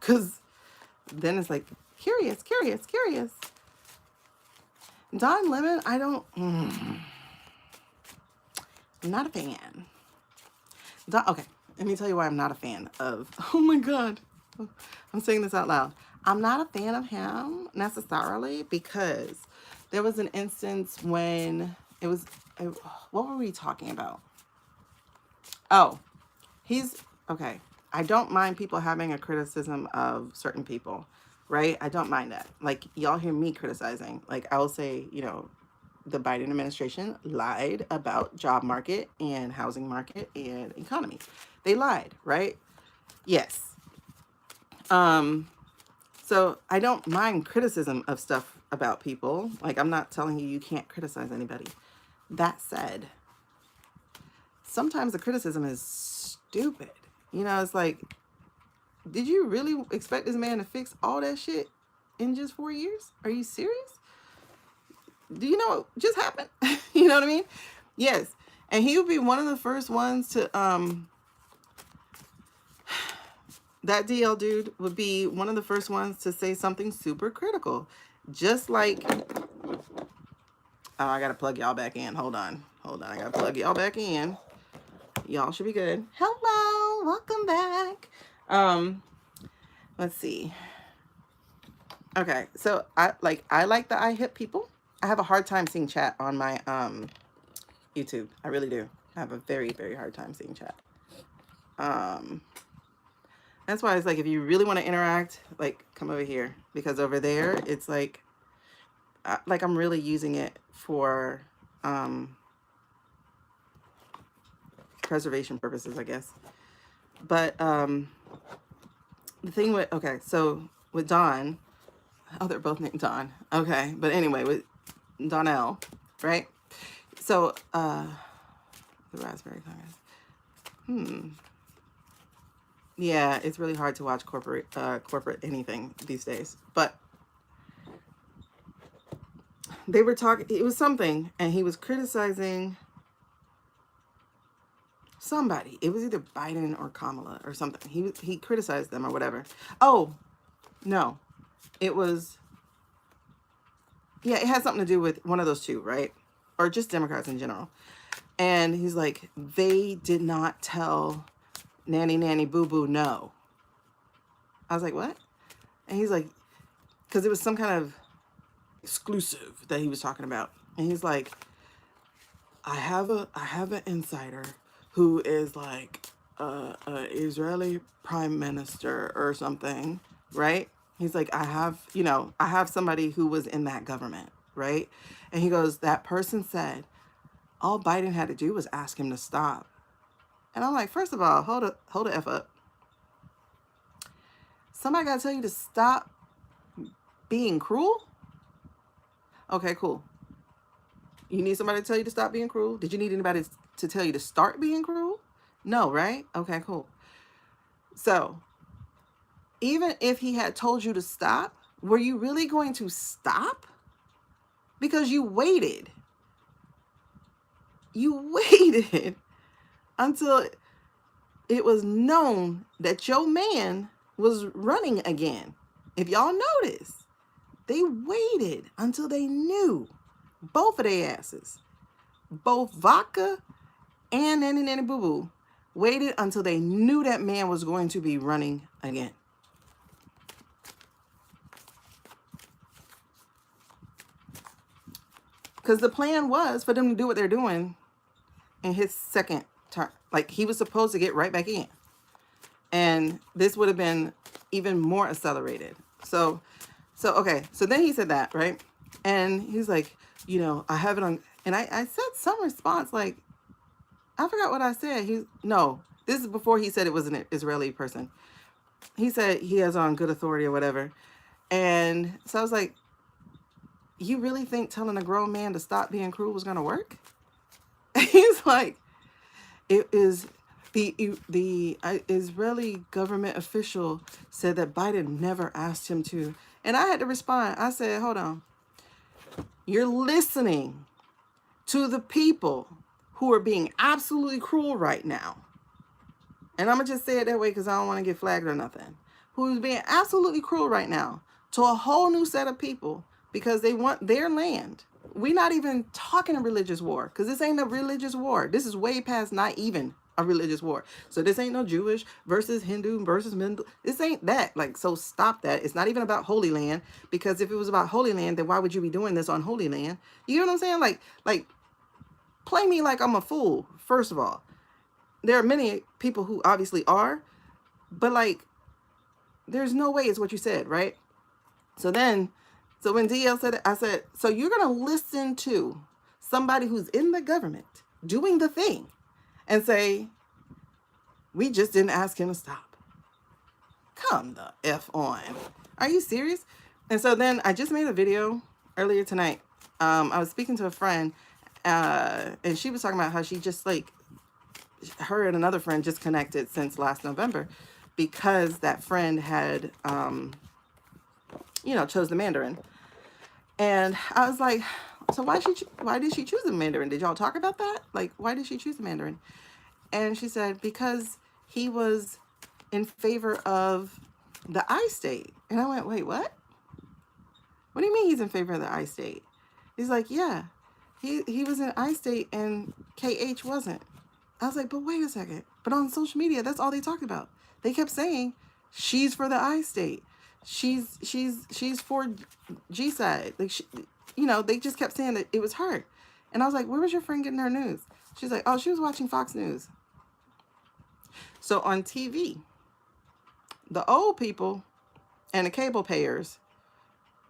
Because then it's like, curious. Don Lemon, I'm not a fan. Okay, let me tell you why I'm not a fan of, oh my God, I'm saying this out loud. I'm not a fan of him necessarily because there was an instance when what were we talking about? Oh, okay. I don't mind people having a criticism of certain people, right? I don't mind that. Like, y'all hear me criticizing. Like, I will say, the Biden administration lied about job market and housing market and economy. They lied, right? Yes. So I don't mind criticism of stuff about people. Like, I'm not telling you can't criticize anybody. That said, sometimes the criticism is stupid. It's like, did you really expect this man to fix all that shit in just 4 years? Are you serious? Do you know what just happened? You know what I mean? Yes. And he would be one of the first ones to, that DL dude would be one of the first ones to say something super critical. Just like, oh, I got to plug y'all back in. Hold on. I got to plug y'all back in. Y'all should be good. Hello. Welcome back. Let's see. Okay. So I like the I hit people. I have a hard time seeing chat on my YouTube. I really do. I have a very, very hard time seeing chat. That's why it's like, if you really want to interact, like, come over here, because over there it's like I'm really using it for preservation purposes, I guess. But the thing with, okay, so with Don, oh, they're both named Don. Okay, but anyway, with Donnell, right? So the raspberry Congress. Yeah, it's really hard to watch corporate anything these days. But they were talking, it was something, and he was criticizing somebody. It was either Biden or Kamala or something. He criticized them or whatever. Oh, no. It was, yeah, it had something to do with one of those two, right? Or just Democrats in general. And he's like, they did not tell nanny boo boo no. I was like, what? And he's like, because it was some kind of exclusive that he was talking about. And he's like, I have an insider who is like a Israeli prime minister or something, right? He's like, I have somebody who was in that government, right? And he goes, that person said all Biden had to do was ask him to stop. And I'm like, first of all, hold the F up. Somebody got to tell you to stop being cruel? Okay, cool. You need somebody to tell you to stop being cruel? Did you need anybody to tell you to start being cruel? No, right? Okay, cool. So, even if he had told you to stop, were you really going to stop? Because you waited. You waited until it was known that your man was running again. If y'all notice, they waited until they knew, both of their asses, both Vodka and Nanny Boo Boo, waited until they knew that man was going to be running again. Because the plan was for them to do what they're doing in his second term. Like, he was supposed to get right back in. And this would have been even more accelerated. So okay. So then he said that, right? And he's like, I have it on. And I said some response, like, I forgot what I said. No, this is before he said it was an Israeli person. He said he has on good authority or whatever. And so I was like, you really think telling a grown man to stop being cruel was going to work? He's like, it is the Israeli government official said that Biden never asked him to. And I had to respond. I said, hold on. You're listening to the people who are being absolutely cruel right now. And I'm going to just say it that way because I don't want to get flagged or nothing. who's being absolutely cruel right now to a whole new set of people because they want their land. We're not even talking a religious war, because this ain't a religious war. This is way past not even a religious war. So this ain't no Jewish versus Hindu versus Mendel. This ain't that. Like, so stop that. It's not even about Holy Land, because if it was about Holy Land, then why would you be doing this on Holy Land? You know what I'm saying? Like play me like I'm a fool, first of all. There are many people who obviously are, but like, there's no way it's what you said, right? So when DL said it, I said, so you're going to listen to somebody who's in the government doing the thing and say, we just didn't ask him to stop. Come the F on. Are you serious? And so then I just made a video earlier tonight. I was speaking to a friend, and she was talking about how she just like, her and another friend just connected since last November because that friend had, chose the Mandarin. And I was like, so why did she choose the Mandarin? Did y'all talk about that? Like, why did she choose the Mandarin? And she said, because he was in favor of the I state. And I went, wait, what? What do you mean he's in favor of the I state? He's like, yeah, he was in I state and KH wasn't. I was like, but wait a second. But on social media, that's all they talked about. They kept saying, she's for the I state. She's for G side. Like, they just kept saying that it was her. And I was like, where was your friend getting her news? She's like, oh, she was watching Fox News. So on TV, the old people and the cable payers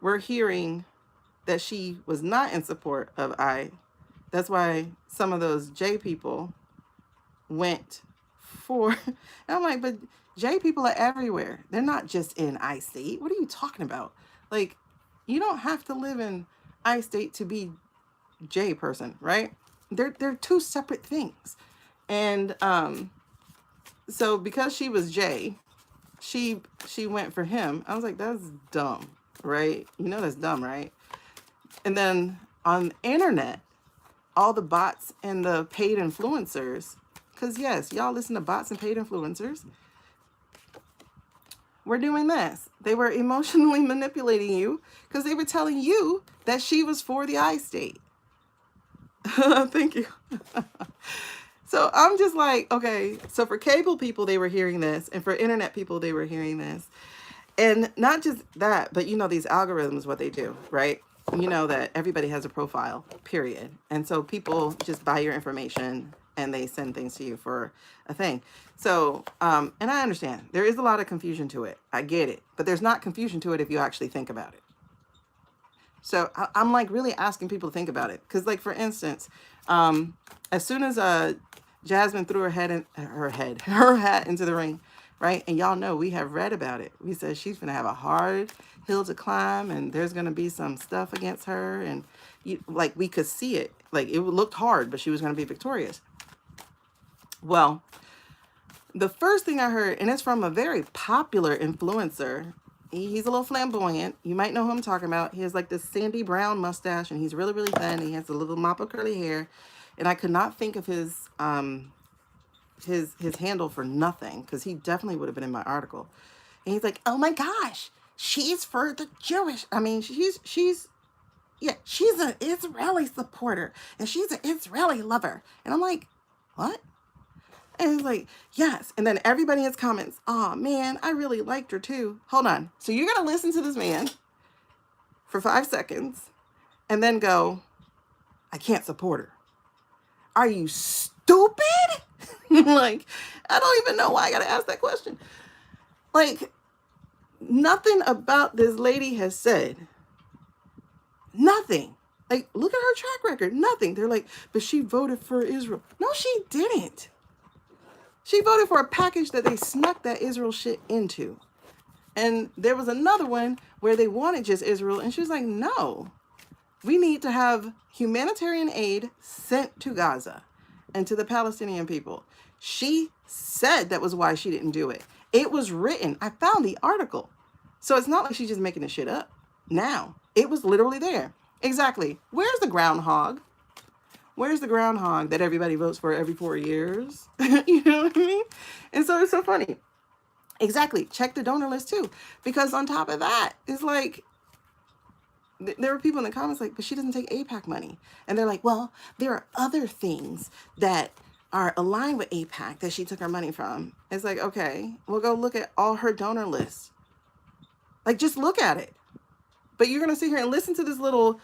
were hearing that she was not in support of I. That's why some of those J people went for, and I'm like, but J people are everywhere. They're not just in I state. What are you talking about? Like, you don't have to live in I state to be J person, right? They're two separate things. And so because she was J, she went for him. I was like, that's dumb, right? You know that's dumb, right? And then on the internet, all the bots and the paid influencers, because yes, y'all listen to bots and paid influencers, were doing this. They were emotionally manipulating you because they were telling you that she was for the I state. Thank you. So I'm just like, okay, so for cable people, they were hearing this, and for internet people, they were hearing this. And not just that, but these algorithms, what they do, right? You know that everybody has a profile, period. And so people just buy your information and they send things to you for a thing. So, and I understand there is a lot of confusion to it. I get it, but there's not confusion to it if you actually think about it. So I'm like really asking people to think about it. Cause like, for instance, as soon as, Jasmine threw her hat into the ring, right? And y'all know we have read about it. We said she's going to have a hard hill to climb, and there's going to be some stuff against her. And we could see it. Like, it looked hard, but she was going to be victorious. Well, the first thing I heard, and it's from a very popular influencer. He's a little flamboyant. You might know who I'm talking about. He has like this sandy brown mustache, and he's really, really thin. He has a little mop of curly hair. And I could not think of his handle for nothing, because he definitely would have been in my article. And he's like, oh my gosh, she's for the Jewish. I mean, she's an Israeli supporter, and she's an Israeli lover. And I'm like, what? And he's like, yes. And then everybody in his comments, oh man, I really liked her too. Hold on. So you're going to listen to this man for 5 seconds and then go, I can't support her. Are you stupid? Like, I don't even know why I got to ask that question. Like, nothing about this lady has said. Nothing. Like, look at her track record. Nothing. They're like, but she voted for Israel. No, she didn't. She voted for a package that they snuck that Israel shit into. And there was another one where they wanted just Israel. And she was like, no, we need to have humanitarian aid sent to Gaza and to the Palestinian people. She said that was why she didn't do it. It was written. I found the article. So it's not like she's just making this shit up now. It was literally there. Exactly. Where's the groundhog? Where's the groundhog that everybody votes for every 4 years? You know what I mean? And so it's so funny. Exactly. Check the donor list too. Because on top of that, it's like, there were people in the comments like, but she doesn't take APAC money. And they're like, well, there are other things that are aligned with APAC that she took her money from. It's like, okay, well, go look at all her donor lists. Like, just look at it. But you're going to sit here and listen to this little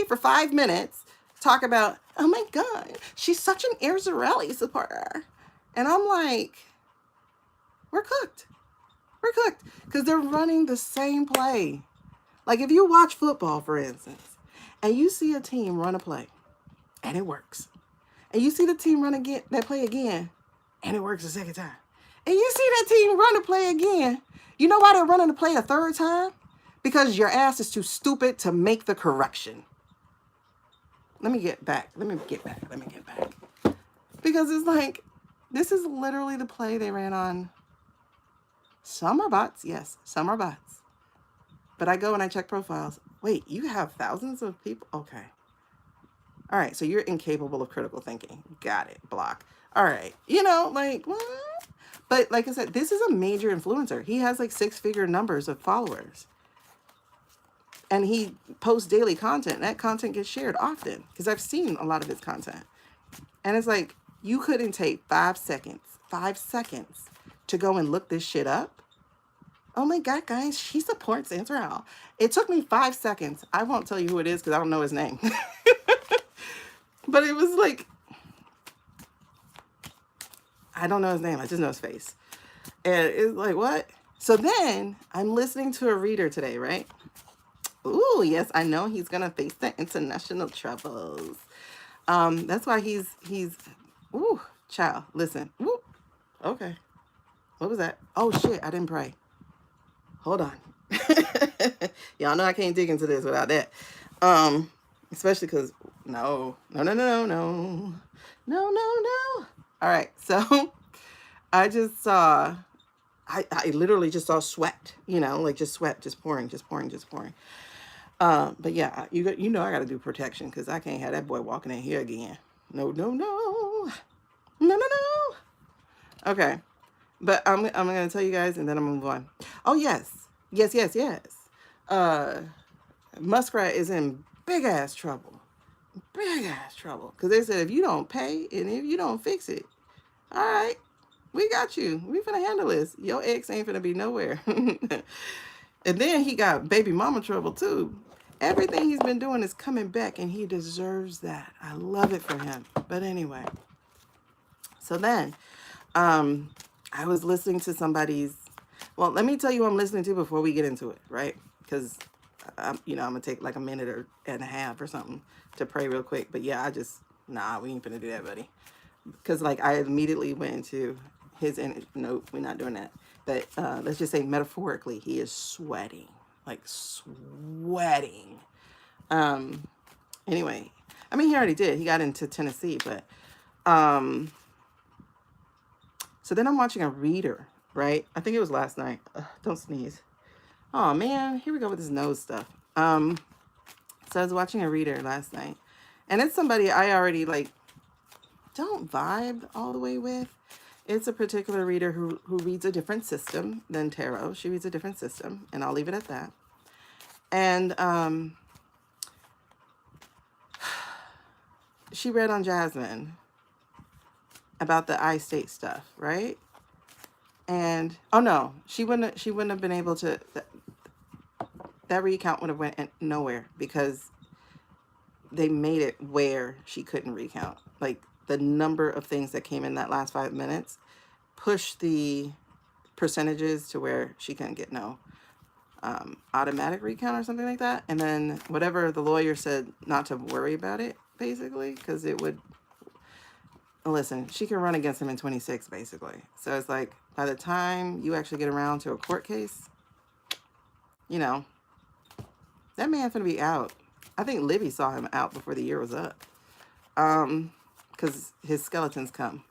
for 5 minutes talk about, oh my God, she's such an Arzarelli supporter. And I'm like, we're cooked. We're cooked. Because they're running the same play. Like, if you watch football, for instance, and you see a team run a play, and it works. And you see the team run again, that play again, and it works the second time. And you see that team run a play again. You know why they're running the play a third time? Because your ass is too stupid to make the correction. Let me get back. Because it's like, this is literally the play they ran on. Some are bots. Yes, some are bots. But I go and I check profiles. Wait, you have thousands of people? Okay. All right, so you're incapable of critical thinking. Got it. Block. All right. You know, like, what? But like I said, this is a major influencer. He has like 6-figure numbers of followers. And he posts daily content. That content gets shared often because I've seen a lot of his content. And it's like, you couldn't take 5 seconds to go and look this shit up. Oh my God, guys, she supports Israel. It took me 5 seconds. I won't tell you who it is because I don't know his name. But it was like, I don't know his name. I just know his face. And it's like, what? So then I'm listening to a reader today, right? Ooh, yes, I know he's going to face the international troubles. That's why he's, ooh, child, listen. Ooh, okay. What was that? Oh, shit, I didn't pray. Hold on. Y'all know I can't dig into this without that. Especially because, no. All right, so I just saw, I literally just saw sweat, you know, like just sweat, just pouring. But yeah, you know I got to do protection because I can't have that boy walking in here again. No. Okay, but I'm going to tell you guys and then I'm going to move on. Oh, yes. Muskrat is in big ass trouble. Because they said if you don't pay and if you don't fix it, all right, we got you. We finna handle this. Your ex ain't finna be nowhere. And then he got baby mama trouble too. Everything he's been doing is coming back and he deserves that. I love it for him. But anyway, so then I was listening to somebody's, well, let me tell you who I'm listening to before we get into it, right? Because, you know, I'm going to take like a minute and a half or something to pray real quick. But yeah, nah, we ain't going to do that, buddy. Because like I immediately went into his, nope, we're not doing that. But let's just say metaphorically, he is sweating, like sweating. Anyway, I mean, he already did. He got into Tennessee, but so then I'm watching a reader, right? I think it was last night. Don't sneeze. Oh man, here we go with this nose stuff. So I was watching a reader last night, and it's somebody I already like don't vibe all the way with. It's a particular reader who reads a different system than tarot. She reads a different system, and I'll leave it at that. And she read on Jasmine about the I-state stuff, right? And oh no, she wouldn't have been able to. That recount would have went nowhere because they made it where she couldn't recount. Like the number of things that came in that last 5 minutes pushed the percentages to where she couldn't get no automatic recount or something like that. And then whatever the lawyer said not to worry about it, basically, because it would, listen, she can run against him in 26, basically. So it's like, by the time you actually get around to a court case, you know, that man finna be out. I think Libby saw him out before the year was up. Because his skeletons come.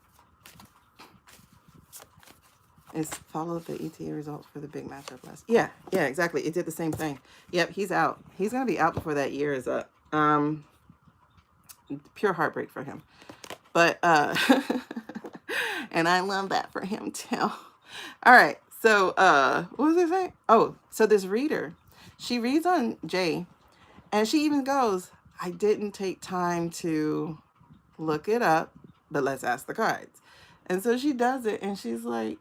It's follow up the ETA results for the big matchup last. Yeah, exactly. It did the same thing. Yep, he's out. He's gonna be out before that year is up. Pure heartbreak for him. But and I love that for him too. All right. So, what was I saying? Oh, so this reader, she reads on Jay, and she even goes, I didn't take time to look it up, but let's ask the cards. And so she does it, and she's like,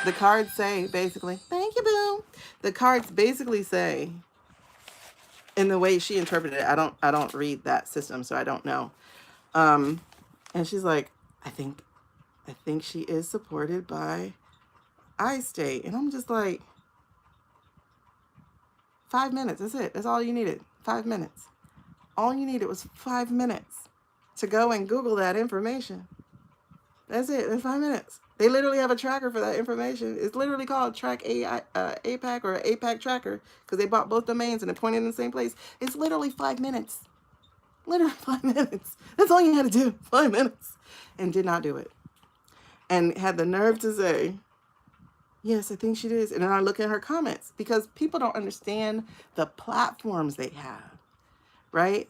the cards say basically, thank you, boo. The cards basically say, in the way she interpreted it, I don't read that system, so I don't know. Um, and she's like, I think I think she is supported by iState. And I'm just like, 5 minutes. That's it. That's all you needed. 5 minutes. All you needed was 5 minutes to go and Google that information. That's it. That's 5 minutes. They literally have a tracker for that information. It's literally called Track APAC or APAC Tracker because they bought both domains and they're pointing in the same place. It's literally 5 minutes. Literally 5 minutes. That's all you had to do. 5 minutes. And did not do it. And had the nerve to say, yes, I think she is. And then I look at her comments because people don't understand the platforms they have, right?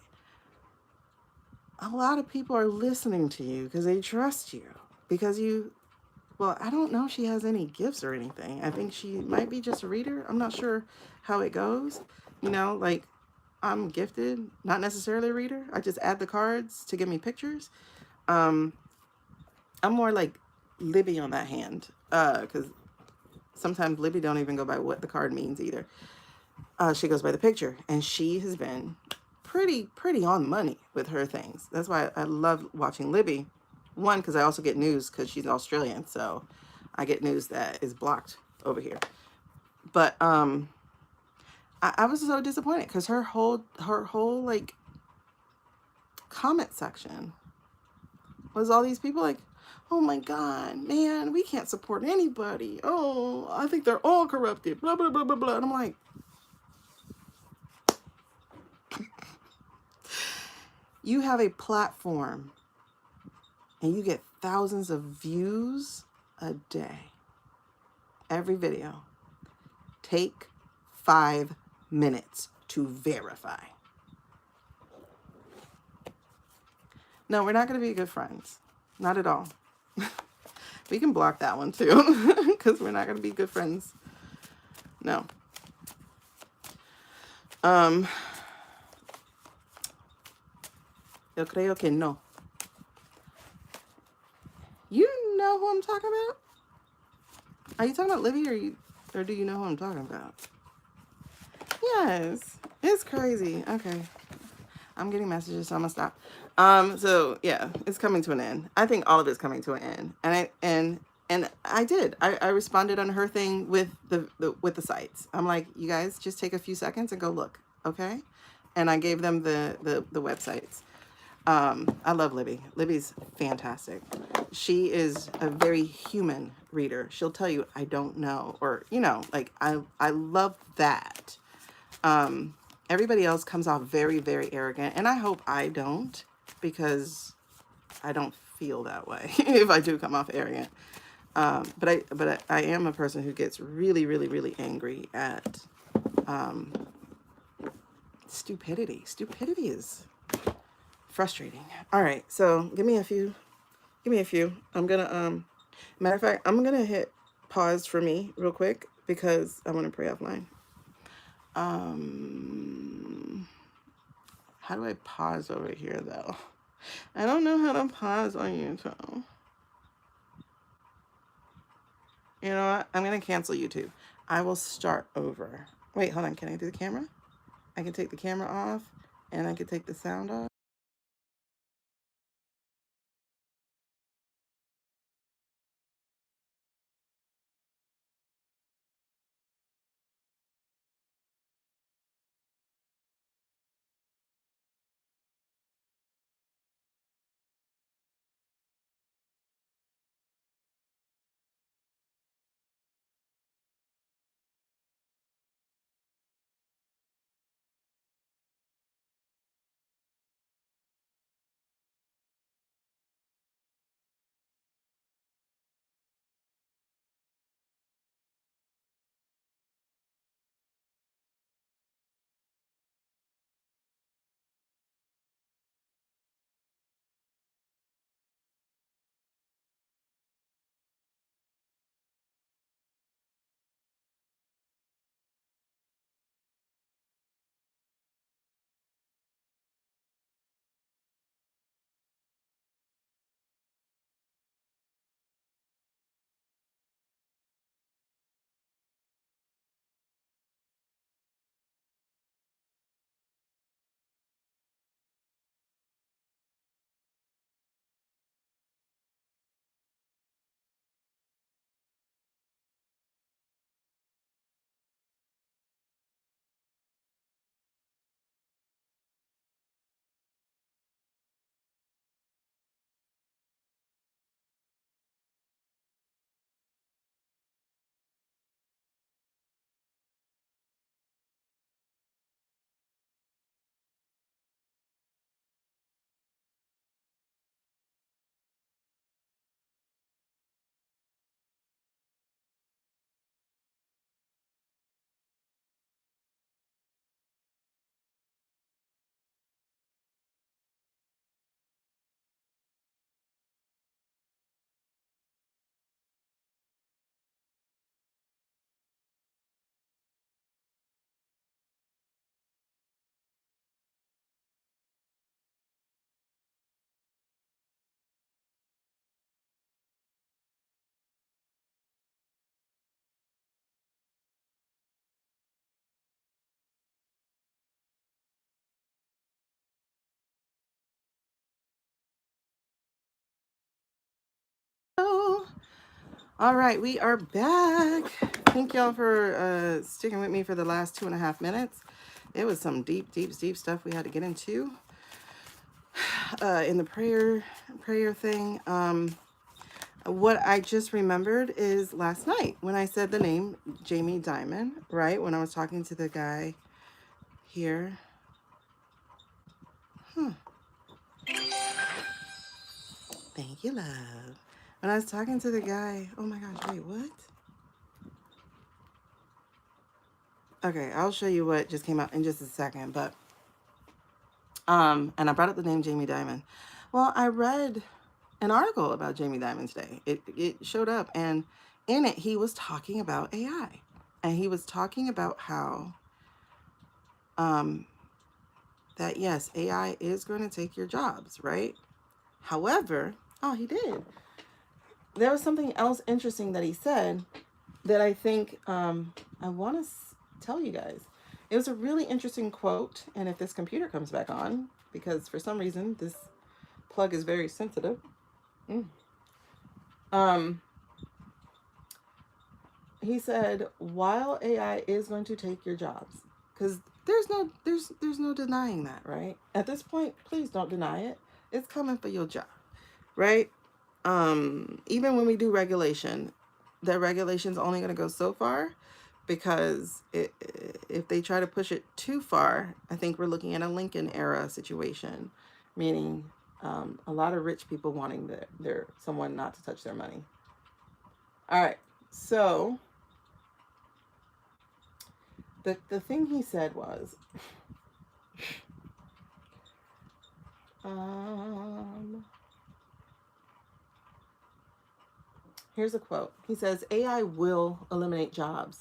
A lot of people are listening to you because they trust you. Because you, well, I don't know if she has any gifts or anything. I think she might be just a reader. I'm not sure how it goes. You know, like I'm gifted, not necessarily a reader. I just add the cards to give me pictures. I'm more like Libby on that hand because sometimes Libby don't even go by what the card means either. She goes by the picture, and she has been pretty on money with her things. That's why I love watching Libby. One, because I also get news because she's Australian, so I get news that is blocked over here. But I was so disappointed because her whole like comment section was all these people like, oh my God, man, we can't support anybody. Oh, I think they're all corrupted. Blah blah blah blah blah. And I'm like, you have a platform and you get thousands of views a day. Every video. Take 5 minutes to verify. No, we're not going to be good friends. Not at all. We can block that one too because we're not going to be good friends. No. Yo creo que no. You know who I'm talking about? Are you talking about Livy or do you know who I'm talking about? Yes. It's crazy. Okay. I'm getting messages, so I'm gonna stop. So yeah, it's coming to an end. I think all of it's coming to an end. And I did. I responded on her thing with the sites. I'm like, you guys just take a few seconds and go look, okay? And I gave them the websites. I love Libby. Libby's fantastic. She is a very human reader. She'll tell you, I don't know, or like I love that. Everybody else comes off very, very arrogant, and I hope I don't, because I don't feel that way if I do come off arrogant. But I am a person who gets really, really, really angry at stupidity. Stupidity is frustrating. All right, so give me a few. I'm gonna matter of fact, I'm gonna hit pause for me real quick because I want to pray offline. How do I pause over here though? I don't know how to pause on YouTube. You know what? I'm gonna cancel YouTube. I will start over. Wait, hold on. Can I do the camera? I can take the camera off and I can take the sound off. All right, we are back. Thank y'all for sticking with me for the last 2.5 minutes. It was some deep, deep, deep stuff we had to get into in the prayer thing. What I just remembered is last night when I said the name Jamie Dimon, right? When I was talking to the guy here. Thank you, love. When I was talking to the guy, oh my gosh, wait, what? Okay, I'll show you what just came out in just a second, but and I brought up the name Jamie Dimon. Well, I read an article about Jamie Dimon today. It showed up, and in it he was talking about AI, and he was talking about how that yes, AI is going to take your jobs, right? However, oh, he did. There was something else interesting that he said that I think I want to tell you guys. It was a really interesting quote, and if this computer comes back on, because for some reason this plug is very sensitive. He said, while AI is going to take your jobs, because there's no denying that, right? At this point, please don't deny it. It's coming for your job, right? Even when we do regulation, the regulation's only going to go so far, because if they try to push it too far, I think we're looking at a Lincoln era situation, meaning a lot of rich people wanting someone not to touch their money. All right, so the thing he said was, here's a quote. He says, AI will eliminate jobs.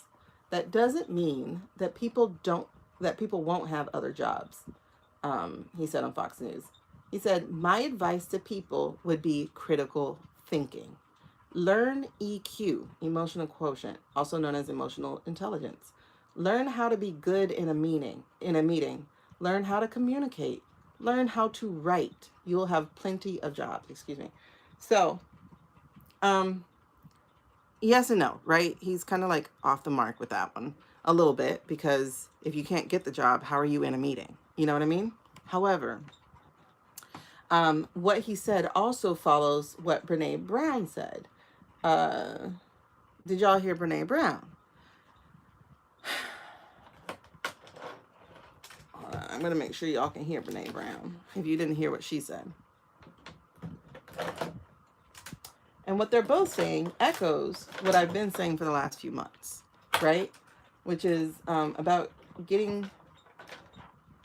That doesn't mean that people won't have other jobs. He said on Fox News. He said, my advice to people would be critical thinking. Learn EQ, emotional quotient, also known as emotional intelligence. Learn how to be good in a meeting. Learn how to communicate. Learn how to write. You'll have plenty of jobs. Excuse me. So, yes and no, right? He's kind of like off the mark with that one a little bit, because if you can't get the job, how are you in a meeting? You know what I mean? However, what he said also follows what Brene Brown said. Did y'all hear Brene Brown? I'm going to make sure y'all can hear Brene Brown if you didn't hear what she said. And what they're both saying echoes what I've been saying for the last few months, right? Which is about getting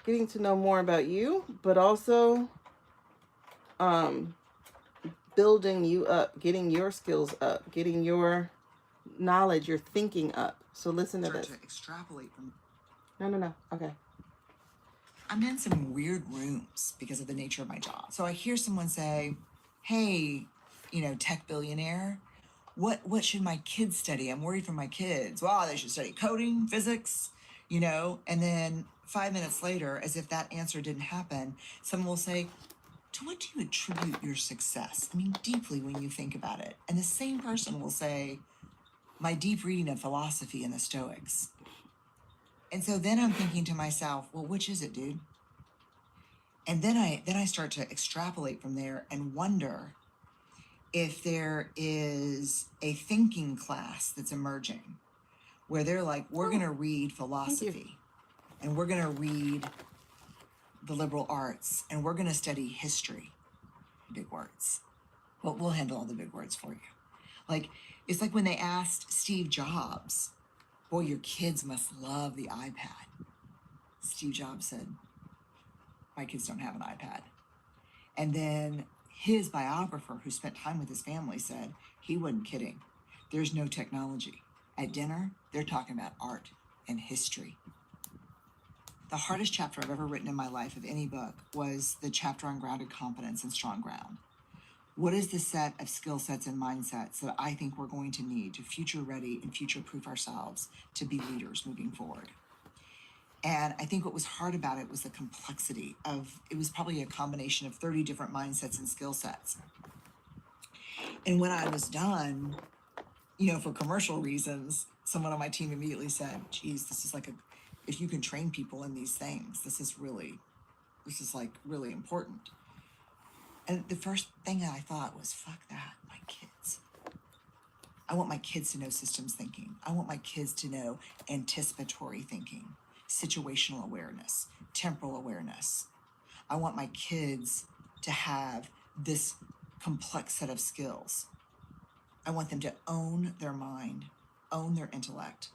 to know more about you, but also building you up, getting your skills up, getting your knowledge, your thinking up. So listen to this. To extrapolate from. No. Okay. I'm in some weird rooms because of the nature of my job. So I hear someone say, hey, tech billionaire, what should my kids study? I'm worried for my kids. Well, they should study coding, physics, and then 5 minutes later, as if that answer didn't happen, someone will say, to what do you attribute your success? I mean, deeply when you think about it. And the same person will say, my deep reading of philosophy and the Stoics. And so then I'm thinking to myself, well, which is it, dude? And then I start to extrapolate from there and wonder if there is a thinking class that's emerging where they're like, we're going to read philosophy and we're going to read the liberal arts and we're going to study history. Big words. Well, we'll handle all the big words for you. It's like when they asked Steve Jobs, boy, your kids must love the iPad. Steve Jobs said, my kids don't have an iPad. And then his biographer, who spent time with his family, said he wasn't kidding. There's no technology. At dinner, they're talking about art and history. The hardest chapter I've ever written in my life of any book was the chapter on grounded competence and strong ground. What is the set of skill sets and mindsets that I think we're going to need to future ready and future proof ourselves to be leaders moving forward? And I think what was hard about it was the complexity of, it was probably a combination of 30 different mindsets and skill sets. And when I was done, for commercial reasons, someone on my team immediately said, geez, this is like if you can train people in these things, this is like really important. And the first thing that I thought was, fuck that, my kids. I want my kids to know systems thinking. I want my kids to know anticipatory thinking, situational awareness, temporal awareness. I want my kids to have this complex set of skills. I want them to own their mind, own their intellect,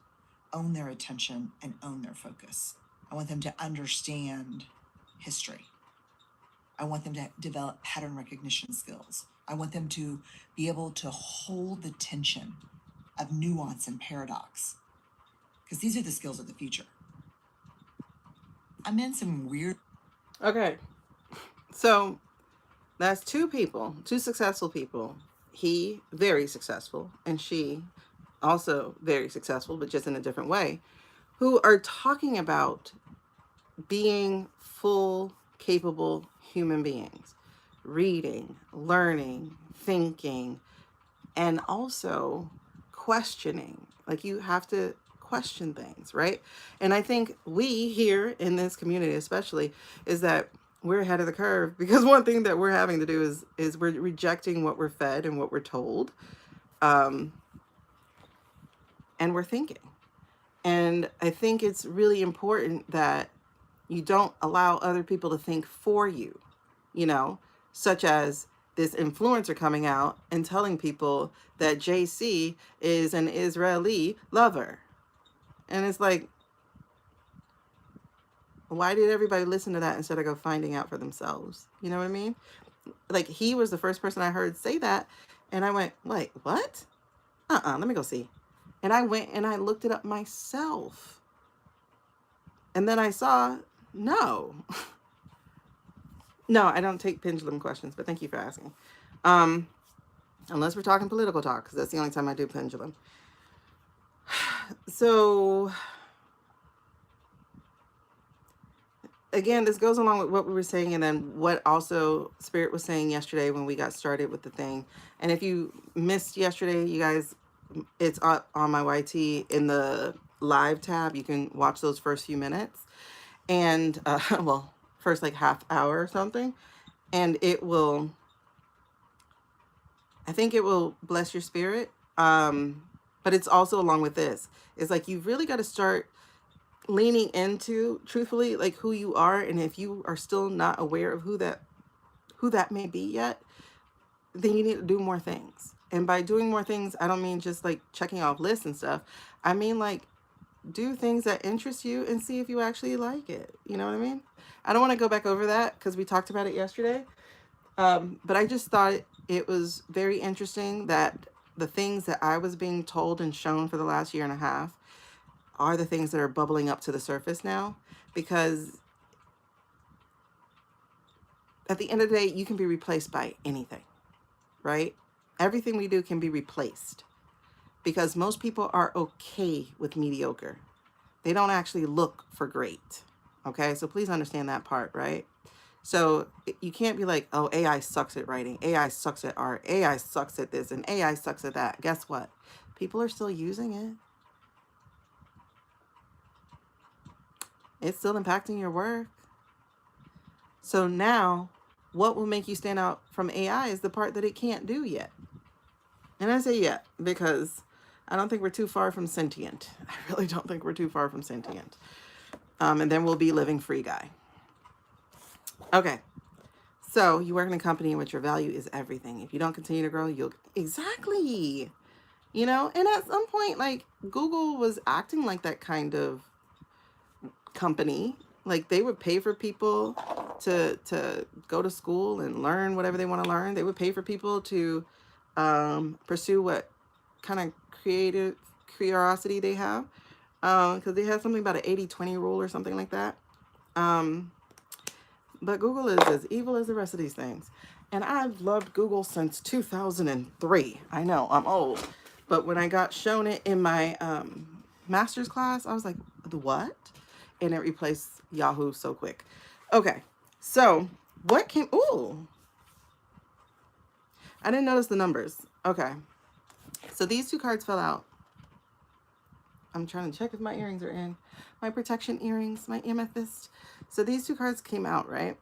own their attention, and own their focus. I want them to understand history. I want them to develop pattern recognition skills. I want them to be able to hold the tension of nuance and paradox, because these are the skills of the future. I'm in some weird. Okay. So that's two people, two successful people. He, very successful, and she, also very successful, but just in a different way, who are talking about being full, capable human beings, reading, learning, thinking, and also questioning. Like, you have to question things, right? And I think we here in this community especially is that we're ahead of the curve, because one thing that we're having to do is we're rejecting what we're fed and what we're told, um, and we're thinking. And I think it's really important that you don't allow other people to think for you, you know, such as this influencer coming out and telling people that JC is an Israeli lover. And it's like, why did everybody listen to that instead of go finding out for themselves? You know what I mean? Like, he was the first person I heard say that. And I went, wait, what? Let me go see. And I went and I looked it up myself. And then I saw, no. No, I don't take pendulum questions, but thank you for asking. Unless we're talking political talk, because that's the only time I do pendulum. So, again, this goes along with what we were saying, and then what also Spirit was saying yesterday when we got started with the thing. And if you missed yesterday, you guys, it's up on my YT in the live tab. You can watch those first few minutes. And, well, first like half hour or something. And it will, I think it will bless your spirit. But it's also along with this. It's like, you've really got to start leaning into, truthfully, like, who you are. And if you are still not aware of who that may be yet, then you need to do more things. And by doing more things, I don't mean just like checking off lists and stuff. I mean, like, do things that interest you and see if you actually like it. You know what I mean? I don't want to go back over that because we talked about it yesterday. But I just thought it was very interesting that the things that I was being told and shown for the last year and a half are the things that are bubbling up to the surface now. Because at the end of the day, you can be replaced by anything, right? Everything we do can be replaced, because most people are okay with mediocre. They don't actually look for great. Okay, so please understand that part, right? So you can't be like, oh, AI sucks at writing, AI sucks at art, AI sucks at this, and AI sucks at that. Guess what? People are still using it. It's still impacting your work. So now, what will make you stand out from AI is the part that it can't do yet. And I say yet because I don't think we're too far from sentient. I really don't think we're too far from sentient. And then we'll be living free guy. Okay. So you work in a company in which your value is everything. If you don't continue to grow, you'll... Exactly. You know, and at some point, like, Google was acting like that kind of company. Like, they would pay for people to go to school and learn whatever they want to learn. They would pay for people to pursue what kind of creative curiosity they have. Because they have something about an 80-20 rule or something like that. But Google is as evil as the rest of these things. And I've loved Google since 2003. I know, I'm old. But when I got shown it in my master's class, I was like, the what? And it replaced Yahoo so quick. Okay, so what came... Ooh. I didn't notice the numbers. Okay. So these two cards fell out. I'm trying to check if my earrings are in. My protection earrings, my amethyst. So these two cards came out, right?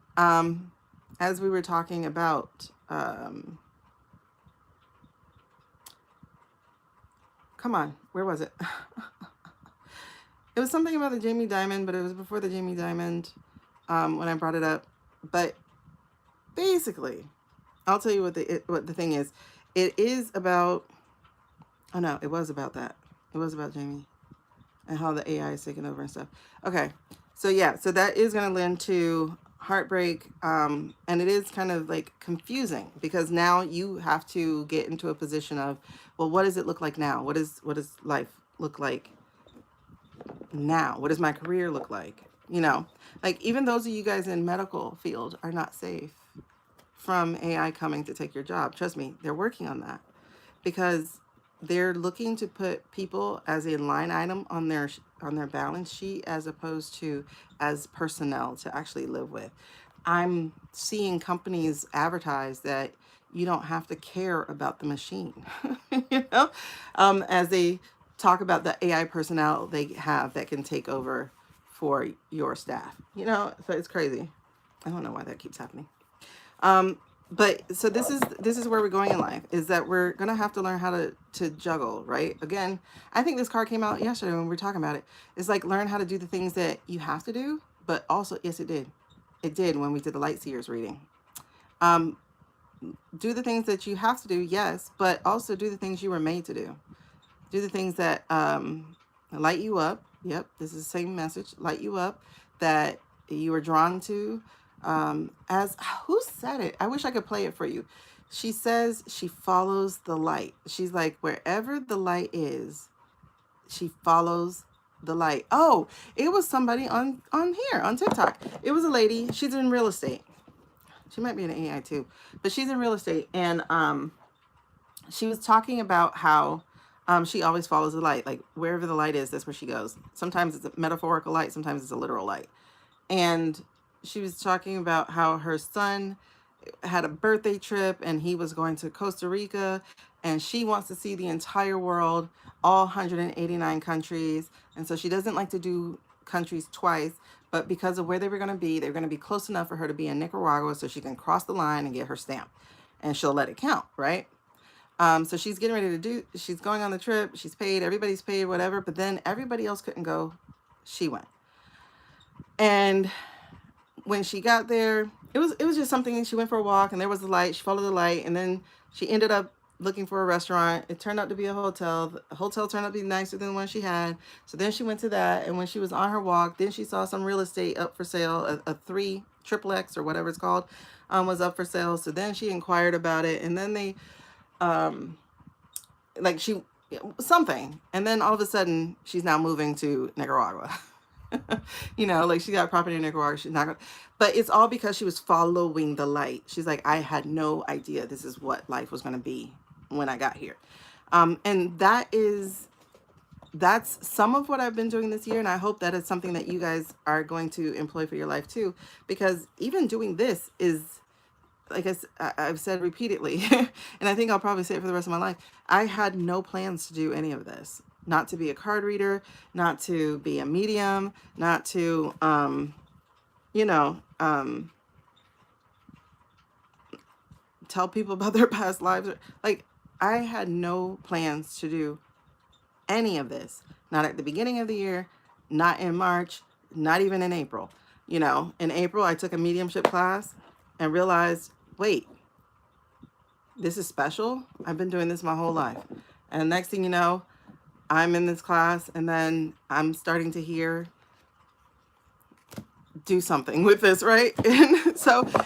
As we were talking about, come on, where was it? It was something about the Jamie Dimon, but it was before the Jamie Dimon when I brought it up. But basically, I'll tell you what the thing is. It is about, oh no, it was about that. It was about Jamie and how the AI is taking over and stuff. Okay, so yeah, so that is going to lend to heartbreak, and it is kind of like confusing because now you have to get into a position of, well, what does it look like now? What does life look like now? What does my career look like? You know, like even those of you guys in medical field are not safe from AI coming to take your job. Trust me, they're working on that because they're looking to put people as a line item on their balance sheet as opposed to as personnel to actually live with. I'm seeing companies advertise that you don't have to care about the machine, you know, as they talk about the AI personnel they have that can take over for your staff, you know, so it's crazy. I don't know why that keeps happening. But so this is where we're going in life, is that we're gonna have to learn how to juggle, right? Again, I think this card came out yesterday when we were talking about it. It's like learn how to do the things that you have to do, but also yes, it did. It did when we did the light seers reading. Um, do the things that you have to do, yes, but also do the things you were made to do. Do the things that light you up. Yep, this is the same message. Light you up, that you are drawn to. As who said it? I wish I could play it for you. She says she follows the light. She's like, wherever the light is, she follows the light. Oh, it was somebody on here on TikTok. It was a lady. She's in real estate. She might be an AI too, but she's in real estate, and she was talking about how she always follows the light. Like wherever the light is, that's where she goes. Sometimes it's a metaphorical light, sometimes it's a literal light. And she was talking about how her son had a birthday trip and he was going to Costa Rica, and she wants to see the entire world, all 189 countries. And so she doesn't like to do countries twice, but because of where they were going to be, they're going to be close enough for her to be in Nicaragua so she can cross the line and get her stamp, and she'll let it count, right? So she's getting ready to she's going on the trip. She's paid, everybody's paid, whatever. But then everybody else couldn't go. She went. And when she got there, it was just something. She went for a walk and there was the light. She followed the light, and then she ended up looking for a restaurant. It turned out to be a hotel. The hotel turned out to be nicer than the one she had. So then she went to that, and when she was on her walk, then she saw some real estate up for sale, a three triple X or whatever it's called, was up for sale. So then she inquired about it, and then they like she something, and then all of a sudden she's now moving to Nicaragua. You know, like she got property in Nicaragua. She's not gonna, but it's all because she was following the light. She's like, I had no idea this is what life was going to be when I got here. And that's some of what I've been doing this year, and I hope that is something that you guys are going to employ for your life too, because even doing this is, like I've said repeatedly, and I think I'll probably say it for the rest of my life, I had no plans to do any of this. Not to be a card reader, not to be a medium, not to, you know, tell people about their past lives. Like, I had no plans to do any of this. Not at the beginning of the year, not in March, not even in April. You know, in April, I took a mediumship class and realized, wait, this is special. I've been doing this my whole life. And next thing you know, I'm in this class, and then I'm starting to hear, do something with this, right? And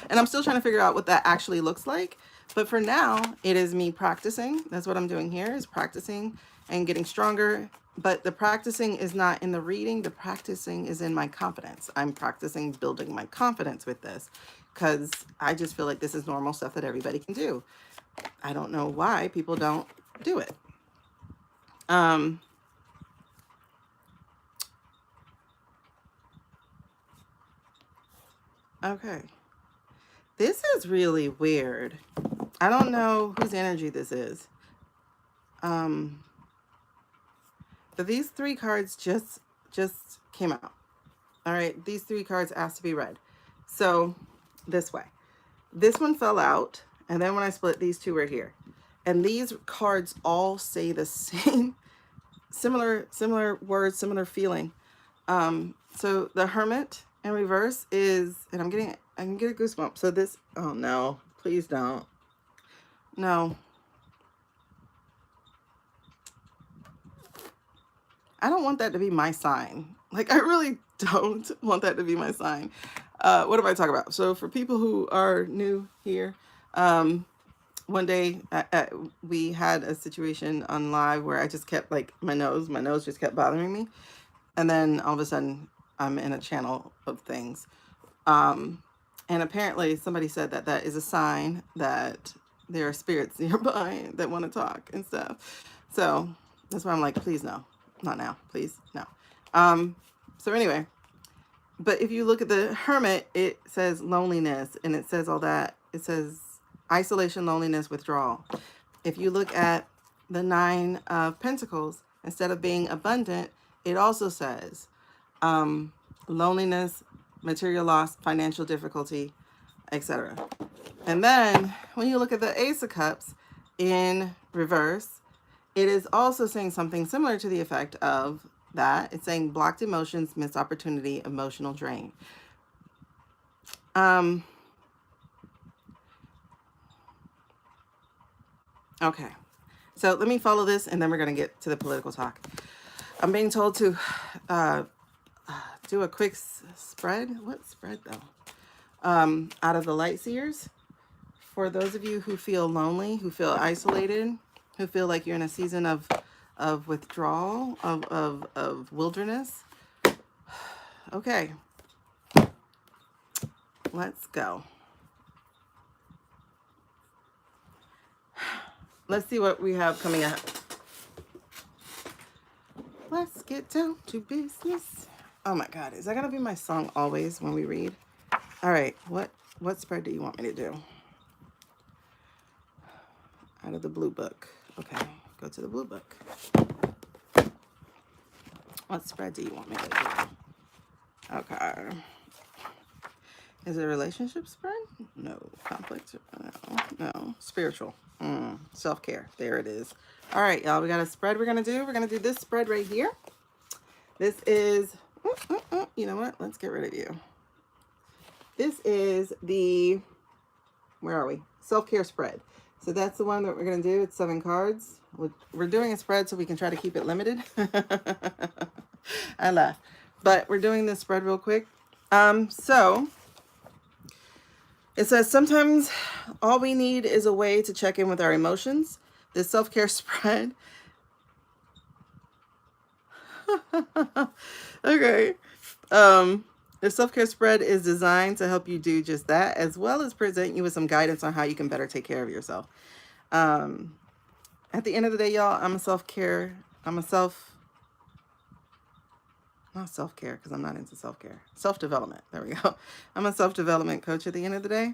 I'm still trying to figure out what that actually looks like. But for now, it is me practicing. That's what I'm doing here, is practicing and getting stronger. But the practicing is not in the reading. The practicing is in my confidence. I'm practicing building my confidence with this, because I just feel like this is normal stuff that everybody can do. I don't know why people don't do it. Okay. This is really weird. I don't know whose energy this is. But these three cards just came out. All right, these three cards asked to be read. So this way, this one fell out, and then when I split, these two were here, and these cards all say the same, similar words, similar feeling. So the Hermit in reverse is, and I can get a goosebump. So this, oh no, please don't. No. I don't want that to be my sign. Like, I really don't want that to be my sign. What am I talking about? So for people who are new here, one day we had a situation on live where I just kept like my nose just kept bothering me. And then all of a sudden I'm in a channel of things. And apparently somebody said that that is a sign that there are spirits nearby that want to talk and stuff. So that's why I'm like, please no, not now, please no. So anyway, but if you look at the Hermit, it says loneliness, and it says all that. It says isolation, loneliness, withdrawal. If you look at the Nine of Pentacles, instead of being abundant, it also says loneliness, material loss, financial difficulty, etc. And then when you look at the Ace of Cups in reverse, it is also saying something similar to the effect of that. It's saying blocked emotions, missed opportunity, emotional drain. Okay, so let me follow this, and then we're going to get to the political talk. I'm being told to do a quick spread. What spread, though? Out of the Light Seers. For those of you who feel lonely, who feel isolated, who feel like you're in a season of withdrawal, of wilderness. Okay, let's go. Let's see what we have coming up. Let's get down to business. Oh my God, is that gonna be my song always when we read? All right, what spread do you want me to do? Out of the blue book. Okay, go to the blue book. What spread do you want me to do? Okay. Is it a relationship spread? No. Conflict? No. Spiritual. Self-care. There it is. All right, y'all. We got a spread we're going to do. We're going to do this spread right here. This is... you know what? Let's get rid of you. This is the... Where are we? Self-care spread. So that's the one that we're going to do. It's 7 cards. We're doing a spread so we can try to keep it limited. I laugh. But we're doing this spread real quick. So... It says, sometimes all we need is a way to check in with our emotions. This self-care spread. Okay. The self-care spread is designed to help you do just that, as well as present you with some guidance on how you can better take care of yourself. At the end of the day, y'all, not self-care, because I'm not into self-care. Self-development. There we go. I'm a self-development coach at the end of the day.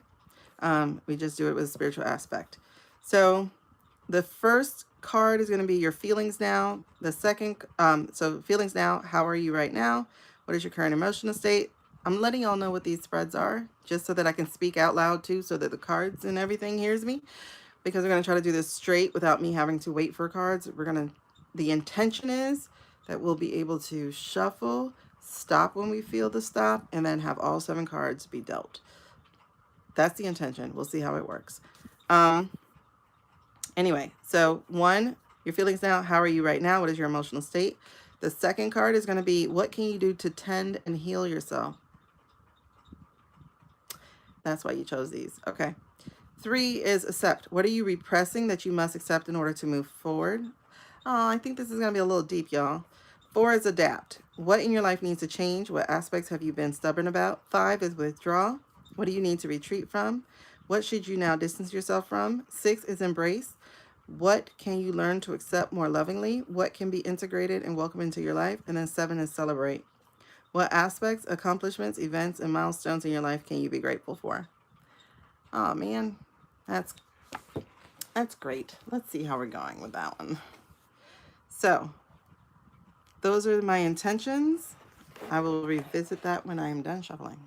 We just do it with a spiritual aspect. So the first card is going to be your feelings now. The second, so feelings now, how are you right now? What is your current emotional state? I'm letting y'all know what these spreads are, just so that I can speak out loud too, so that the cards and everything hears me. Because we're going to try to do this straight without me having to wait for cards. The intention is that we'll be able to shuffle, stop when we feel the stop, and then have all 7 cards be dealt. That's the intention. We'll see how it works. Anyway, so 1, your feelings now. How are you right now? What is your emotional state? The second card is going to be, what can you do to tend and heal yourself? That's why you chose these. Okay. 3 is accept. What are you repressing that you must accept in order to move forward? Oh, I think this is going to be a little deep, y'all. 4 is adapt. What in your life needs to change? What aspects have you been stubborn about? 5 is withdraw. What do you need to retreat from? What should you now distance yourself from? 6 is embrace. What can you learn to accept more lovingly? What can be integrated and welcome into your life? And then 7 is celebrate. What aspects, accomplishments, events, and milestones in your life can you be grateful for? Oh, man. That's great. Let's see how we're going with that one. So those are my intentions. I will revisit that when I am done shuffling.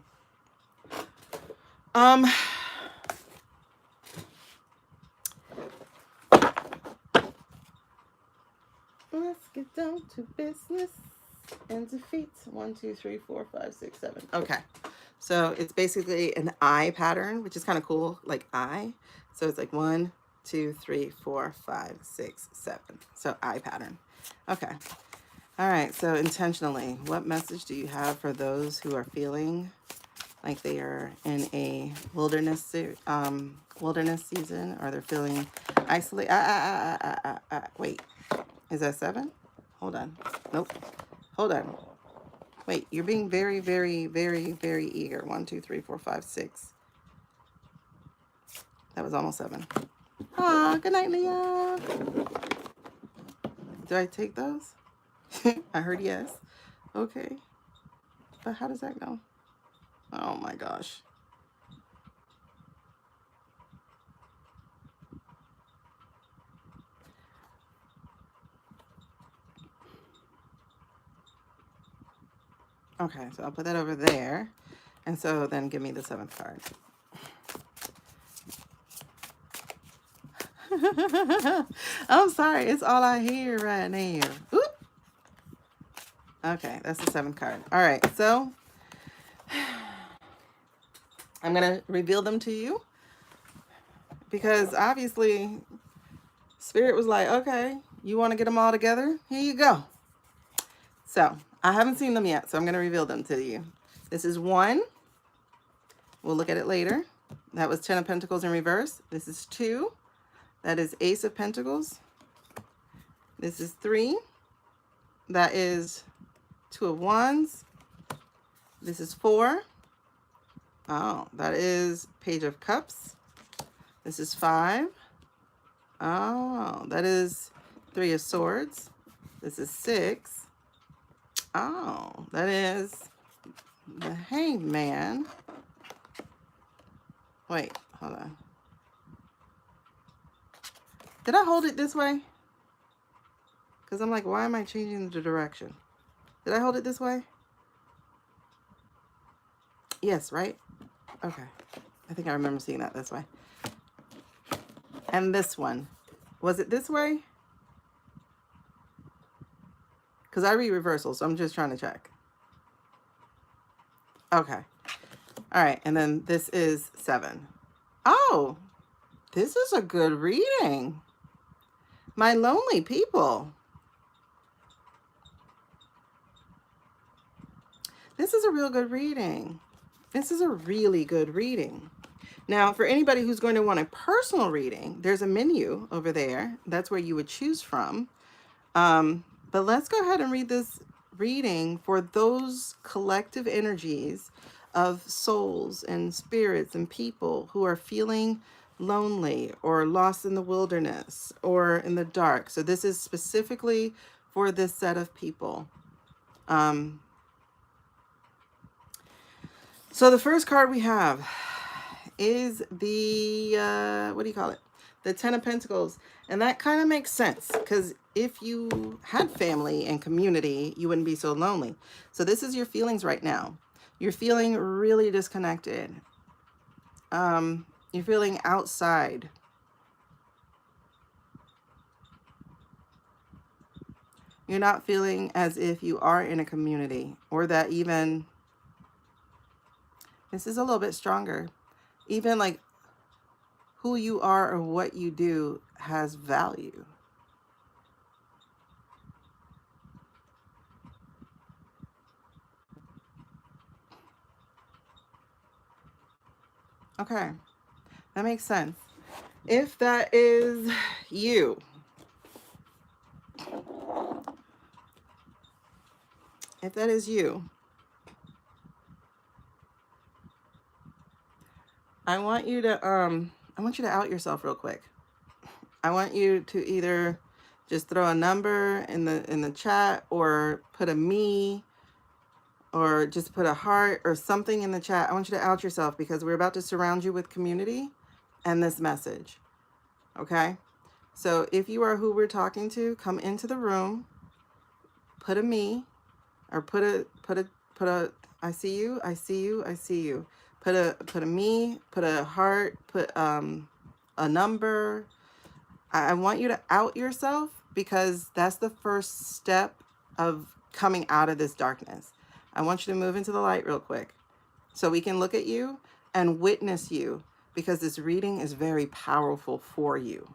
Let's get down to business and defeat. 1, 2, 3, 4, 5, 6, 7. Okay. So it's basically an eye pattern, which is kind of cool, like eye. So it's like 1, 2, 3, 4, 5, 6, 7. So eye pattern. Okay. All right. So intentionally, what message do you have for those who are feeling like they are in a wilderness season, or they're feeling isolated? Wait, is that 7? Hold on. Nope. Hold on. Wait, you're being very, very, very, very eager. 1, 2, 3, 4, 5, 6. That was almost 7. Aw, good night, Leah. Do I take those? I heard yes. Okay. But how does that go? Oh my gosh. Okay, so I'll put that over there. And so then give me the 7th card. I'm sorry, it's all I hear right now. Oop. Okay, that's the 7th card. All right, so I'm going to reveal them to you because obviously Spirit was like, okay, you want to get them all together? Here you go. So I haven't seen them yet, so I'm going to reveal them to you. This is 1. We'll look at it later. That was 10 of Pentacles in reverse. This is 2. That is Ace of Pentacles. This is 3. That is 2 of Wands. This is 4. Oh, that is Page of Cups. This is 5. Oh, that is 3 of Swords. This is 6. Oh, that is the Hangman. Wait, hold on. Did I hold it this way? Because I'm like, why am I changing the direction? Did I hold it this way? Yes, right? Okay. I think I remember seeing that this way. And this one. Was it this way? Because I read reversal, so I'm just trying to check. Okay. All right. And then this is 7. Oh, this is a good reading. My lonely people. This is a real good reading. This is a really good reading. Now, for anybody who's going to want a personal reading, there's a menu over there. That's where you would choose from. But let's go ahead and read this reading for those collective energies of souls and spirits and people who are feeling lonely or lost in the wilderness or in the dark. So this is specifically for this set of people. So the first card we have is the, what do you call it? The 10 of Pentacles. And that kind of makes sense because if you had family and community, you wouldn't be so lonely. So this is your feelings right now. You're feeling really disconnected. You're feeling outside. You're not feeling as if you are in a community or that even, this is a little bit stronger. Even like who you are or what you do has value. Okay, that makes sense. If that is you, if that is you, I want you to out yourself real quick. I want you to either just throw a number in the chat or put a me or just put a heart or something in the chat. I want you to out yourself because we're about to surround you with community and this message. Okay? So if you are who we're talking to, come into the room, put a me, or put a I see you, I see you, I see you. Put a me, put a heart, put a number. I want you to out yourself, because that's the first step of coming out of this darkness. I want you to move into the light real quick so we can look at you and witness you, because this reading is very powerful for you.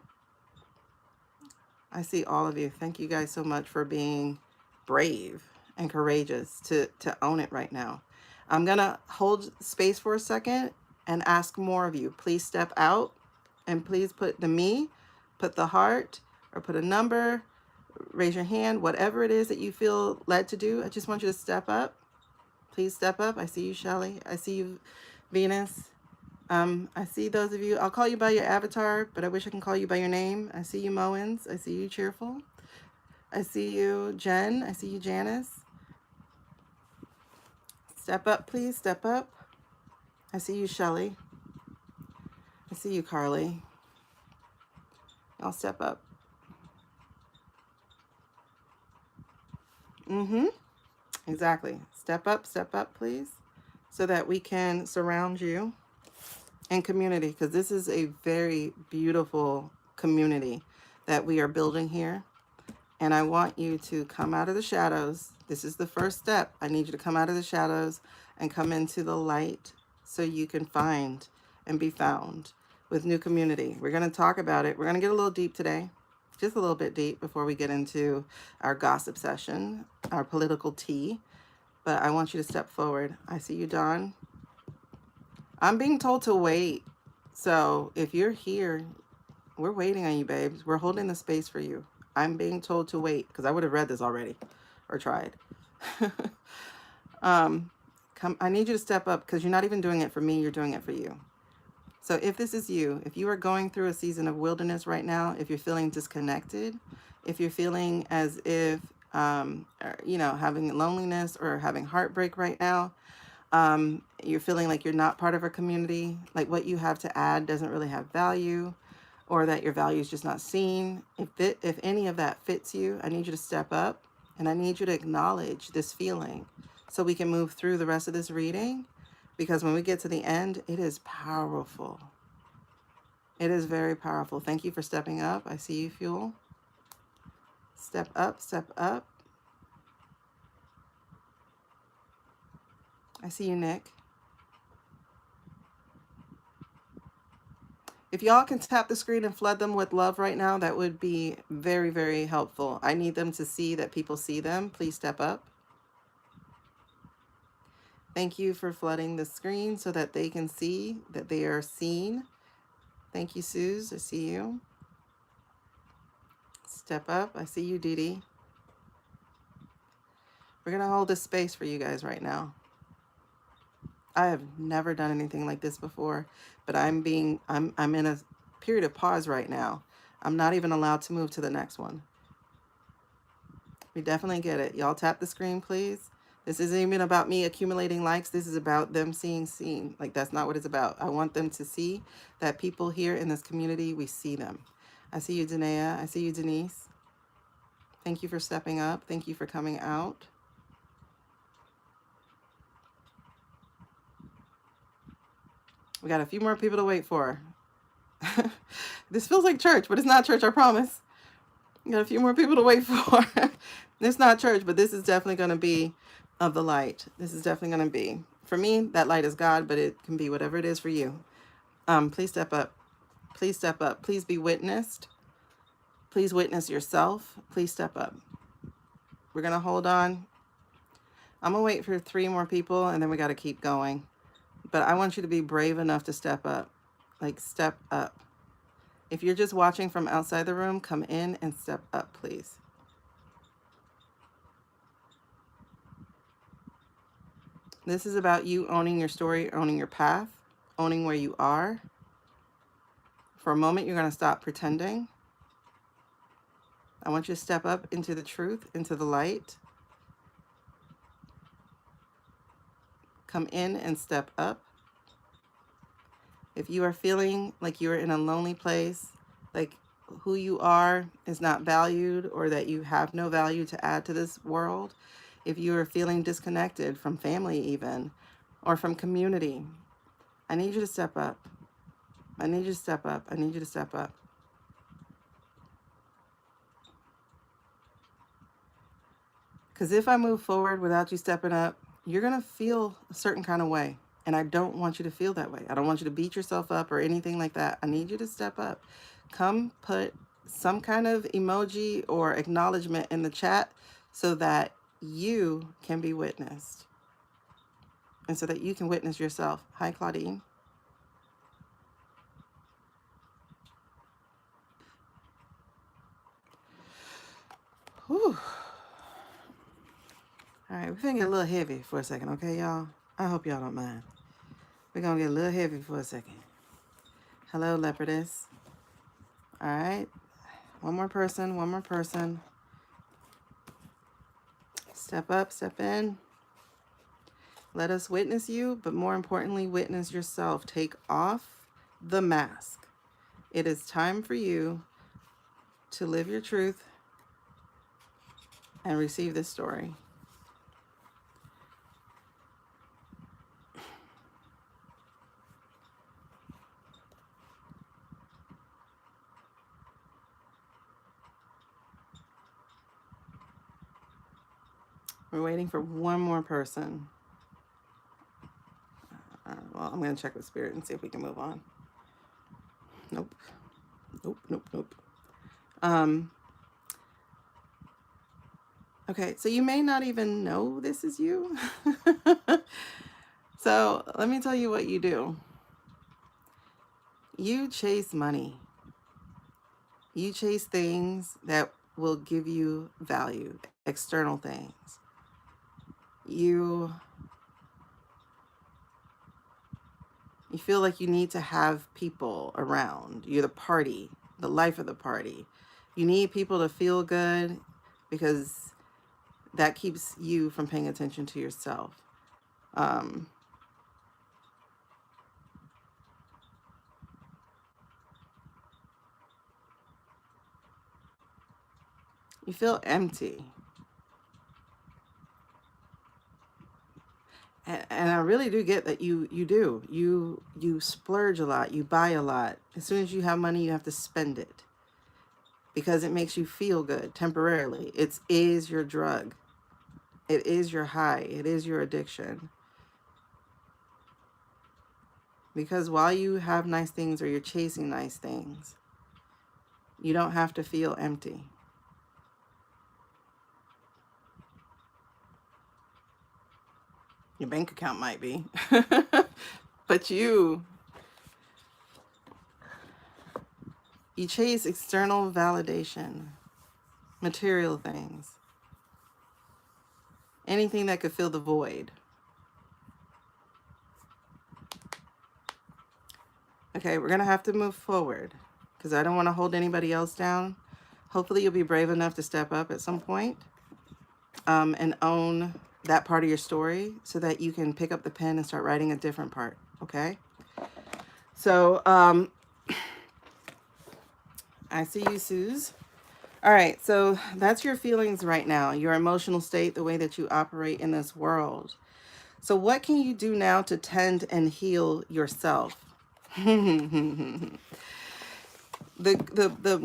I see all of you. Thank you guys so much for being brave and courageous to own it right now. I'm going to hold space for a second and ask more of you. Please step out and please put the me, put the heart, or put a number, raise your hand, whatever it is that you feel led to do. I just want you to step up. Please step up. I see you, Shelly. I see you, Venus. I see those of you. I'll call you by your avatar, but I wish I can call you by your name. I see you, Moens. I see you, Cheerful. I see you, Jen. I see you, Janice. Step up, please. Step up. I see you, Shelly. I see you, Carly. Y'all step up. Exactly. Step up, please, so that we can surround you in community, because this is a very beautiful community that we are building here. And I want you to come out of the shadows. This is the first step. I need you to come out of the shadows and come into the light so you can find and be found with new community. We're going to talk about it. We're going to get a little deep today, just a little bit deep before we get into our gossip session, our political tea. But I want you to step forward. I see you, Dawn. I'm being told to wait. So if you're here, we're waiting on you, babes. We're holding the space for you. I'm being told to wait, because I would have read this already or tried. I need you to step up, because you're not even doing it for me. You're doing it for you. So if this is you, if you are going through a season of wilderness right now, if you're feeling disconnected, if you're feeling as if, having loneliness or having heartbreak right now, you're feeling like you're not part of a community, like what you have to add doesn't really have value, or that your value is just not seen. If any of that fits you, I need you to step up, and I need you to acknowledge this feeling so we can move through the rest of this reading, because when we get to the end, it is powerful. It is very powerful. Thank you for stepping up. I see you, Fuel. Step up, step up. I see you, Nick. If y'all can tap the screen and flood them with love right now, that would be very, very helpful. I need them to see that people see them. Please step up. Thank you for flooding the screen so that they can see that they are seen. Thank you, Suze. I see you. Step up. I see you, Dee Dee. We're going to hold this space for you guys right now. I have never done anything like this before, but I'm in a period of pause right now. I'm not even allowed to move to the next one. We definitely get it. Y'all tap the screen, please. This isn't even about me accumulating likes. This is about them seeing seen. Like, that's not what it's about. I want them to see that people here in this community, we see them. I see you, Danae. I see you, Denise. Thank you for stepping up. Thank you for coming out. We got a few more people to wait for. This feels like church, but it's not church, I promise. We got a few more people to wait for. It's not church, but this is definitely going to be of the light. This is definitely going to be. For me, that light is God, but it can be whatever it is for you. Please step up. Please step up. Please be witnessed. Please witness yourself. Please step up. We're going to hold on. I'm going to wait for 3 more people, and then we got to keep going. But I want you to be brave enough to step up. Like, step up. If you're just watching from outside the room, come in and step up, please. This is about you owning your story, owning your path, owning where you are. For a moment, you're going to stop pretending. I want you to step up into the truth, into the light. Come in and step up. If you are feeling like you are in a lonely place, like who you are is not valued, or that you have no value to add to this world, if you are feeling disconnected from family even, or from community, I need you to step up. I need you to step up. I need you to step up. Because if I move forward without you stepping up, you're going to feel a certain kind of way. And I don't want you to feel that way. I don't want you to beat yourself up or anything like that. I need you to step up. Come put some kind of emoji or acknowledgement in the chat so that you can be witnessed and so that you can witness yourself. Hi, Claudine. Whew. All right, we're going to get a little heavy for a second, okay, y'all? I hope y'all don't mind. We're going to get a little heavy for a second. Hello, leopardess. All right. One more person, one more person. Step up, step in. Let us witness you, but more importantly, witness yourself. Take off the mask. It is time for you to live your truth and receive this story. We're waiting for one more person. Well, I'm going to check with Spirit and see if we can move on. Nope. Nope, nope, nope. Okay, so you may not even know this is you. So let me tell you what you do. You chase money. You chase things that will give you value, external things. You feel like you need to have people around. You're the party, the life of the party. You need people to feel good because that keeps you from paying attention to yourself. You feel empty. And I really do get that you do. You splurge a lot. You buy a lot. As soon as you have money, you have to spend it because it makes you feel good temporarily. It is your drug. It is your high. It is your addiction. Because while you have nice things or you're chasing nice things, you don't have to feel empty. Your bank account might be. But you chase external validation, material things, anything that could fill the void. Okay, we're going to have to move forward because I don't want to hold anybody else down. Hopefully you'll be brave enough to step up at some point, and own that part of your story so that you can pick up the pen and start writing a different part, okay? So, I see you, Suze. All right, so that's your feelings right now, your emotional state, the way that you operate in this world. So what can you do now to tend and heal yourself? The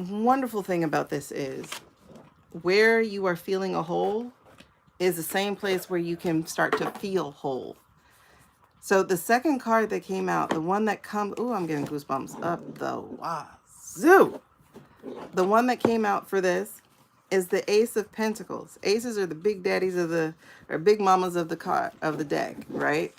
wonderful thing about this is where you are feeling a hole is the same place where you can start to feel whole. So the second card that came out, the one that comes, oh, I'm getting goosebumps up the wazoo. The one that came out for this is the Ace of Pentacles. Aces are the big daddies or big mamas of the card, of the deck, right?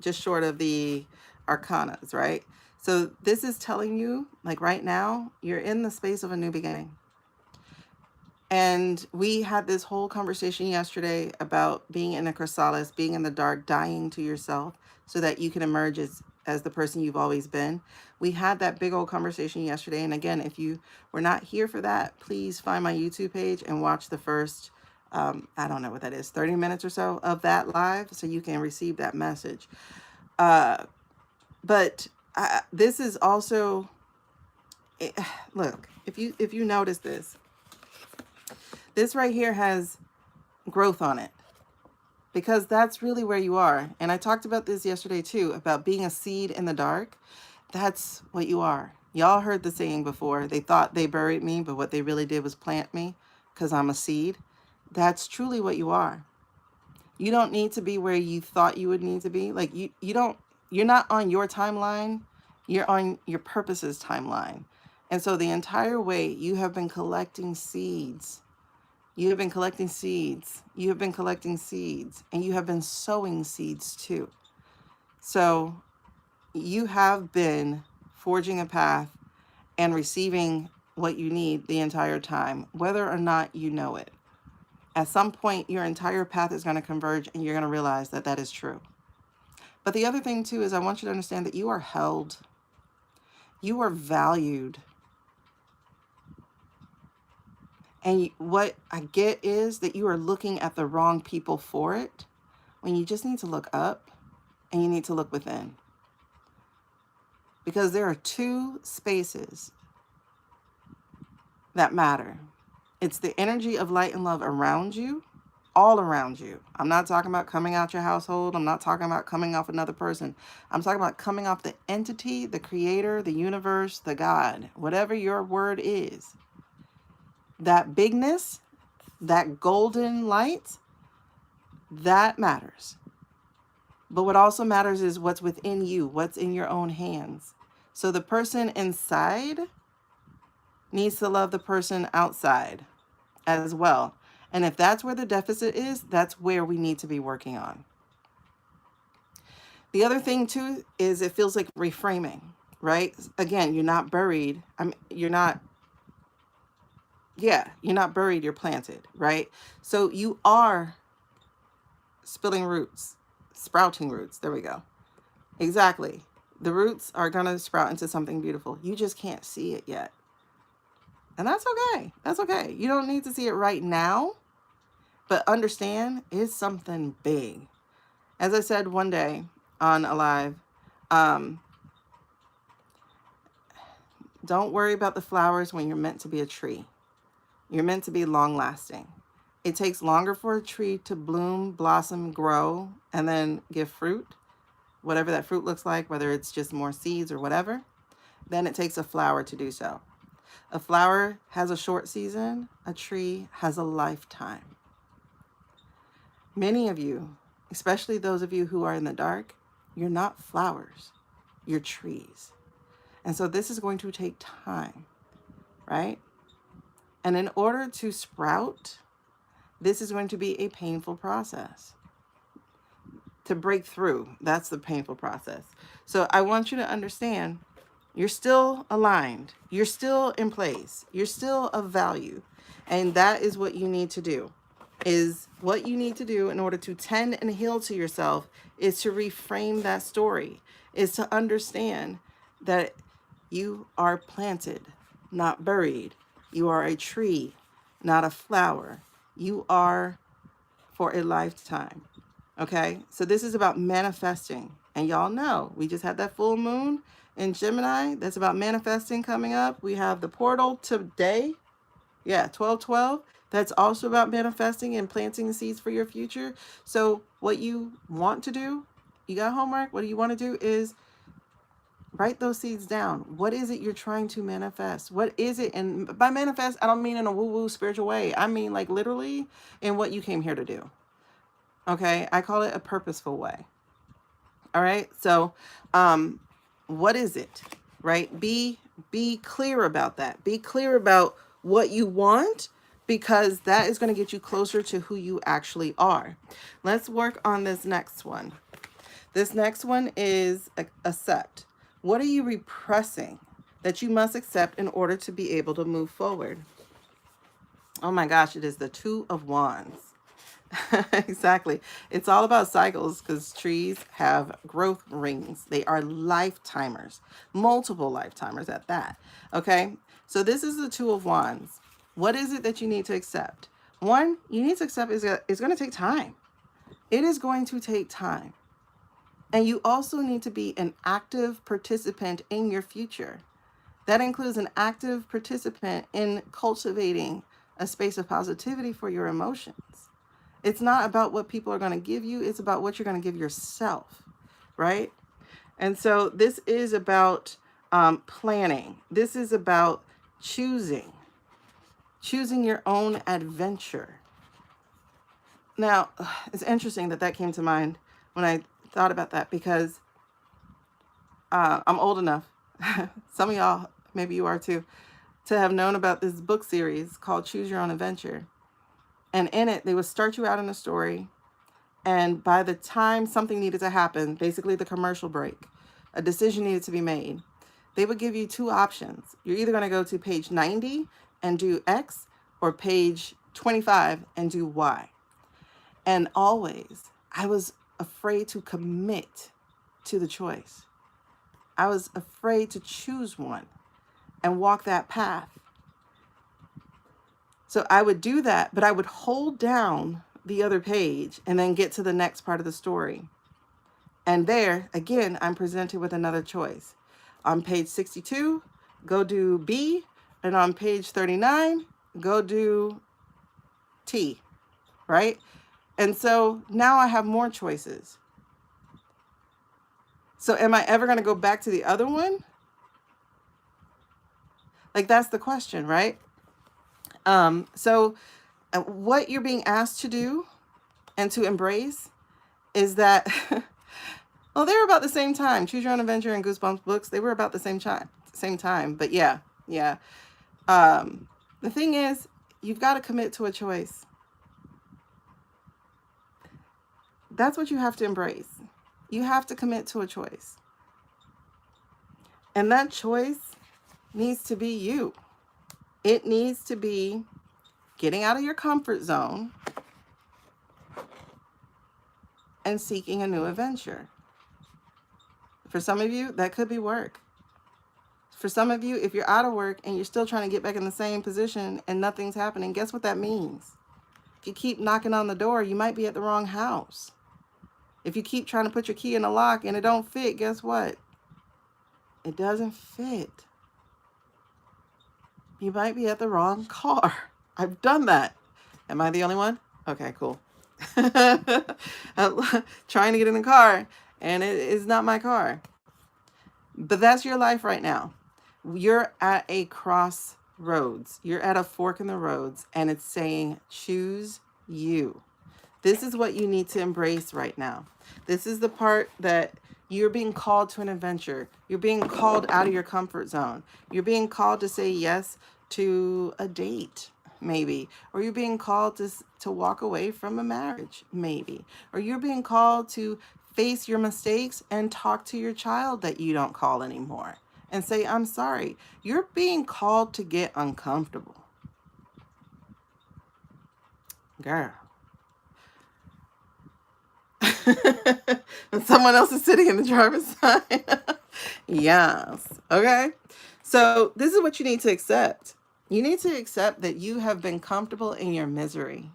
Just short of the arcanas, right? So this is telling you, like right now, you're in the space of a new beginning. And we had this whole conversation yesterday about being in a chrysalis, being in the dark, dying to yourself so that you can emerge as the person you've always been. We had that big old conversation yesterday. And again, if you were not here for that, please find my YouTube page and watch the first, I don't know what that is, 30 minutes or so of that live so you can receive that message. But this is also it, look, if you notice this right here has growth on it, because that's really where you are. And I talked about this yesterday too, about being a seed in the dark. That's what you are. Y'all heard the saying before, they thought they buried me, but what they really did was plant me because I'm a seed. That's truly what you are. You don't need to be where you thought you would need to be. Like you're not on your timeline. You're on your purpose's timeline. And so the entire way you have been collecting seeds. You have been collecting seeds. You have been collecting seeds, and you have been sowing seeds too. So you have been forging a path and receiving what you need the entire time, whether or not you know it. At some point, your entire path is going to converge, and you're going to realize that that is true. But the other thing too is I want you to understand that you are held. You are valued. And what I get is that you are looking at the wrong people for it, when you just need to look up and you need to look within. Because there are two spaces that matter. It's the energy of light and love around you, all around you. I'm not talking about coming out your household. I'm not talking about coming off another person. I'm talking about coming off the entity, the creator, the universe, the God, whatever your word is. That bigness, that golden light, that matters. But what also matters is what's within you, what's in your own hands. So the person inside needs to love the person outside as well. And if that's where the deficit is, that's where we need to be working on. The other thing too is it feels like reframing, right? Again, you're not buried. You're not buried, you're planted, right? So you are spilling roots, sprouting roots. There we go. Exactly. The roots are going to sprout into something beautiful. You just can't see it yet. And that's okay. That's okay. You don't need to see it right now, but understand it's something big. As I said one day on a live, don't worry about the flowers when you're meant to be a tree. You're meant to be long lasting. It takes longer for a tree to bloom, blossom, grow, and then give fruit, whatever that fruit looks like, whether it's just more seeds or whatever, then it takes a flower to do so. A flower has a short season, a tree has a lifetime. Many of you, especially those of you who are in the dark, you're not flowers, you're trees. And so this is going to take time, right? And in order to sprout, this is going to be a painful process. To break through, that's the painful process. So I want you to understand, you're still aligned. You're still in place. You're still of value. And that is what you need to do. What you need to do in order to tend and heal to yourself is to reframe that story, is to understand that you are planted, not buried. You are a tree, not a flower. You are for a lifetime. Okay, so this is about manifesting. And y'all know, we just had that full moon in Gemini. That's about manifesting coming up. We have the portal today. Yeah, 12/12. That's also about manifesting and planting seeds for your future. So what you want to do, you got homework. What you want to do is write those seeds down. What is it you're trying to manifest? What is it? And by manifest, I don't mean in a woo-woo spiritual way. I mean like literally in what you came here to do. Okay, I call it a purposeful way. All right, so what is it, right? Be clear about that. Be clear about what you want, because that is going to get you closer to who you actually are. Let's work on this next one. This next one is accept. What are you repressing that you must accept in order to be able to move forward? Oh my gosh, it is the Two of Wands. Exactly. It's all about cycles, because trees have growth rings. They are lifetimers, multiple lifetimers at that. Okay. So this is the Two of Wands. What is it that you need to accept? One, you need to accept is it's going to take time. It is going to take time. And you also need to be an active participant in your future. That includes an active participant in cultivating a space of positivity for your emotions. It's not about what people are going to give you, it's about what you're going to give yourself, right? And so this is about planning. This is about choosing your own adventure. Now, it's interesting that that came to mind when I thought about that, because I'm old enough, some of y'all, maybe you are too, to have known about this book series called Choose Your Own Adventure. And in it, they would start you out in a story. And by the time something needed to happen, basically the commercial break, a decision needed to be made, they would give you two options. You're either going to go to page 90 and do X, or page 25 and do Y. And always, I was afraid to commit to the choice. I was afraid to choose one and walk that path. So I would do that, but I would hold down the other page and then get to the next part of the story. And there, again, I'm presented with another choice. On page 62, go do B. And on page 39, go do T, right? And so now I have more choices. So am I ever going to go back to the other one? Like, that's the question, right? So what you're being asked to do and to embrace is that, well, they were about the same time. Choose Your Own Adventure and Goosebumps books, they were about the same time. But yeah. The thing is, you've got to commit to a choice. That's what you have to embrace. You have to commit to a choice. And that choice needs to be you. It needs to be getting out of your comfort zone and seeking a new adventure. For some of you, that could be work. For some of you, if you're out of work and you're still trying to get back in the same position and nothing's happening, guess what that means? If you keep knocking on the door, you might be at the wrong house. If you keep trying to put your key in the lock and it don't fit, guess what? It doesn't fit. You might be at the wrong car. I've done that. Am I the only one? Okay, cool. Trying to get in the car and it is not my car. But that's your life right now. You're at a crossroads. You're at a fork in the roads, and it's saying, choose you. This is what you need to embrace right now. This is the part that you're being called to an adventure. You're being called out of your comfort zone. You're being called to say yes to a date, maybe. Or you're being called to walk away from a marriage, maybe. Or you're being called to face your mistakes and talk to your child that you don't call anymore and say, I'm sorry. You're being called to get uncomfortable. Girl. And someone else is sitting in the driver's side. Yes. Okay. So this is what you need to accept. You need to accept that you have been comfortable in your misery.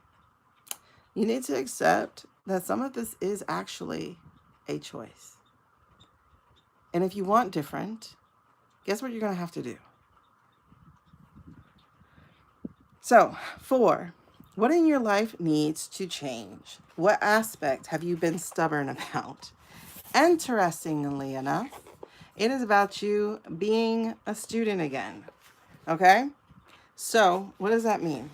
You need to accept that some of this is actually a choice. And if you want different, guess what you're going to have to do? So, 4, what in your life needs to change? What aspect have you been stubborn about? Interestingly enough, it is about you being a student again. Okay? So, what does that mean?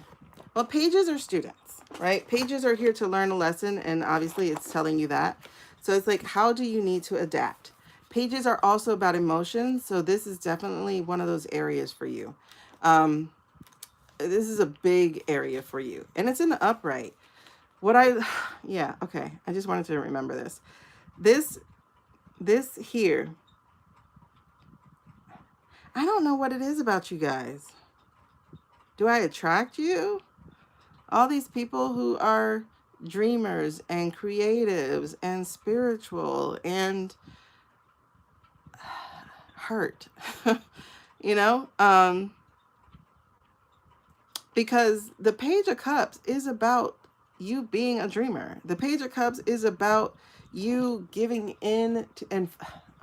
Well, pages are students, right? Pages are here to learn a lesson, and obviously it's telling you that. So it's like, how do you need to adapt? Pages are also about emotions, so this is definitely one of those areas for you. This is a big area for you, and it's in the upright. Yeah, okay. I just wanted to remember this. This here, I don't know what it is about you guys. Do I attract you? All these people who are dreamers and creatives and spiritual and hurt, you know, because the Page of Cups is about you being a dreamer. The Page of Cups is about you giving in to, and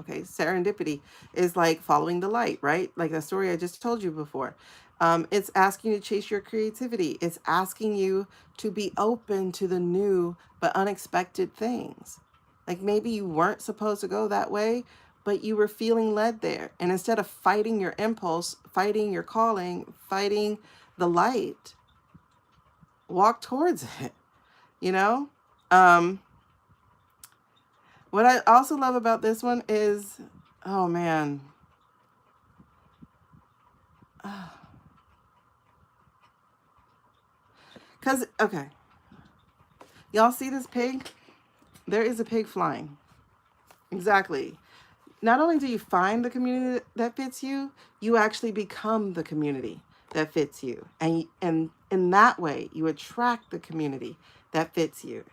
Okay, serendipity is like following the light, right? Like the story I just told you before. It's asking you to chase your creativity. It's asking you to be open to the new but unexpected things. Like maybe you weren't supposed to go that way, but you were feeling led there. And instead of fighting your impulse, fighting your calling, fighting the light, walk towards it, you know? Um, what I also love about this one is, oh man, because, okay, y'all see this pig? There is a pig flying. Exactly. Not only do you find the community that fits you, you actually become the community that fits you. And in that way, you attract the community that fits you.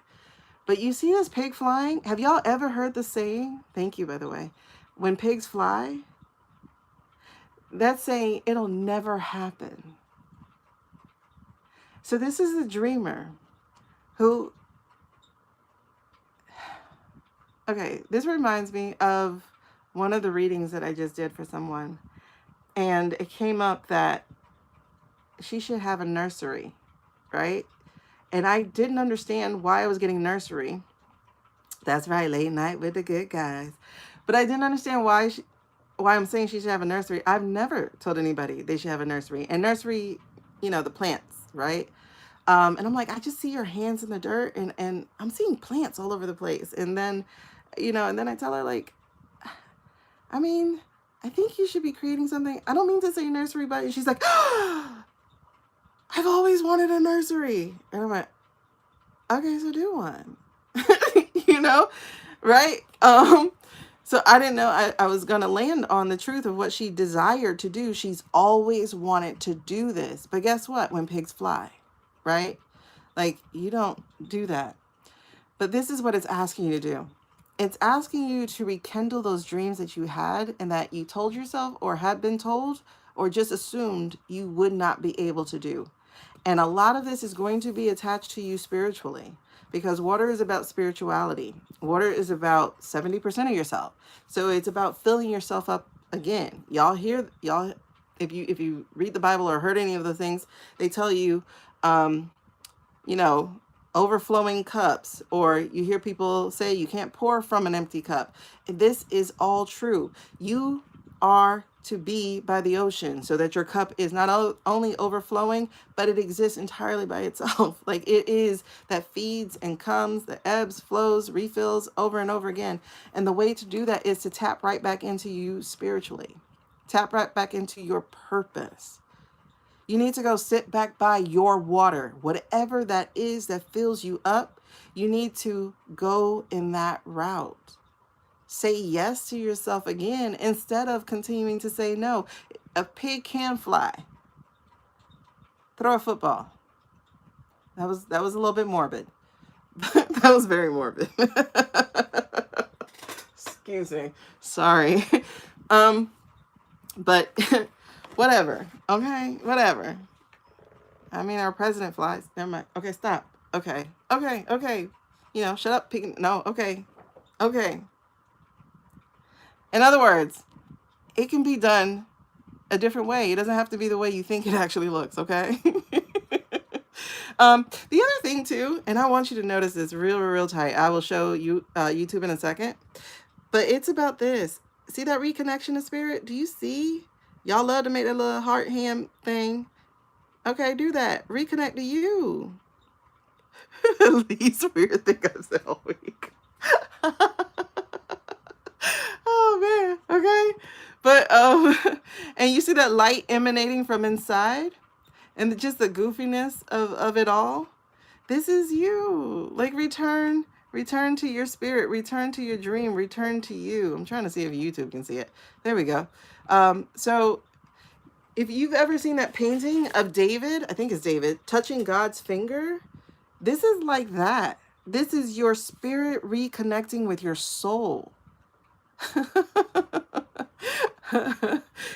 But you see this pig flying? Have y'all ever heard the saying? Thank you, by the way. When pigs fly, that's saying it'll never happen. So this is the dreamer who, okay, this reminds me of one of the readings that I just did for someone. And it came up that she should have a nursery, right? And I didn't understand why I was getting nursery. That's right, late night with the good guys. But I didn't understand why I'm saying she should have a nursery. I've never told anybody they should have a nursery. And nursery, you know, the plants, right? And I'm like, I just see your hands in the dirt and I'm seeing plants all over the place. And then, you know, and then I tell her like, I mean, I think you should be creating something. I don't mean to say nursery, but she's like, oh, I've always wanted a nursery. And I'm like, okay, so do one. You know, right? So I didn't know I was gonna land on the truth of what she desired to do. She's always wanted to do this. But guess what? When pigs fly, right? Like you don't do that. But this is what it's asking you to do. It's asking you to rekindle those dreams that you had and that you told yourself or had been told or just assumed you would not be able to do. And a lot of this is going to be attached to you spiritually because water is about spirituality. Water is about 70% of yourself. So it's about filling yourself up again. Y'all if you read the Bible or heard any of the things, they tell you you know, overflowing cups, or you hear people say you can't pour from an empty cup. This is all true. You are to be by the ocean so that your cup is not only overflowing, but it exists entirely by itself. Like it is that feeds and comes, that ebbs, flows, refills over and over again. And the way to do that is to tap right back into you spiritually. Tap right back into your purpose. You need to go sit back by your water, whatever that is that fills you up. You need to go in that route. Say yes to yourself again instead of continuing to say no. A pig can fly. Throw a football. That was a little bit morbid. That was very morbid. Excuse me. Sorry. But whatever. Okay, whatever. I mean, our president flies. Never mind. Okay, stop. Okay. You know, shut up. No, okay. In other words, it can be done a different way. It doesn't have to be the way you think it actually looks, okay? The other thing too, and I want you to notice this real tight. I will show you YouTube in a second. But it's about this. See that reconnection of spirit? Do you see? Y'all love to make that little heart hand thing. Okay, do that. Reconnect to you. Least weird thing I've said all week. Oh man, okay. But and you see that light emanating from inside and just the goofiness of it all. This is you. Like return to your spirit, return to your dream, return to you. I'm trying to see if YouTube can see it. There we go. So if you've ever seen that painting of David, I think it's David, touching God's finger, this is like that. This is your spirit reconnecting with your soul.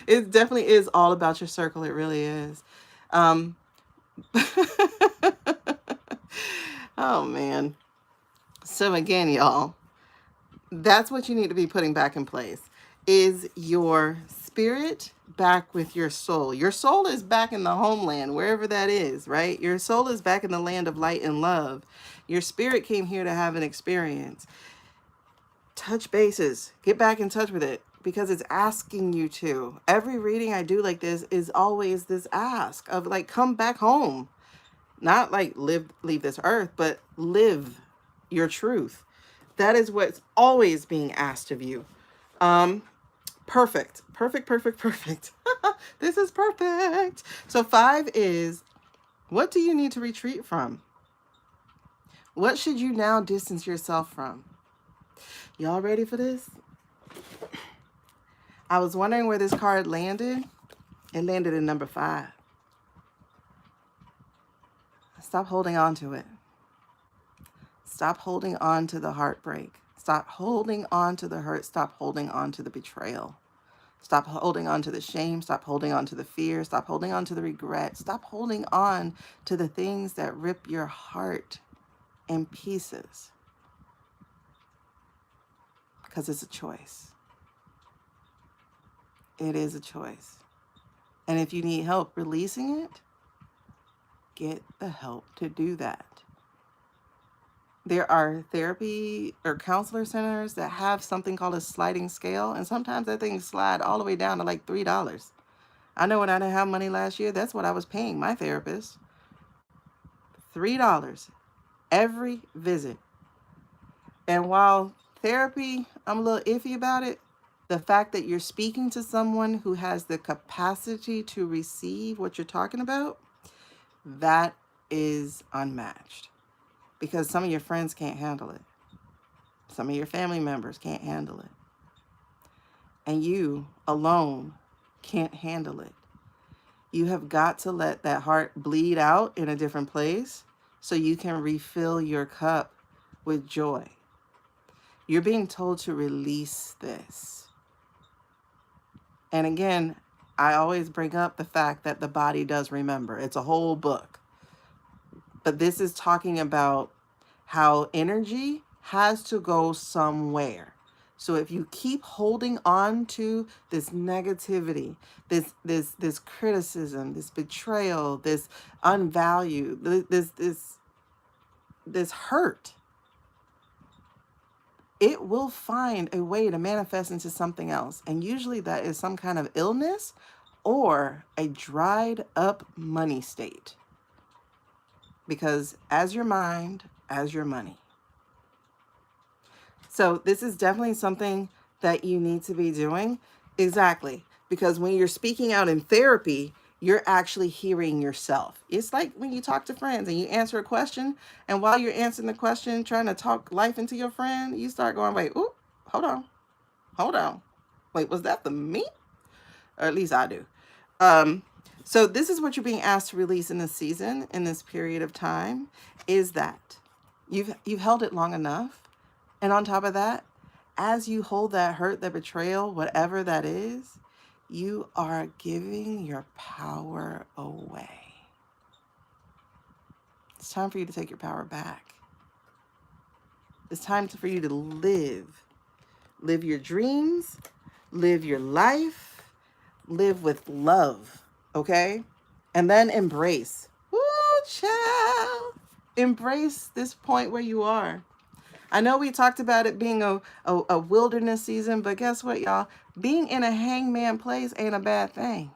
It definitely is all about your circle. It really is. Um, oh man. So again, y'all, that's what you need to be putting back in place. is your spirit back with your soul. Your soul is back in the homeland, wherever that is, right? Your soul is back in the land of light and love. Your spirit came here to have an experience. Touch bases. Get back in touch with it because it's asking you to. Every reading I do like this is always this ask of like, come back home. Not like leave this earth, but live your truth. That is what's always being asked of you. Perfect. Perfect, perfect, perfect. This is perfect. So 5 is, what do you need to retreat from? What should you now distance yourself from? Y'all ready for this? I was wondering where this card landed. It landed in number 5. Stop holding on to it. Stop holding on to the heartbreak. Stop holding on to the hurt. Stop holding on to the betrayal. Stop holding on to the shame. Stop holding on to the fear. Stop holding on to the regret. Stop holding on to the things that rip your heart in pieces. Because it's a choice. It is a choice. And if you need help releasing it, get the help to do that. There are therapy or counselor centers that have something called a sliding scale. And sometimes that thing slide all the way down to like $3. I know when I didn't have money last year, that's what I was paying my therapist. $3 every visit. And while therapy, I'm a little iffy about it, the fact that you're speaking to someone who has the capacity to receive what you're talking about, that is unmatched. Because some of your friends can't handle it. Some of your family members can't handle it. And you alone can't handle it. You have got to let that heart bleed out in a different place so you can refill your cup with joy. You're being told to release this. And again, I always bring up the fact that the body does remember. It's a whole book. But this is talking about how energy has to go somewhere. So if you keep holding on to this negativity, this criticism, this betrayal, this unvalue, this hurt, it will find a way to manifest into something else. And usually that is some kind of illness or a dried up money state. Because as your mind, as your money. So this is definitely something that you need to be doing. Exactly. Because when you're speaking out in therapy, you're actually hearing yourself. It's like when you talk to friends and you answer a question, and while you're answering the question, trying to talk life into your friend, you start going, wait, ooh, hold on. Wait, was that for me? Or at least I do. So this is what you're being asked to release in this season, in this period of time, is that you've held it long enough. And on top of that, as you hold that hurt, that betrayal, whatever that is, you are giving your power away. It's time for you to take your power back. It's time for you to live. Live your dreams, live your life, live with love, okay? And then embrace. Woo, child. Embrace this point where you are. I know we talked about it being a wilderness season, but guess what, y'all? Being in a hangman place ain't a bad thing.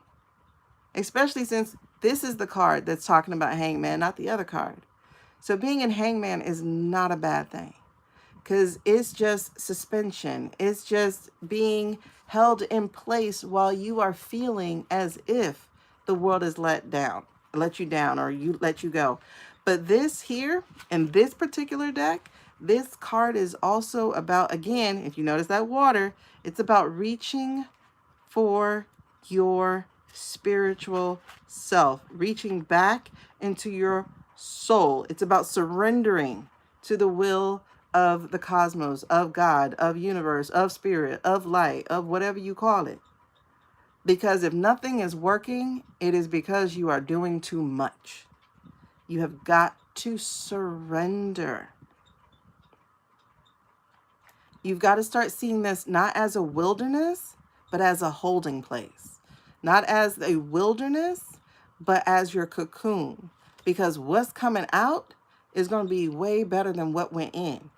Especially since this is the card that's talking about hangman, not the other card. So being in hangman is not a bad thing. Because it's just suspension. It's just being held in place while you are feeling as if the world is let you down, or you let you go. But this here, in this particular deck, this card is also about, again, if you notice that water, it's about reaching for your spiritual self, reaching back into your soul. It's about surrendering to the will of the cosmos, of God, of universe, of spirit, of light, of whatever you call it. Because if nothing is working, it is because you are doing too much. You have got to surrender. You've got to start seeing this not as a wilderness, but as a holding place, not as a wilderness, but as your cocoon. Because what's coming out is going to be way better than what went in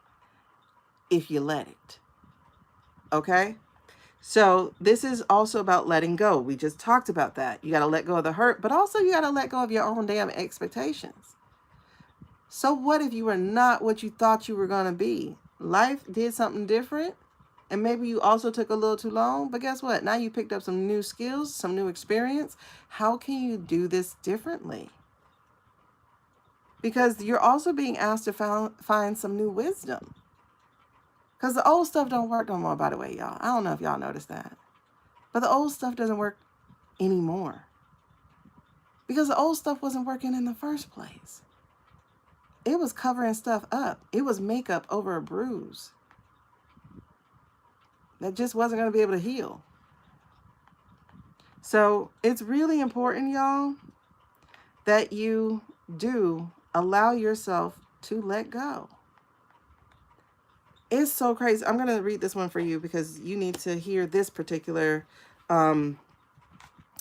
if you let it. Okay? So this is also about letting go. We just talked about that. You got to let go of the hurt, but also you got to let go of your own damn expectations. So what if you were not what you thought you were going to be? Life did something different, and maybe you also took a little too long, but guess what? Now you picked up some new skills, some new experience. How can you do this differently? Because you're also being asked to find some new wisdom. Because the old stuff don't work no more, by the way, y'all. I don't know if y'all noticed that. But the old stuff doesn't work anymore. Because the old stuff wasn't working in the first place. It was covering stuff up. It was makeup over a bruise that just wasn't going to be able to heal. So it's really important, y'all, that you do allow yourself to let go. It's so crazy. I'm going to read this one for you because you need to hear this particular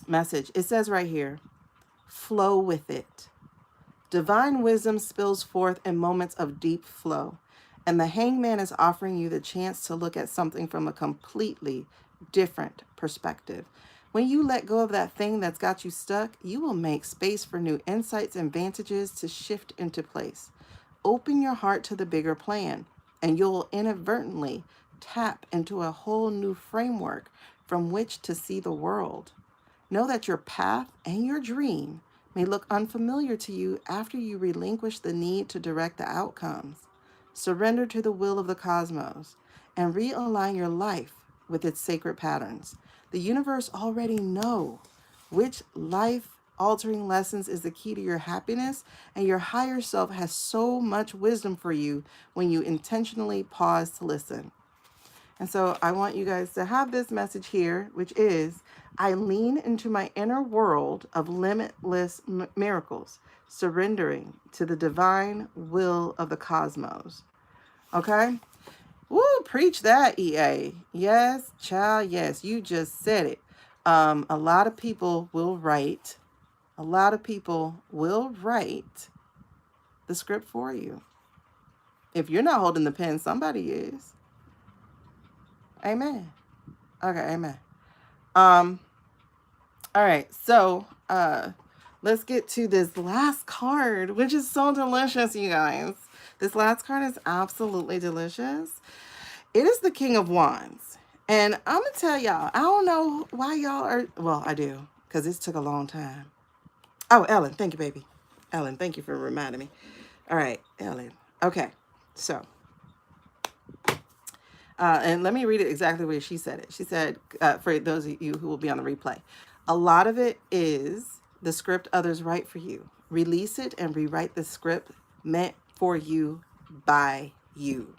message. It says right here, flow with it. Divine wisdom spills forth in moments of deep flow, and the hangman is offering you the chance to look at something from a completely different perspective. When you let go of that thing that's got you stuck, you will make space for new insights and vantages to shift into place. Open your heart to the bigger plan, and you'll inadvertently tap into a whole new framework from which to see the world. Know that your path and your dream may look unfamiliar to you after you relinquish the need to direct the outcomes. Surrender to the will of the cosmos and realign your life with its sacred patterns. The universe already knows which life-altering lessons is the key to your happiness, and your higher self has so much wisdom for you when you intentionally pause to listen. And so I want you guys to have this message here, which is, I lean into my inner world of limitless miracles, surrendering to the divine will of the cosmos. Okay? Woo, preach that, EA. Yes, child, yes. You just said it. A lot of people will write. A lot of people will write the script for you. If you're not holding the pen, somebody is. Amen. Okay, amen. All right, so let's get to this last card, which is so delicious, you guys. This last card is absolutely delicious. It is the King of Wands. And I'm going to tell y'all, I don't know why y'all are, well, I do, because this took a long time. Oh, Ellen, thank you, baby. Ellen, thank you for reminding me. All right, Ellen. Okay, so and let me read it exactly where she said it. She said, for those of you who will be on the replay, a lot of it is the script others write for you. Release it and rewrite the script meant for you by you.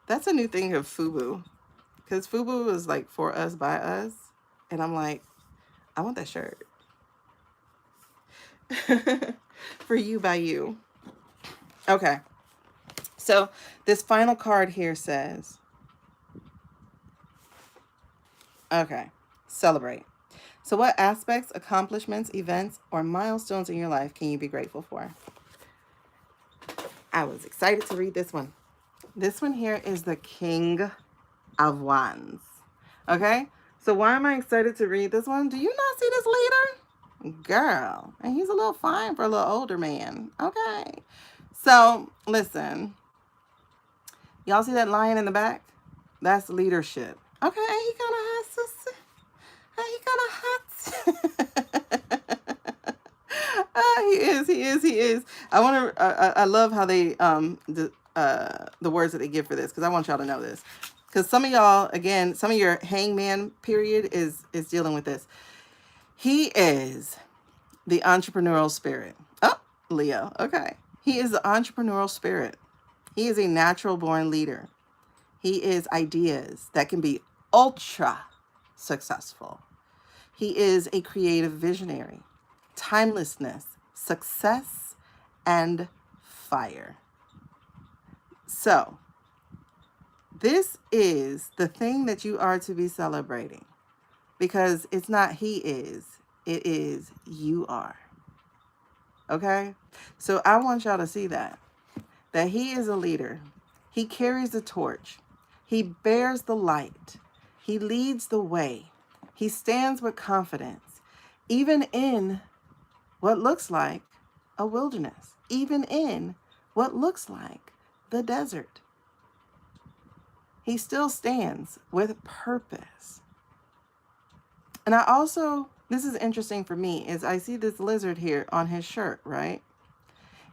That's a new thing of FUBU. Because FUBU is like for us, by us. And I'm like, I want that shirt. For you, by you. Okay. So this final card here says, okay, celebrate. So what aspects, accomplishments, events, or milestones in your life can you be grateful for? I was excited to read this one. This one here is the King of Wands. Okay? So why am I excited to read this one? Do you not see this leader? Girl. And he's a little fine for a little older man. Okay. So, listen. Y'all see that lion in the back? That's leadership. Okay, he kind of has to... He is. I love how they, the words that they give for this, because I want y'all to know this. Because some of y'all, again, some of your hangman period is dealing with this. He is the entrepreneurial spirit. Oh, Leo. Okay. He is the entrepreneurial spirit. He is a natural born leader. He is ideas that can be ultra successful. He is a creative visionary, timelessness, success, and fire. So this is the thing that you are to be celebrating, because it's not he is, it is you are. Okay? So I want y'all to see that he is a leader. He carries the torch. He bears the light. He leads the way. He stands with confidence, even in what looks like a wilderness, even in what looks like the desert. He still stands with purpose. And I also, this is interesting for me, is I see this lizard here on his shirt, right?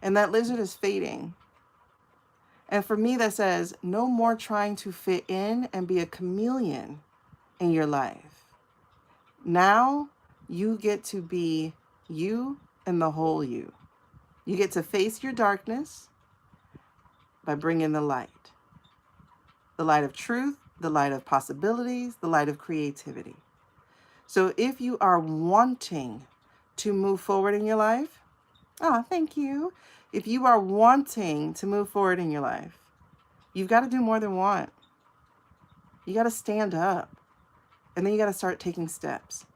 And that lizard is fading. And for me, that says no more trying to fit in and be a chameleon in your life. Now you get to be you and the whole you. You get to face your darkness by bringing the light of truth, the light of possibilities, the light of creativity. So if you are wanting to move forward in your life, thank you. If you are wanting to move forward in your life, you've got to do more than want. You got to stand up, and then you got to start taking steps.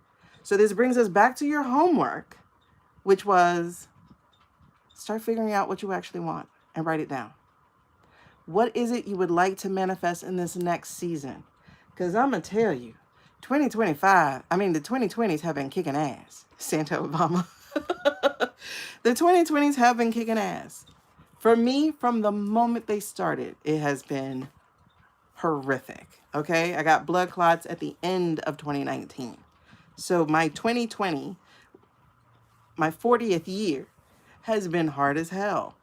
So this brings us back to your homework, which was start figuring out what you actually want and write it down. What is it you would like to manifest in this next season? Because I'm going to tell you, 2025, I mean, the 2020s have been kicking ass, Santa Obama. The 2020s have been kicking ass. For me, from the moment they started, it has been horrific. Okay, I got blood clots at the end of 2019. So my 2020, my 40th year, has been hard as hell.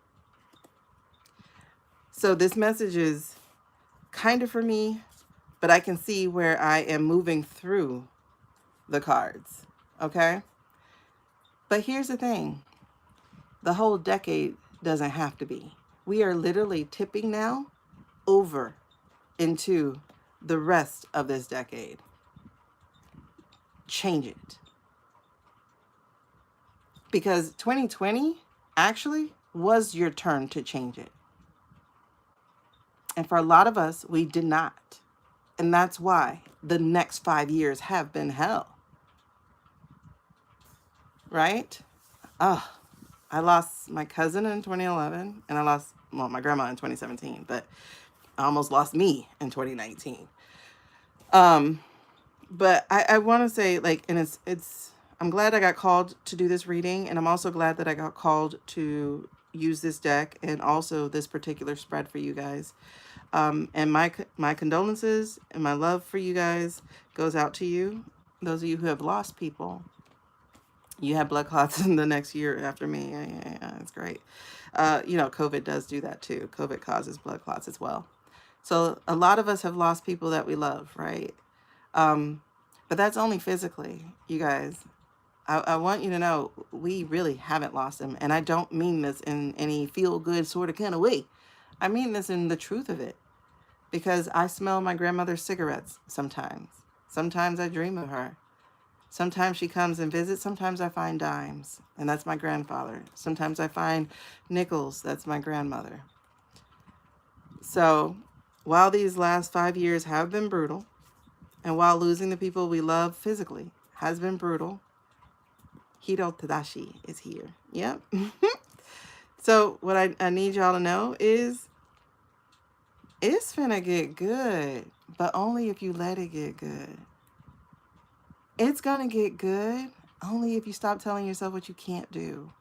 So this message is kind of for me, but I can see where I am moving through the cards. Okay, but here's the thing. The whole decade doesn't have to be. We are literally tipping now over into the rest of this decade. Change it. Because 2020 actually was your turn to change it. And for a lot of us, we did not. And that's why the next 5 years have been hell. Right? Oh, I lost my cousin in 2011, and I lost, well, my grandma in 2017, but I almost lost me in 2019. But I want to say, like, and I'm glad I got called to do this reading, and I'm also glad that I got called to use this deck and also this particular spread for you guys. And my condolences and my love for you guys goes out to you. Those of you who have lost people. You had blood clots in the next year after me. Yeah, it's great. COVID does do that too. COVID causes blood clots as well. So a lot of us have lost people that we love, right? But that's only physically, you guys. I want you to know we really haven't lost them. And I don't mean this in any feel-good sort of kind of way. I mean this in the truth of it. Because I smell my grandmother's cigarettes sometimes. Sometimes I dream of her. Sometimes she comes and visits. Sometimes I find dimes, and that's my grandfather. Sometimes I find nickels. That's my grandmother. So while these last 5 years have been brutal, and while losing the people we love physically has been brutal, Hiro Tadashi is here. Yep. So what I need y'all to know is it's finna get good, but only if you let it get good. It's gonna get good only if you stop telling yourself what you can't do.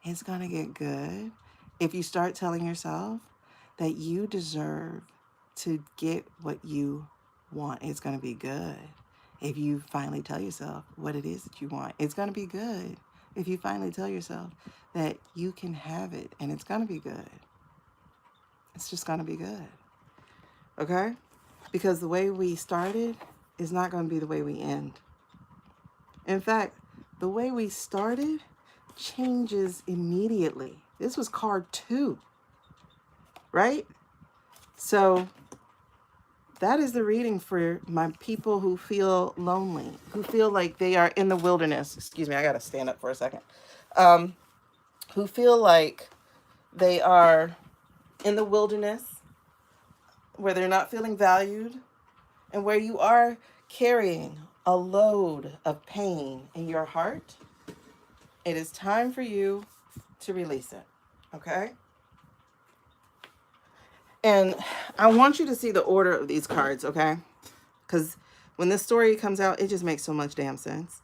It's gonna get good if you start telling yourself that you deserve to get what you want. It's gonna be good if you finally tell yourself what it is that you want. It's gonna be good if you finally tell yourself that you can have it, and it's gonna be good. It's just gonna be good. Okay? Because the way we started is not gonna be the way we end. In fact, the way we started changes immediately. This was card 2, right? So that is the reading for my people who feel lonely, who feel like they are in the wilderness. Excuse me, I got to stand up for a second. Who feel like they are in the wilderness where they're not feeling valued, and where you are carrying a load of pain in your heart, it is time for you to release it. Okay? And I want you to see the order of these cards, okay? Because when this story comes out, it just makes so much damn sense.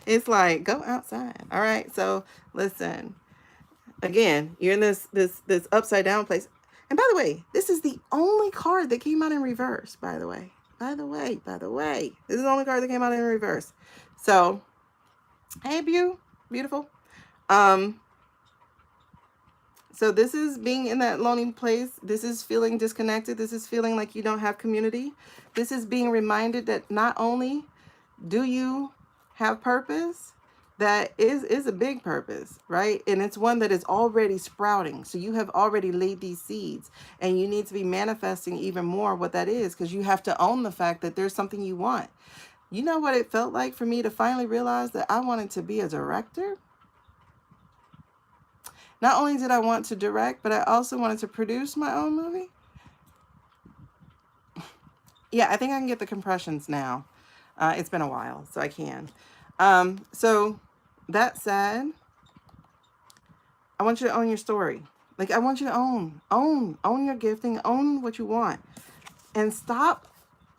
It's like, go outside. All right. So listen, again, you're in this upside down place. And by the way, this is the only card that came out in reverse, by the way. By the way. This is the only card that came out in reverse. So, hey, beautiful. So this is being in that lonely place. This is feeling disconnected. This is feeling like you don't have community. This is being reminded that not only do you have purpose, that is a big purpose, right? And it's one that is already sprouting. So you have already laid these seeds, and you need to be manifesting even more what that is, because you have to own the fact that there's something you want. You know what it felt like for me to finally realize that I wanted to be a director? Not only did I want to direct, but I also wanted to produce my own movie. Yeah, I think I can get the compressions now. It's been a while, so I can. So that said, I want you to own your story. Like, I want you to own your gifting, own what you want, and stop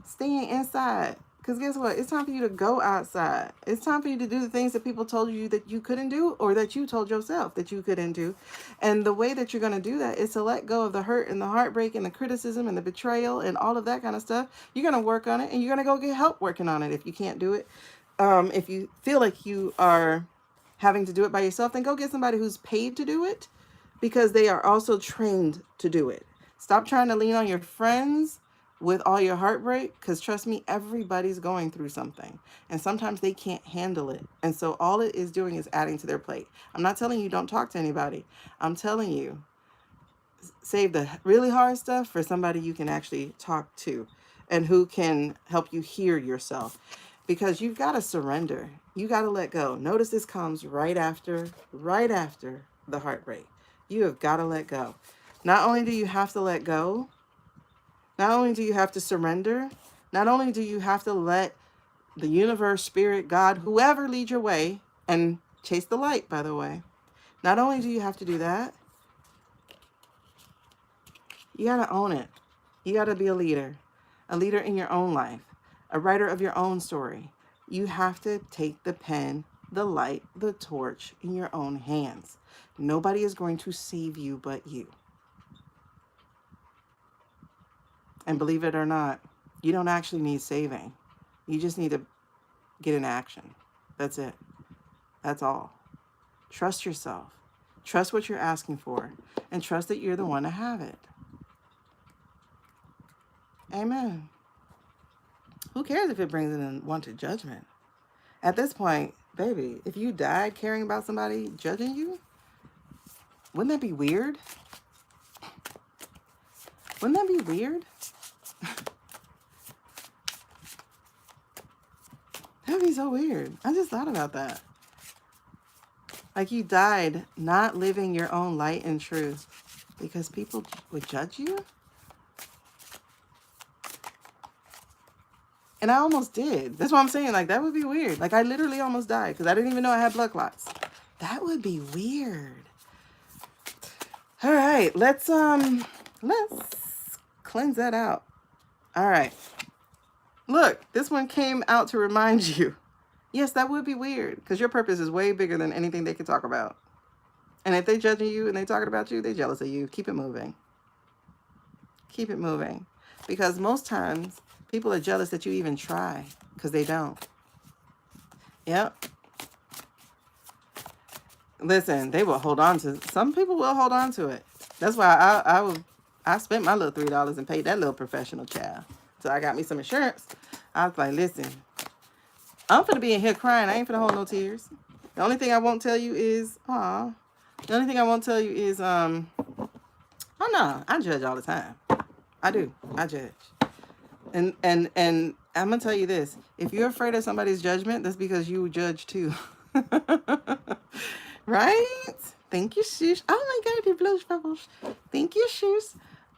staying inside. Because guess what? It's time for you to go outside. It's time for you to do the things that people told you that you couldn't do, or that you told yourself that you couldn't do. And the way that you're going to do that is to let go of the hurt and the heartbreak and the criticism and the betrayal and all of that kind of stuff. You're going to work on it, and you're going to go get help working on it if you can't do it. If you feel like you are having to do it by yourself, then go get somebody who's paid to do it, because they are also trained to do it. Stop trying to lean on your friends with all your heartbreak, because trust me, everybody's going through something, and sometimes they can't handle it, and so all it is doing is adding to their plate. I'm not telling you don't talk to anybody. I'm telling you, save the really hard stuff for somebody you can actually talk to, and who can help you hear yourself, because you've got to surrender. You got to let go. Notice this comes right after the heartbreak. You have got to let go. Not only do you have to let go, not only do you have to surrender, not only do you have to let the universe, spirit, God, whoever lead your way, and chase the light, by the way. Not only do you have to do that, you got to own it. You got to be a leader in your own life, a writer of your own story. You have to take the pen, the light, the torch in your own hands. Nobody is going to save you but you. And believe it or not, you don't actually need saving. You just need to get in action. That's it. That's all. Trust yourself. Trust what you're asking for. And trust that you're the one to have it. Amen. Who cares if it brings in unwanted judgment? At this point, baby, if you died caring about somebody judging you, wouldn't that be weird? Wouldn't that be weird? That'd be so weird. I just thought about that. Like, you died not living your own light and truth because people would judge you? And I almost did. That's what I'm saying. Like, that would be weird. Like, I literally almost died because I didn't even know I had blood clots. That would be weird. All right, let's cleanse that out. All right. Look, this one came out to remind you. Yes, that would be weird, because your purpose is way bigger than anything they could talk about. And if they're judging you and they're talking about you, they're jealous of you. Keep it moving. Keep it moving. Because most times, people are jealous that you even try, because they don't. Yep. Listen, they will hold on to, some people will hold on to it. That's why I spent my little $3 and paid that little professional child. So I got me some insurance. I was like, listen, I'm finna be in here crying. I ain't finna hold no tears. The only thing I won't tell you is, oh no, I judge all the time. I do. I judge. And I'm gonna tell you this. If you're afraid of somebody's judgment, that's because you judge too. Right? Thank you, Shush. Oh my God, the blush bubbles. Thank you, Shush.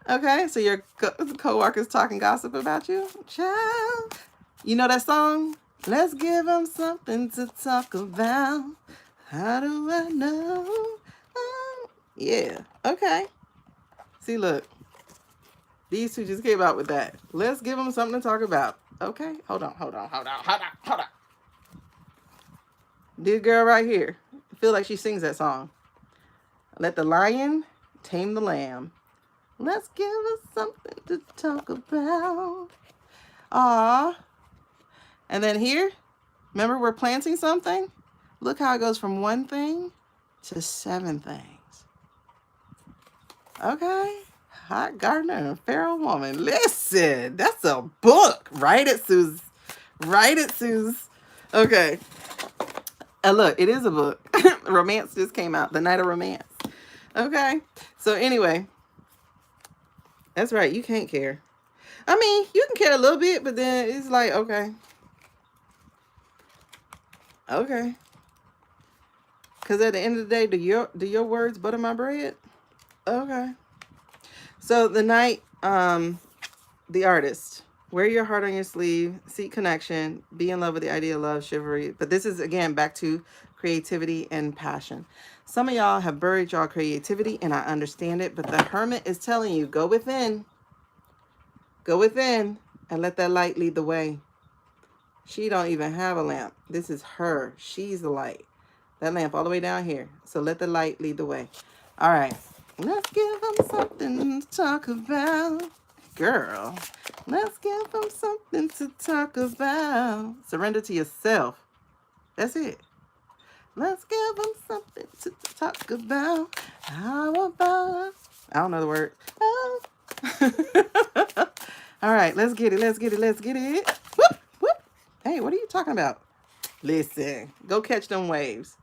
Okay, so your co-workers talking gossip about you? Child. You know that song? Let's give them something to talk about. How do I know? Oh, yeah. Okay. See, look. These two just came out with that. Let's give them something to talk about. Okay. Hold on. This girl right here. I feel like she sings that song. Let the lion tame the lamb. Let's give us something to talk about. Ah. And then here, remember we're planting something? Look how it goes from one thing to 7 things. Okay. Hot gardener and feral woman. Listen, that's a book. Write it, Suze. Write it, Suze. Okay. And look, it is a book. Romance just came out. The Night of Romance. Okay. So anyway, that's right. You can't care. I mean, you can care a little bit, but then it's like, okay. Okay. Because at the end of the day, do your words butter my bread? Okay. So the night, the artist. Wear your heart on your sleeve. Seek connection. Be in love with the idea of love, chivalry. But this is, again, back to creativity and passion. Some of y'all have buried y'all creativity, and I understand it. But the hermit is telling you, go within. Go within and let that light lead the way. She don't even have a lamp. This is her. She's the light. That lamp all the way down here. So let the light lead the way. All right. Let's give them something to talk about. Girl, let's give them something to talk about. Surrender to yourself. That's it. Let's give them something to talk about. How about... I don't know the word. Oh. All right, let's get it. Let's get it. Let's get it. Whoop, whoop. Hey, what are you talking about? Listen, go catch them waves.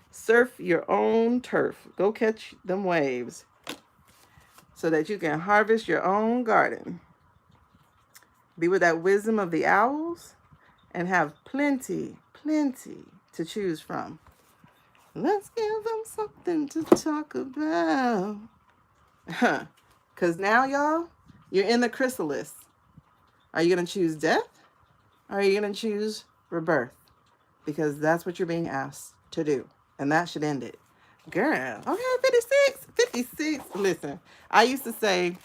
Surf your own turf. Go catch them waves so that you can harvest your own garden. Be with that wisdom of the owls and have plenty to choose from. Let's give them something to talk about. Because now, y'all, you're in the chrysalis. Are you going to choose death? Or are you going to choose rebirth? Because that's what you're being asked to do. And that should end it. Girl, okay, 56. Listen, I used to say,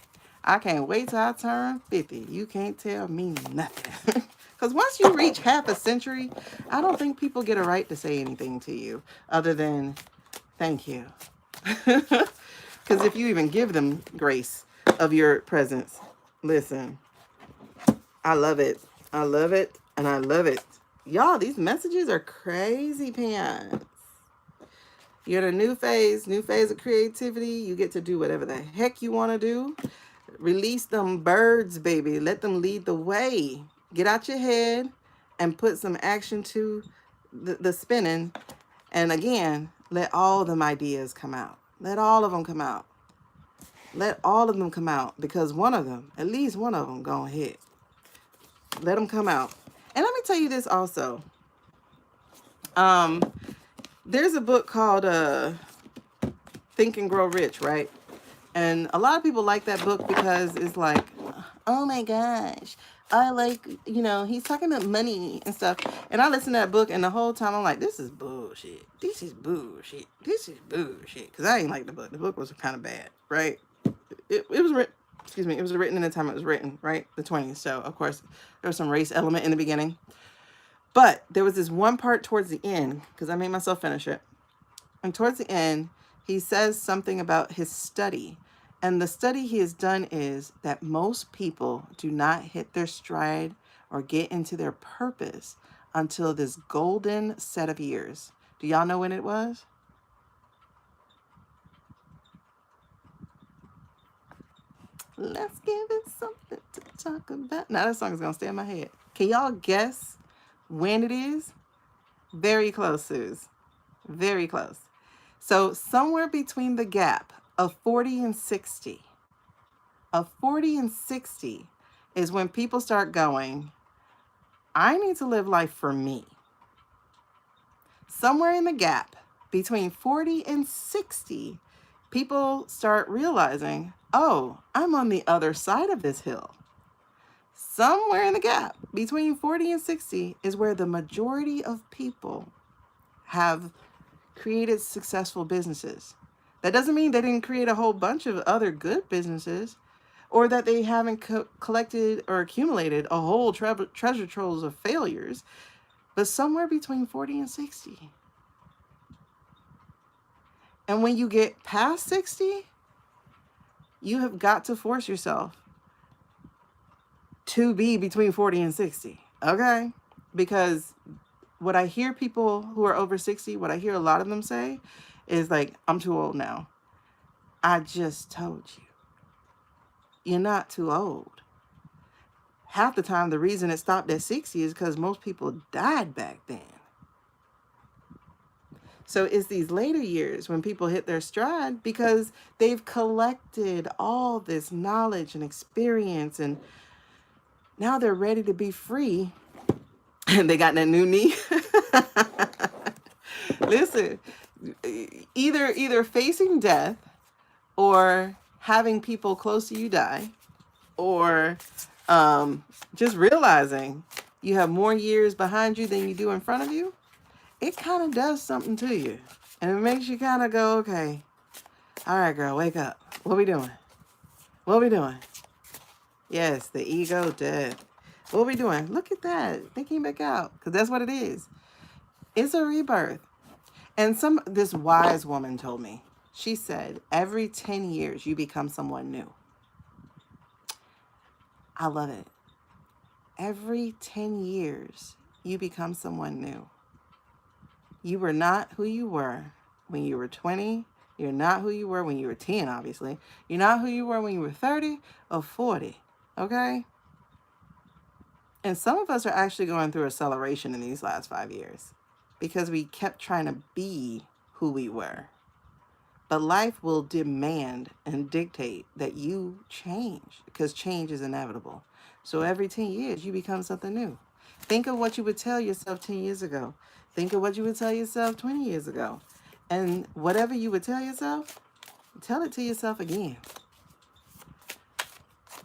I can't wait till I turn 50. You can't tell me nothing. Because once you reach half a century, I don't think people get a right to say anything to you other than thank you. Because if you even give them grace of your presence, listen, I love it. I love it. And I love it. Y'all, these messages are crazy pants. You're in a new phase of creativity. You get to do whatever the heck you want to do. Release them birds, baby. Let them lead the way. Get out your head and put some action to the spinning. And again, let all them ideas come out. Let all of them come out. Let all of them come out because one of them, at least one of them, gonna hit. Let them come out. And let me tell you this also. There's a book called Think and Grow Rich, right? And a lot of people like that book because it's like, oh my gosh, I like, he's talking about money and stuff. And I listened to that book and the whole time I'm like, this is bullshit. This is bullshit. This is bullshit. Because I ain't like the book. The book was kind of bad, right? It was written, it was written in the time it was written, right? The 20s. So, of course, there was some race element in the beginning. But there was this one part towards the end, because I made myself finish it. And towards the end, he says something about his study. And the study he has done is that most people do not hit their stride or get into their purpose until this golden set of years. Do y'all know when it was? Let's give it something to talk about. Now that song is going to stay in my head. Can y'all guess when it is? Very close, Suze. Very close. So somewhere between the gap of 40 and 60, is when people start going, I need to live life for me. Somewhere in the gap between 40 and 60 people start realizing, oh, I'm on the other side of this hill. Somewhere in the gap between 40 and 60 is where the majority of people have created successful businesses. That doesn't mean they didn't create a whole bunch of other good businesses, or that they haven't collected or accumulated a whole treasure troves of failures, but somewhere between 40 and 60. And when you get past 60, you have got to force yourself to be between 40 and 60, okay? Because what I hear people who are over 60, what I hear a lot of them say is like, I'm too old now. I just told you, you're not too old. Half the time, the reason it stopped at 60 is because most people died back then. So it's these later years when people hit their stride because they've collected all this knowledge and experience, and now they're ready to be free. And they got that new knee. Listen, either facing death or having people close to you die, or just realizing you have more years behind you than you do in front of you, it kind of does something to you. And it makes you kind of go, okay, all right, girl, wake up. What we doing? What we doing? Yes, the ego death. What we doing? Look at that. They came back out, because that's what it is. It's a rebirth. And this wise woman told me, she said, every 10 years you become someone new. I love it. Every 10 years you become someone new. You were not who you were when you were 20. You're not who you were when you were 10, obviously. You're not who you were when you were 30 or 40, okay? And some of us are actually going through acceleration in these last 5 years because we kept trying to be who we were. But life will demand and dictate that you change, because change is inevitable. So every 10 years, you become something new. Think of what you would tell yourself 10 years ago. Think of what you would tell yourself 20 years ago. And whatever you would tell yourself, tell it to yourself again.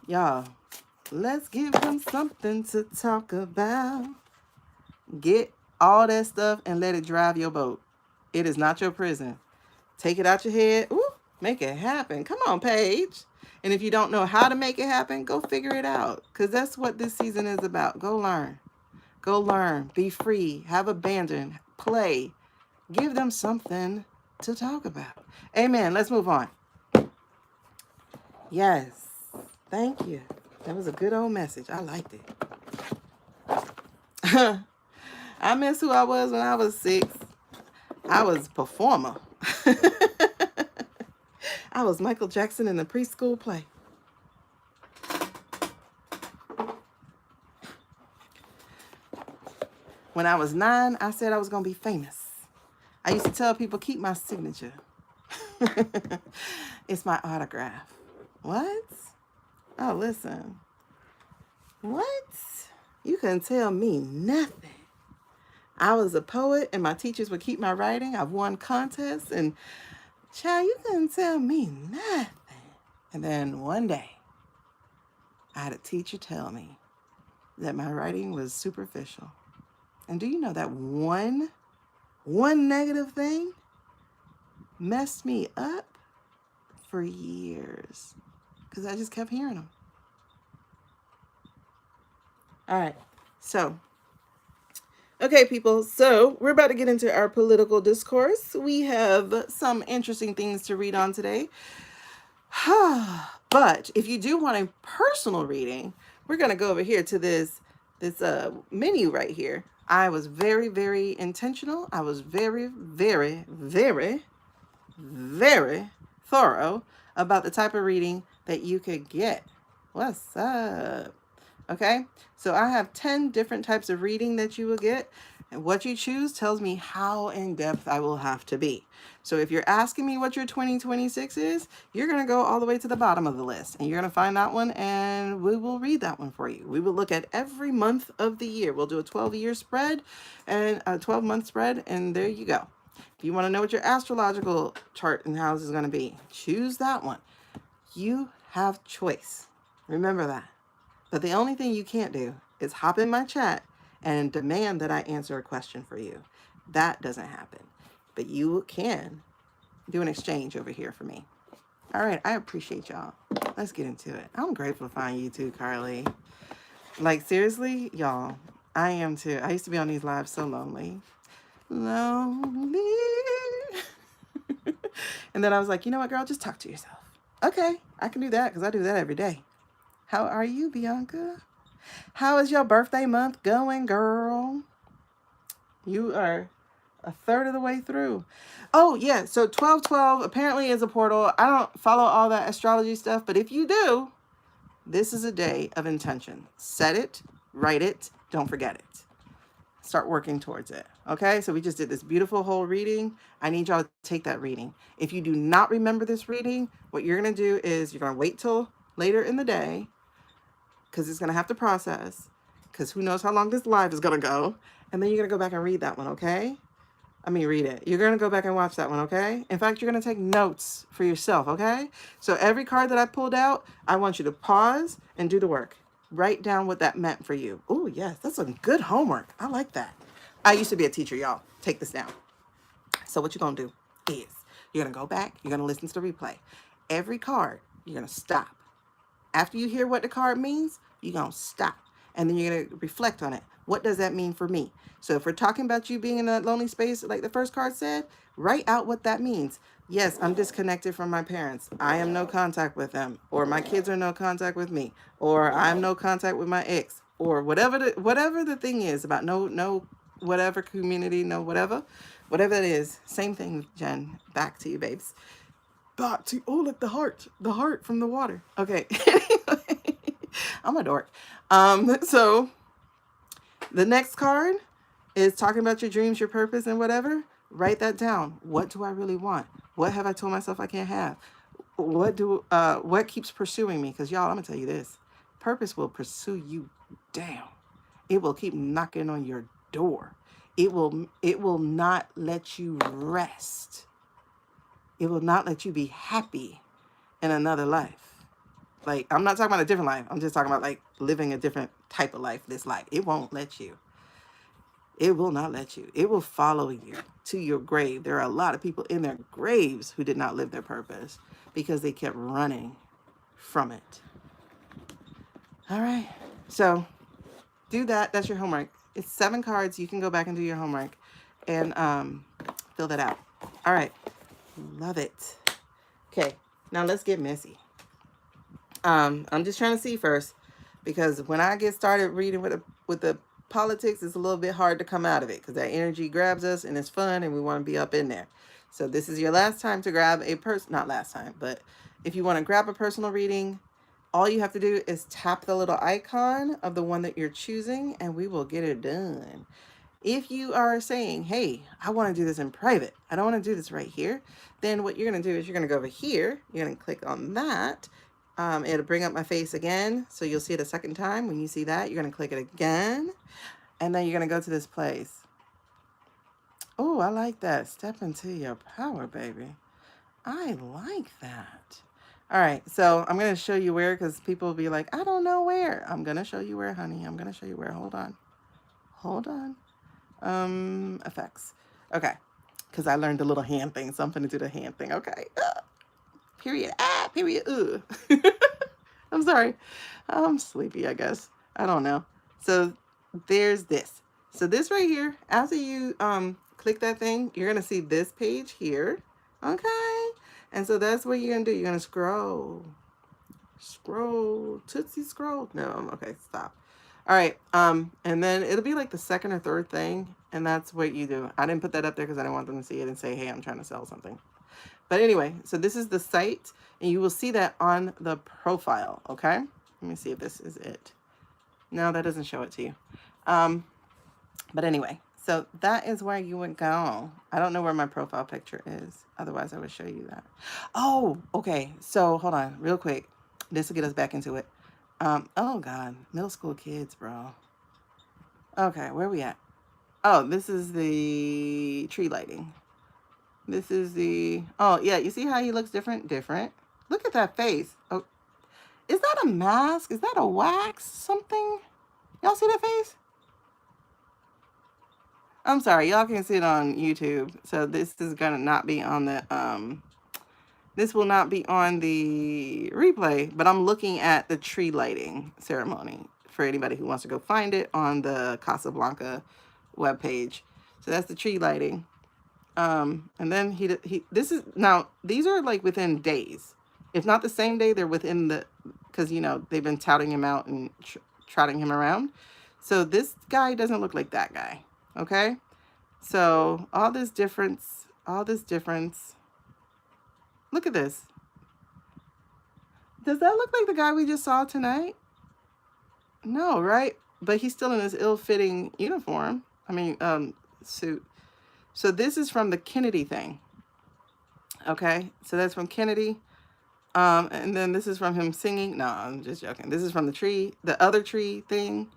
Y'all, let's give them something to talk about. Get all that stuff and let it drive your boat. It is not your prison. Take it out your head. Ooh, make it happen. Come on, Paige. And if you don't know how to make it happen, go figure it out. Because that's what this season is about. Go learn. Go learn. Be free. Have abandon. Play. Give them something to talk about. Amen. Let's move on. Yes. Thank you. That was a good old message. I liked it. I miss who I was when I was 6. I was a performer. I was Michael Jackson in the preschool play. When I was 9, I said I was going to be famous. I used to tell people, keep my signature. It's my autograph. What? Oh, listen. What? You couldn't tell me nothing. I was a poet, and my teachers would keep my writing. I've won contests, and child, you couldn't tell me nothing. And then one day, I had a teacher tell me that my writing was superficial. And do you know that one negative thing messed me up for years? Because I just kept hearing them. All right. So, okay, people. So we're about to get into our political discourse. We have some interesting things to read on today. But if you do want a personal reading, we're going to go over here to this menu right here. I was very, very intentional. I was very, very, very, very thorough about the type of reading that you could get. What's up? Okay, so I have 10 different types of reading that you will get. And what you choose tells me how in depth I will have to be. So if you're asking me what your 2026 is, you're going to go all the way to the bottom of the list. And you're going to find that one, and we will read that one for you. We will look at every month of the year. We'll do a 12-year spread and a 12-month spread, and there you go. If you want to know what your astrological chart and house is going to be, choose that one. You have choice. Remember that. But the only thing you can't do is hop in my chat and demand that I answer a question for you. That doesn't happen. But you can do an exchange over here for me. All right, I appreciate y'all. Let's get into it. I'm grateful to find you too, Carly. Like, seriously, y'all, I am too. I used to be on these lives so lonely. Lonely. And then I was like, you know what, girl, just talk to yourself. Okay, I can do that because I do that every day. How are you, Bianca? How is your birthday month going, girl? You are a third of the way through. Oh, yeah. So 1212 apparently is a portal. I don't follow all that astrology stuff, but if you do, this is a day of intention. Set it, write it, don't forget it. Start working towards it. Okay, so we just did this beautiful whole reading. I need y'all to take that reading. If you do not remember this reading, what you're going to do is you're going to wait till later in the day because it's going to have to process because who knows how long this live is going to go. And then you're going to go back and read that one, okay? Read it. You're going to go back and watch that one, okay? In fact, you're going to take notes for yourself, okay? So every card that I pulled out, I want you to pause and do the work. Write down what that meant for you. Oh, yes, that's some good homework. I like that. I used to be a teacher, y'all. Take this down. So what you're going to do is you're going to go back. You're going to listen to the replay. Every card, you're going to stop. After you hear what the card means, you're going to stop. And then you're going to reflect on it. What does that mean for me? So if we're talking about you being in that lonely space, like the first card said, write out what that means. Yes, I'm disconnected from my parents. I am no contact with them. Or my kids are no contact with me. Or I'm no contact with my ex. Or whatever the thing is about no whatever community, no whatever that is. Same thing, Jen. Back to you, babes. Back to, oh, look, the heart from the water. Okay. Anyway, I'm a dork. So the next card is talking about your dreams, your purpose, and whatever. Write that down. What do I really want? What have I told myself I can't have? What keeps pursuing me? Because y'all, I'm gonna tell you this: purpose will pursue you down. It will keep knocking on your door. It will not let you rest. It will not let you be happy in another life. Like, I'm not talking about a different life. I'm just talking about like living a different type of life, this life. It won't let you. It will not let you. It will follow you to your grave. There are a lot of people in their graves who did not live their purpose because they kept running from it. All right. So do that. That's your homework. It's 7 cards. You can go back and do your homework and fill that out. All right. Love it. Okay. Now let's get messy. I'm just trying to see first because when I get started reading with the politics, it's a little bit hard to come out of it because that energy grabs us and it's fun and we want to be up in there. So this is your last time to grab a not last time, but if you want to grab a personal reading, all you have to do is tap the little icon of the one that you're choosing and we will get it done. If you are saying, hey, I want to do this in private, I don't want to do this right here, then what you're going to do is you're going to go over here, you're going to click on that. It'll bring up my face again, so you'll see it a second time. When you see that, you're going to click it again, and then you're going to go to this place. Oh, I like that. Step into your power, baby. I like that. All right, so I'm going to show you where, because people will be like, I don't know where. I'm going to show you where, honey. I'm going to show you where. Hold on. Effects. Okay, because I learned the little hand thing, so I'm going to do the hand thing. Okay. Period. Period. I'm sorry. I'm sleepy, I guess. I don't know. So there's this. So this right here, after you click that thing, you're going to see this page here. Okay. And so that's what you're going to do. You're going to scroll, tootsie scroll. No, okay, stop. All right. And then it'll be like the second or third thing. And that's what you do. I didn't put that up there because I didn't want them to see it and say, hey, I'm trying to sell something. But anyway, so this is the site, and you will see that on the profile, okay? Let me see if this is it. No, that doesn't show it to you. But anyway, so that is where you would go. I don't know where my profile picture is. Otherwise, I would show you that. Oh, okay. So hold on real quick. This will get us back into it. Oh, God. Middle school kids, bro. Okay, where are we at? Oh, this is the tree lighting. This is the, oh yeah, you see how he looks different? Different. Look at that face. Oh, is that a mask? Is that a wax something? Y'all see that face? I'm sorry, y'all can see it on YouTube. So this is gonna not be on the this will not be on the replay, but I'm looking at the tree lighting ceremony for anybody who wants to go find it on the Casablanca webpage. So that's the tree lighting. And then this is, now these are like within days. If not the same day, they're within the, because you know they've been touting him out and trotting him around. So this guy doesn't look like that guy. Okay. So all this difference, all this difference. Look at this. Does that look like the guy we just saw tonight? No, right? But he's still in his ill-fitting uniform. I mean, suit. So this is from the Kennedy thing. Okay, so that's from Kennedy. And then this is from him singing. No, I'm just joking. This is from the tree, the other tree thing.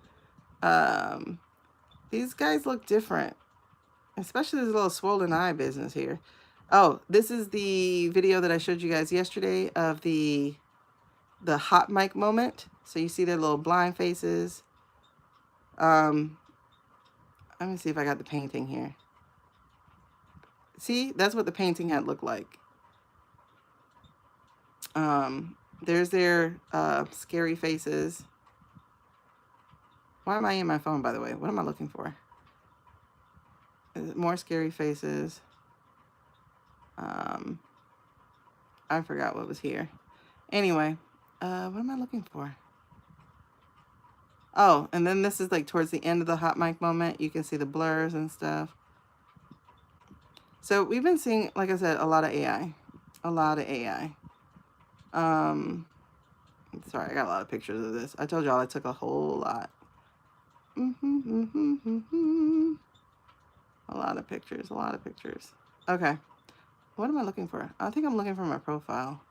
These guys look different, especially this little swollen eye business here. Oh, this is the video that I showed you guys yesterday of the hot mic moment. So you see their little blind faces. Let me see if I got the painting here. See, that's what the painting had looked like. There's their scary faces. Why am I in my phone, by the way? What am I looking for? Is it more scary faces? I forgot what was here. Anyway, what am I looking for? Oh, and then this is like towards the end of the hot mic moment. You can see the blurs and stuff. So we've been seeing, like I said, a lot of AI. A lot of AI. Sorry, I got a lot of pictures of this. I told y'all I took a whole lot. A lot of pictures, a lot of pictures. Okay. What am I looking for? I think I'm looking for my profile.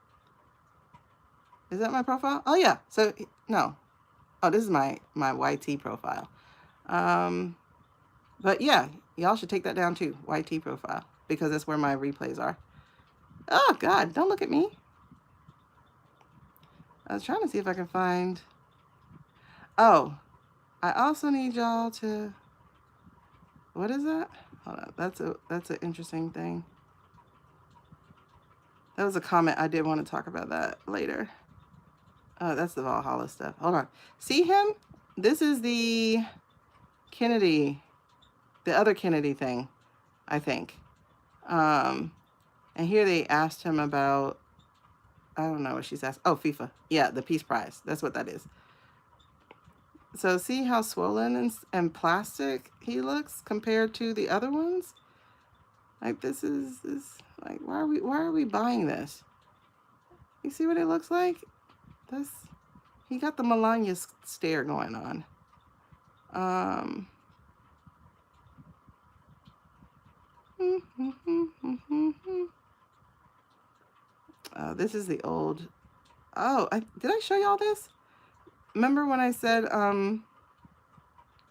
Is that my profile? Oh, yeah. So, no. Oh, this is my YT profile. But yeah, y'all should take that down too. YT profile. Because that's where my replays are. Oh, God. Don't look at me. I was trying to see if I can find... Oh, I also need y'all to... What is that? Hold on. That's an interesting thing. That was a comment. I did want to talk about that later. Oh, that's the Valhalla stuff. Hold on. See him? This is the Kennedy, the other Kennedy thing, I think. And here they asked him about, I don't know what she's asked. Oh, FIFA. Yeah, the Peace Prize. That's what that is. So see how swollen and plastic he looks compared to the other ones? Like this like, why are we buying this? You see what it looks like? He got the Melania stare going on. This is the old. Oh, did I show y'all this? Remember when I said I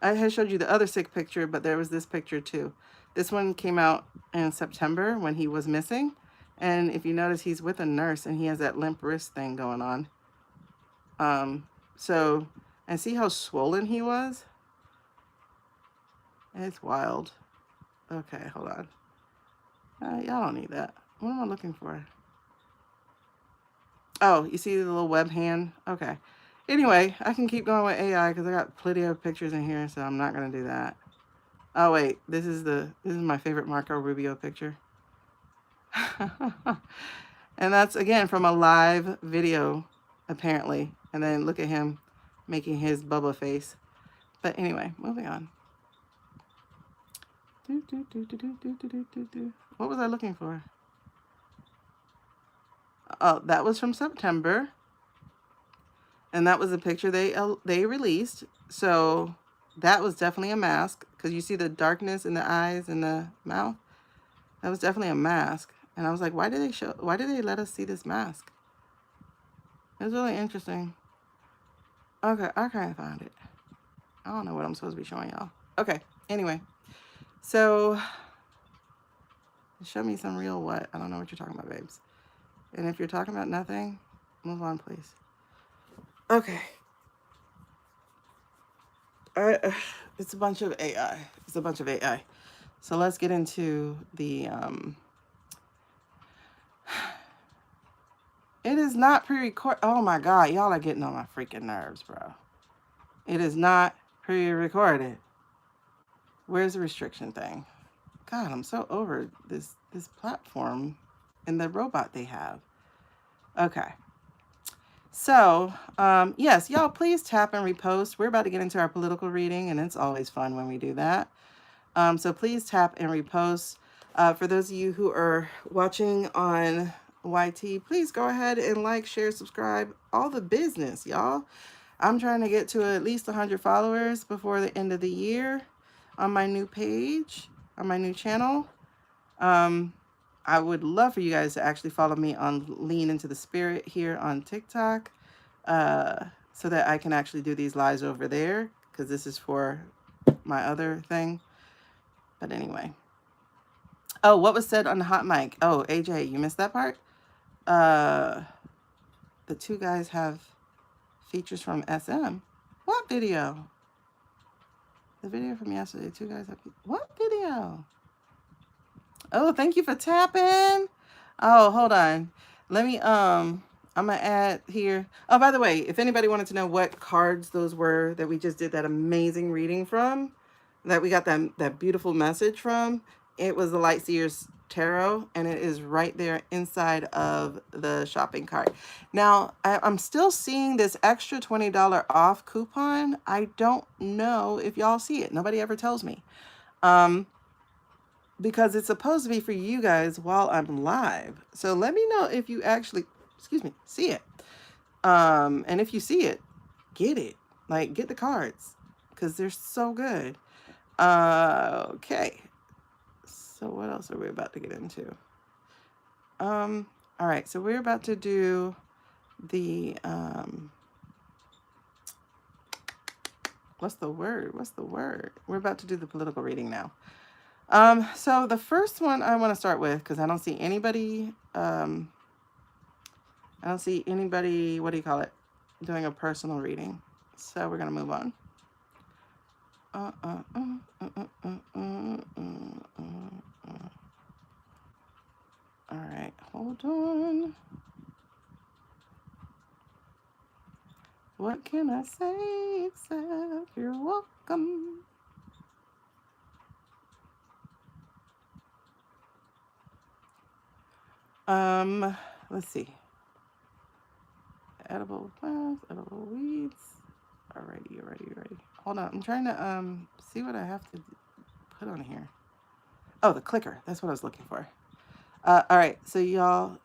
had showed you the other sick picture, but there was this picture too. This one came out in September when he was missing, and if you notice, he's with a nurse and he has that limp wrist thing going on. So, and see how swollen he was? It's wild. Okay, hold on. Y'all don't need that. What am I looking for? Oh, you see the little web hand? Okay. Anyway, I can keep going with AI because I got plenty of pictures in here, so I'm not gonna do that. Oh wait, this is my favorite Marco Rubio picture. And that's again from a live video, apparently. And then look at him making his Bubba face. But anyway, moving on. What was I looking for? Oh, that was from September. And that was a picture they released. So that was definitely a mask because you see the darkness in the eyes and the mouth. That was definitely a mask. And I was like, why did they let us see this mask? It was really interesting. Okay, I kind of found it. I don't know what I'm supposed to be showing y'all. Okay, anyway. So Show me some real what? I don't know what you're talking about, babes. And if you're talking about nothing, move on, please. Okay. It's a bunch of AI. It's a bunch of AI. So let's get into the. It is not pre-recorded. Oh my God, y'all are getting on my freaking nerves, bro. It is not pre-recorded. Where's the restriction thing? God, I'm so over this platform and the robot they have. Okay. So, yes, y'all, please tap and repost. We're about to get into our political reading, and it's always fun when we do that. So please tap and repost. For those of you who are watching on YT, please go ahead and like, share, subscribe, all the business, y'all. I'm trying to get to at least 100 followers before the end of the year on my new page, on my new channel. I would love for you guys to actually follow me on Lean Into the Spirit here on TikTok, so that I can actually do these lives over there, because this is for my other thing. But anyway. Oh, what was said on the hot mic? Oh, AJ, you missed that part? The two guys have features from SM. What video? The video from yesterday. Two guys have... What video? Oh, thank you for tapping. Oh, hold on. Let me, I'm gonna add here. Oh, by the way, if anybody wanted to know what cards those were that we just did that amazing reading from, that we got that beautiful message from, it was the Lightseers Tarot, and it is right there inside of the shopping cart. Now, I'm still seeing this extra $20 off coupon. I don't know if y'all see it. Nobody ever tells me. Because it's supposed to be for you guys while I'm live. So let me know if you actually, excuse me, see it. And if you see it, get it. Like, get the cards, because they're so good. Okay. So what else are we about to get into? All right. So we're about to do the, what's the word? We're about to do the political reading now. So the first one I want to start with, because I don't see anybody, what do you call it, doing a personal reading. So we're going to move on. All right, hold on. What can I say except you're welcome? Let's see. Edible plants, edible weeds. Alrighty. Hold on, I'm trying to see what I have to put on here. Oh, the clicker. That's what I was looking for. All right, so y'all,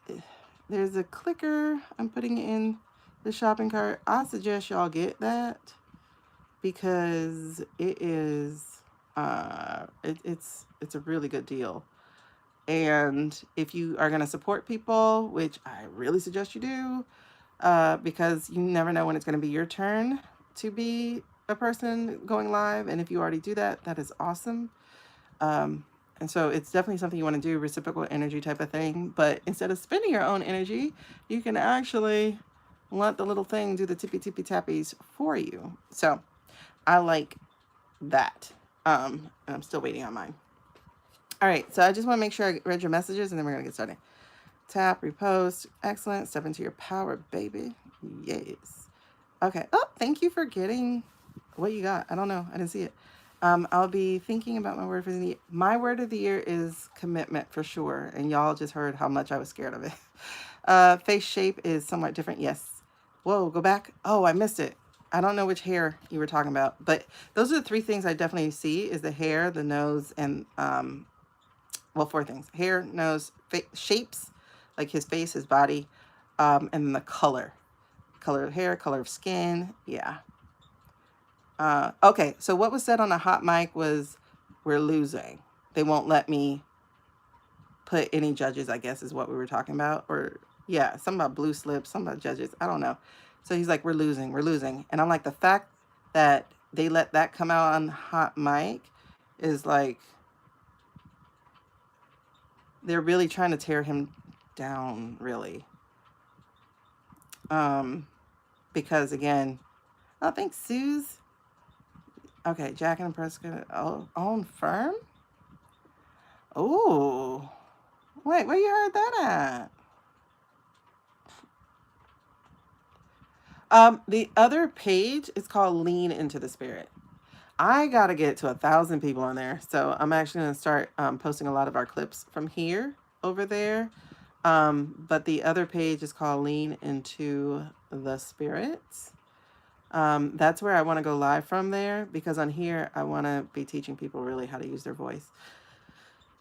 there's a clicker I'm putting in the shopping cart. I suggest y'all get that, because it is it's a really good deal. And if you are going to support people, which I really suggest you do, because you never know when it's going to be your turn to be a person going live. And if you already do that, that is awesome. And so it's definitely something you want to do, reciprocal energy type of thing. But instead of spending your own energy, you can actually let the little thing do the tippy tappies for you. So I like that. I'm still waiting on mine. All right, so I just want to make sure I read your messages, and then we're going to get started. Tap, repost. Excellent. Step into your power, baby. Yes. Okay. Oh, thank you for getting what you got. I don't know. I didn't see it. I'll be thinking about my word for the year. My word of the year is commitment, for sure. And y'all just heard how much I was scared of it. Face shape is somewhat different. Yes. Whoa, go back. Oh, I missed it. I don't know which hair you were talking about, but those are the three things I definitely see: is the hair, the nose, and well, four things: hair, nose, shapes, like his face, his body, and then the color of hair, color of skin. Yeah. Okay, so what was said on the hot mic was, we're losing. They won't let me put any judges, I guess is what we were talking about. Or, yeah, something about blue slips, something about judges. I don't know. So he's like, we're losing. And I'm like, the fact that they let that come out on hot mic is like, they're really trying to tear him down, really. Because again, I think Sue's okay. Jack and Prescott own firm. Oh, wait, where you heard that at? The other page is called Lean into the Spirit. I got to get to 1,000 people on there. So I'm actually going to start posting a lot of our clips from here over there. But the other page is called Lean into the Spirit. That's where I want to go live from there, because on here, I want to be teaching people really how to use their voice.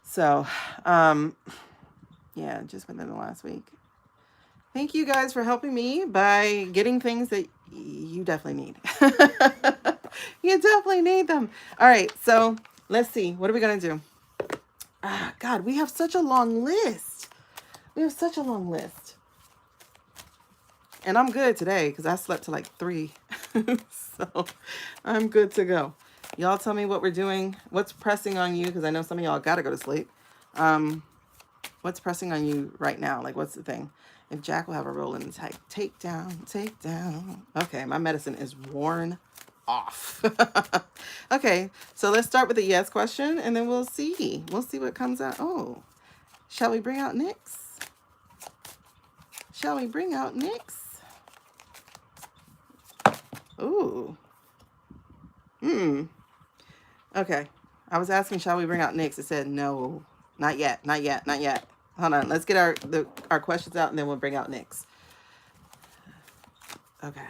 So, yeah, just within the last week. Thank you guys for helping me by getting things that you definitely need. You definitely need them. All right, so let's see. What are we going to do? God, we have such a long list. We have such a long list. And I'm good today because I slept till like 3. So I'm good to go. Y'all tell me what we're doing. What's pressing on you? Because I know some of y'all got to go to sleep. What's pressing on you right now? Like, what's the thing? If Jack will have a role in the take down. Okay, my medicine is worn off. Okay, so let's start with the yes question, and then we'll see. We'll see what comes out. Oh, shall we bring out Nyx? Shall we bring out Nyx? Ooh. Okay. I was asking, shall we bring out Nyx? It said no. Not yet. Not yet. Not yet. Hold on. Let's get our questions out, and then we'll bring out Nyx. Okay.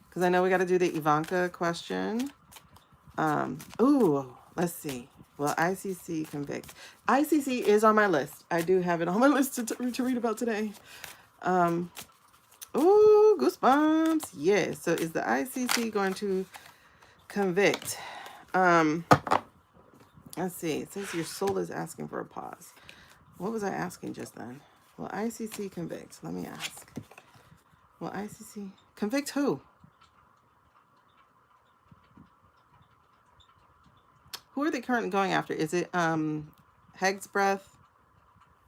Because I know we got to do the Ivanka question. Ooh. Let's see. Will ICC convict? ICC is on my list. I do have it on my list to read about today. Ooh, goosebumps. Yes. So is the ICC going to convict? Let's see. It says your soul is asking for a pause. What was I asking just then? Will ICC convict? Let me ask. Will ICC convict who? Who are they currently going after? Is it Heg's Breath?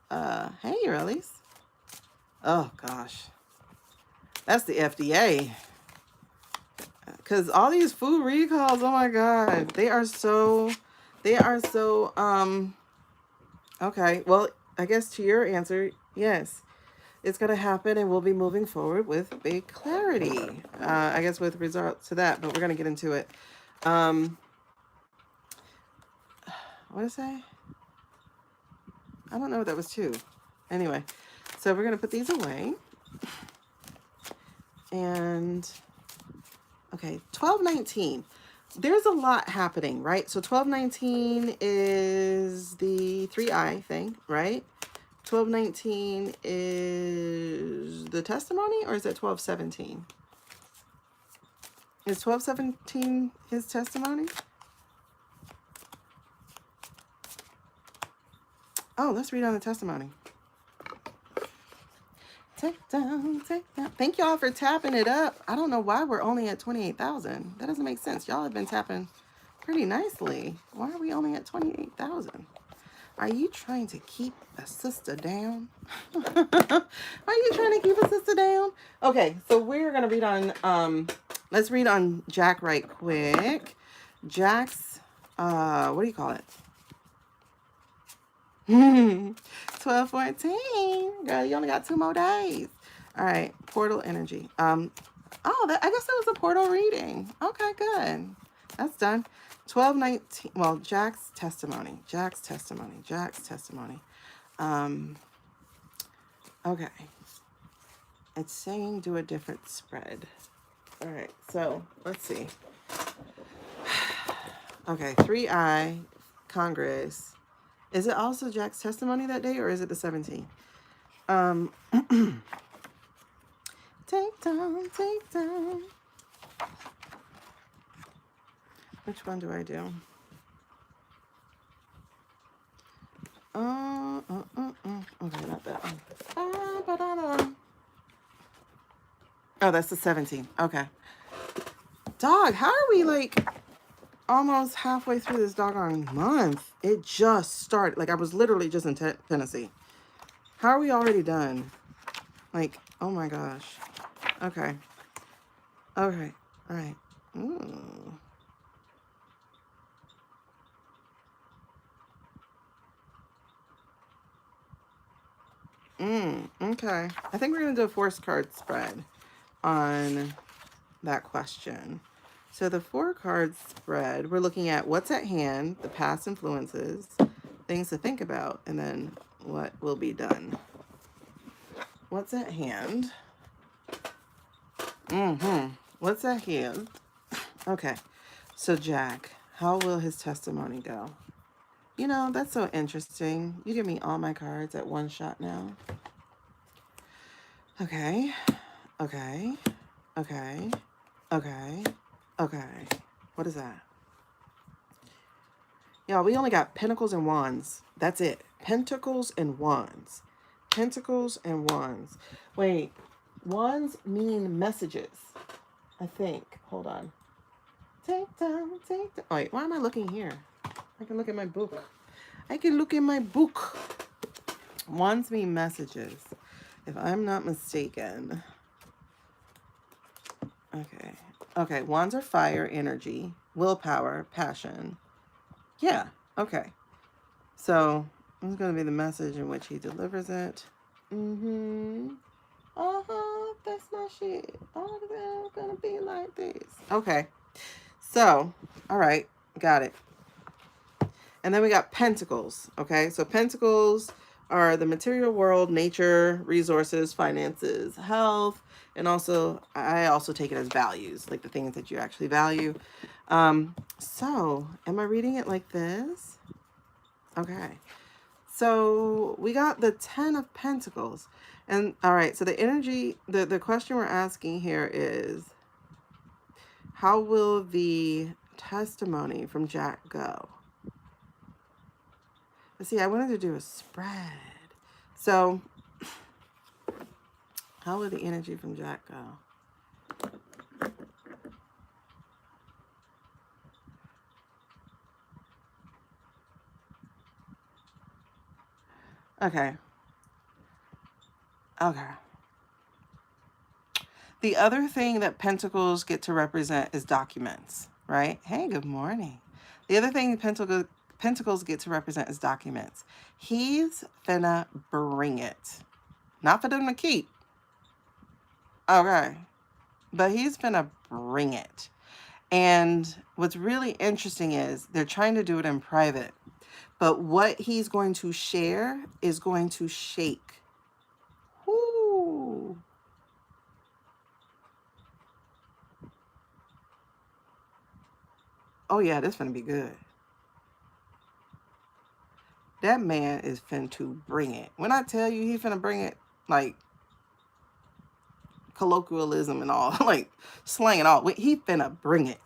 Hey, Eurelies. Oh gosh. That's the FDA. Because all these food recalls, oh my God, they are so, okay. Well, I guess to your answer, yes, it's going to happen, and we'll be moving forward with big clarity, I guess, with results to that, but we're going to get into it. What did I say? I don't know if that was 2. Anyway, so we're going to put these away. And okay, 1219. There's a lot happening, right? So 1219 is the 3i thing, right? 1219 is the testimony, or is it 1217? Is 1217 his testimony? Oh, let's read on the testimony. Take down. Thank y'all for tapping it up. I don't know why we're only at 28,000. That doesn't make sense. Y'all have been tapping pretty nicely. Why are we only at 28,000? Are you trying to keep a sister down? Are you trying to keep a sister down? Okay, so we're going to read on, let's read on Jack right quick. Jack's, what do you call it? 1214. Girl, you only got 2 more days. All right, portal energy. I guess that was a portal reading. Okay, good. That's done. 1219. Well, Jack's testimony. Okay. It's saying do a different spread. All right, so let's see. Okay, 3i, Congress. Is it also Jack's testimony that day, or is it the 17th? Take down. Which one do I do? Okay, not that one. Oh, that's the 17th. Okay. Dog, how are we like almost halfway through this doggone month. It just started. Like, I was literally just in Tennessee. How are we already done? Like, oh my gosh. Okay. Okay. All right. Ooh. Okay. I think we're going to do a force card spread on that question. So the 4-card spread, we're looking at what's at hand, the past influences, things to think about, and then what will be done. What's at hand? What's at hand? Okay. So Jack, how will his testimony go? You know, that's so interesting. You give me all my cards at one shot now. Okay. Okay. Okay. Okay. Okay. What is that? Y'all, we only got pentacles and wands. That's it. Pentacles and wands. Pentacles and wands. Wait. Wands mean messages, I think. Hold on. Take time, take time. Wait, why am I looking here? I can look at my book. I can look in my book. Wands mean messages, if I'm not mistaken. Okay. Okay, wands are fire, energy, willpower, passion. Yeah, okay. So, this is going to be the message in which he delivers it. That's my shit. Oh, it's going to be like this. Okay. So, all right, got it. And then we got pentacles, okay? So pentacles are the material world, nature, resources, finances, health, and also, I also take it as values, like the things that you actually value. So, am I reading it like this? Okay. So, we got the 10 of Pentacles. And, all right, so the energy, the question we're asking here is, how will the testimony from Jack go? But see, I wanted to do a spread. So, how will the energy from Jack go? Okay. Okay. The other thing that Pentacles get to represent is documents, right? Hey, good morning. The other thing Pentacles get to represent is documents. He's finna bring it. Not for them to keep. Okay. But he's finna bring it. And what's really interesting is they're trying to do it in private. But what he's going to share is going to shake. Whoo. Oh yeah, this finna be good. That man is finna bring it. When I tell you he finna bring it, like colloquialism and all, like slang and all, he finna bring it.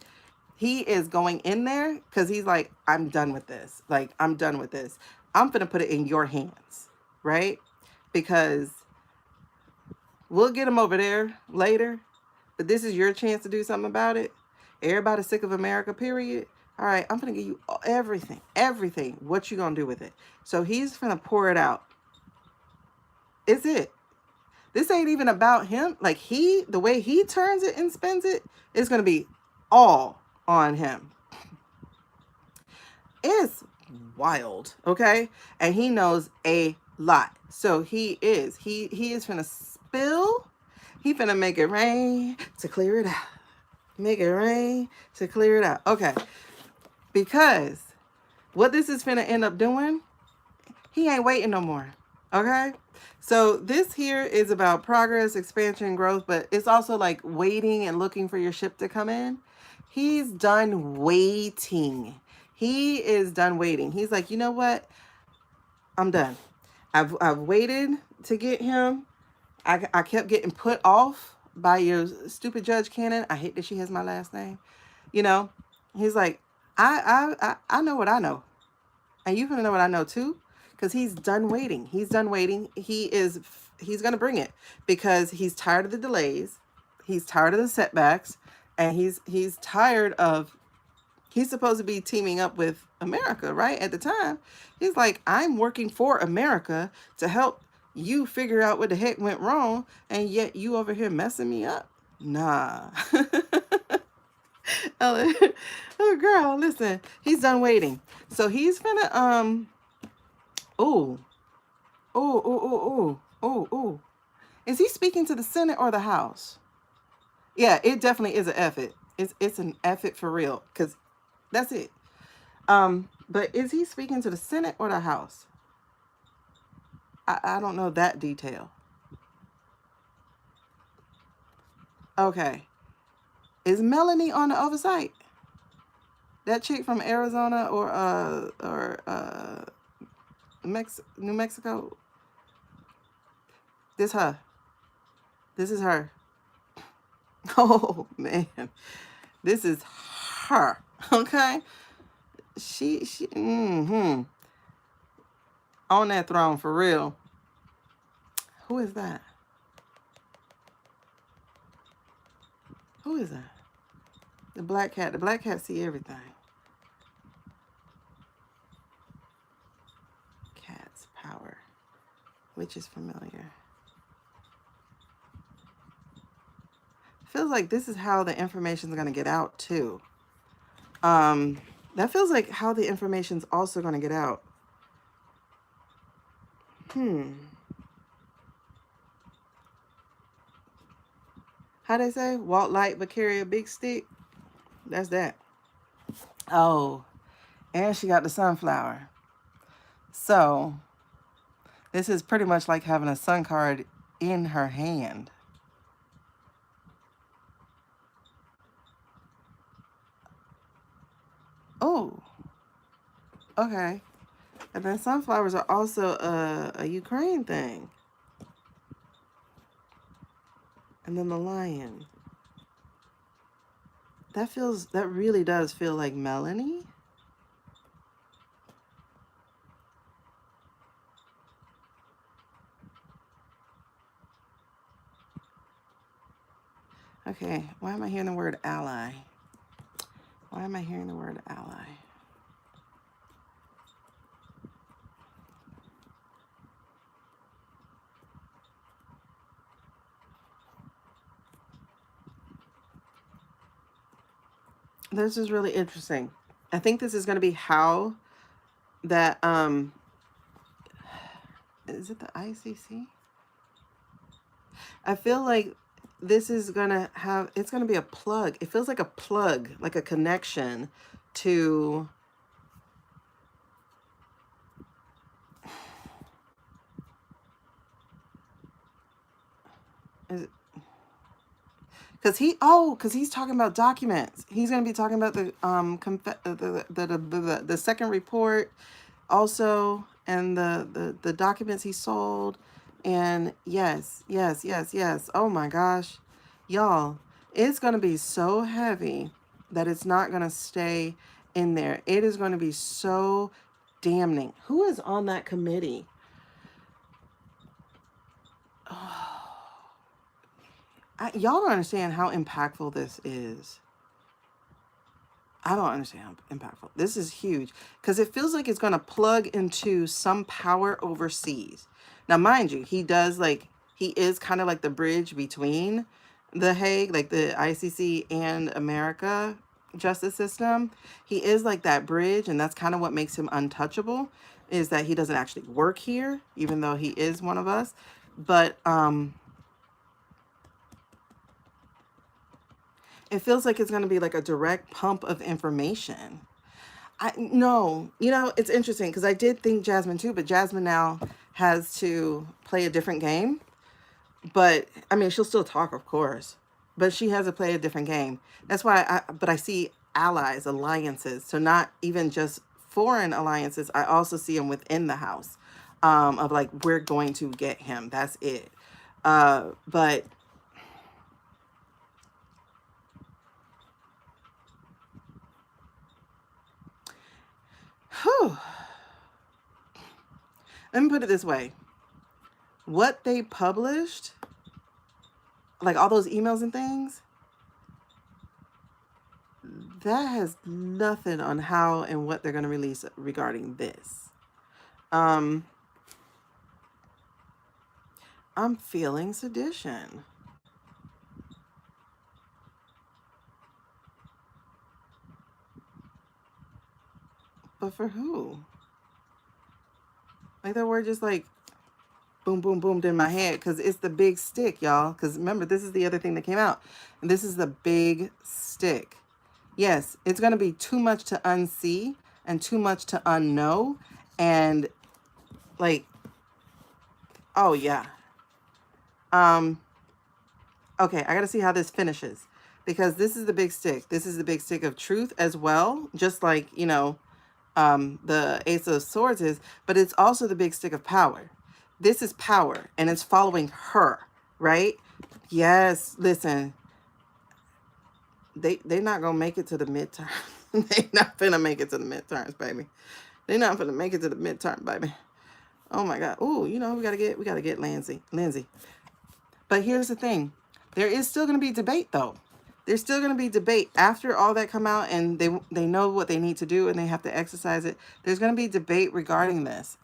He is going in there because he's like, I'm done with this. Like, I'm done with this. I'm finna put it in your hands, right? Because we'll get him over there later, but this is your chance to do something about it. Everybody's sick of America, period. All right, I'm gonna give you everything. What you gonna do with it? So he's gonna pour it out. Is it? This ain't even about him. Like the way he turns it and spends it is gonna be all on him. It's wild, okay? And he knows a lot. So he is finna spill. He finna make it rain to clear it out. Make it rain to clear it out. Okay. Because what this is finna end up doing, he ain't waiting no more. Okay? So this here is about progress, expansion, growth, but it's also like waiting and looking for your ship to come in. He's done waiting. He is done waiting. He's like, you know what? I'm done. I've waited to get him. I kept getting put off by your stupid Judge Cannon. I hate that she has my last name. You know, he's like, I know what I know. And you're going to know what I know too. Because he's done waiting. He's done waiting. He's going to bring it. Because he's tired of the delays. He's tired of the setbacks. And he's tired of He's supposed to be teaming up with America, right? At the time, he's like, I'm working for America to help you figure out what the heck went wrong, and yet you over here messing me up. Nah. Oh, girl, listen. He's done waiting. So he's gonna oh, oh, oh, oh, oh, oh. Is he speaking to the Senate or the House? Yeah, it definitely is an effort. It's an effort for real, because that's it. But is he speaking to the Senate or the House? I don't know that detail. Okay. Is Melanie on the oversight? That chick from Arizona or New Mexico? This her. This is her. Oh man. This is her. Okay? She on that throne for real. Who is that? Who is that? The black cat. The black cat see everything. Cat's power, which is familiar. Feels like this is how the information is going to get out too. That feels like how the information's also going to get out. How they say? Walk light but carry a big stick? That's that. Oh, and she got the sunflower. So, this is pretty much like having a sun card in her hand. Oh, okay. And then sunflowers are also a Ukraine thing. And then the lion. That really does feel like Melanie. Okay, why am I hearing the word ally? Why am I hearing the word ally? This is really interesting. I think this is going to be how that is it the ICC? I feel like this is going to have, it's going to be a plug. It feels like a plug, like a connection to because he's talking about documents. He's going to be talking about the second report also, and the documents he sold. And yes, yes, yes, yes. Oh my gosh, y'all, it's going to be so heavy that it's not going to stay in there. It is going to be so damning. Who is on that committee? Y'all don't understand how impactful this is. I don't understand how impactful. This is huge because it feels like it's going to plug into some power overseas. Now, mind you, he is kind of like the bridge between The Hague, like the ICC and America justice system. He is like that bridge, and that's kind of what makes him untouchable, is that he doesn't actually work here, even though he is one of us. But it feels like it's going to be like a direct pump of information. No, it's interesting because I did think Jasmine too, but Jasmine now has to play a different game. But I mean, she'll still talk, of course, but she has to play a different game. That's why I see allies, alliances. So not even just foreign alliances. I also see them within the house, of like, we're going to get him. That's it. But whew, let me put it this way. What they published, like all those emails and things, that has nothing on how and what they're going to release regarding this. I'm feeling sedition. But for who? Like that word just like boom, boom, boomed in my head because it's the big stick, y'all. Because remember, this is the other thing that came out. And this is the big stick. Yes, it's going to be too much to unsee and too much to unknow. And like, oh yeah. Okay, I got to see how this finishes because this is the big stick. This is the big stick of truth as well. Just like, the Ace of Swords is, but it's also the big stick of power. This is power and it's following her, right? Yes, listen, they're not gonna make it to the midterm. They not gonna make it to the midterms, baby. They're not gonna make it to the midterm, baby. Oh my God. Oh, we gotta get Lindsay. But here's the thing. There is still gonna be debate though. There's still going to be debate after all that come out and they know what they need to do and they have to exercise it. There's going to be debate regarding this.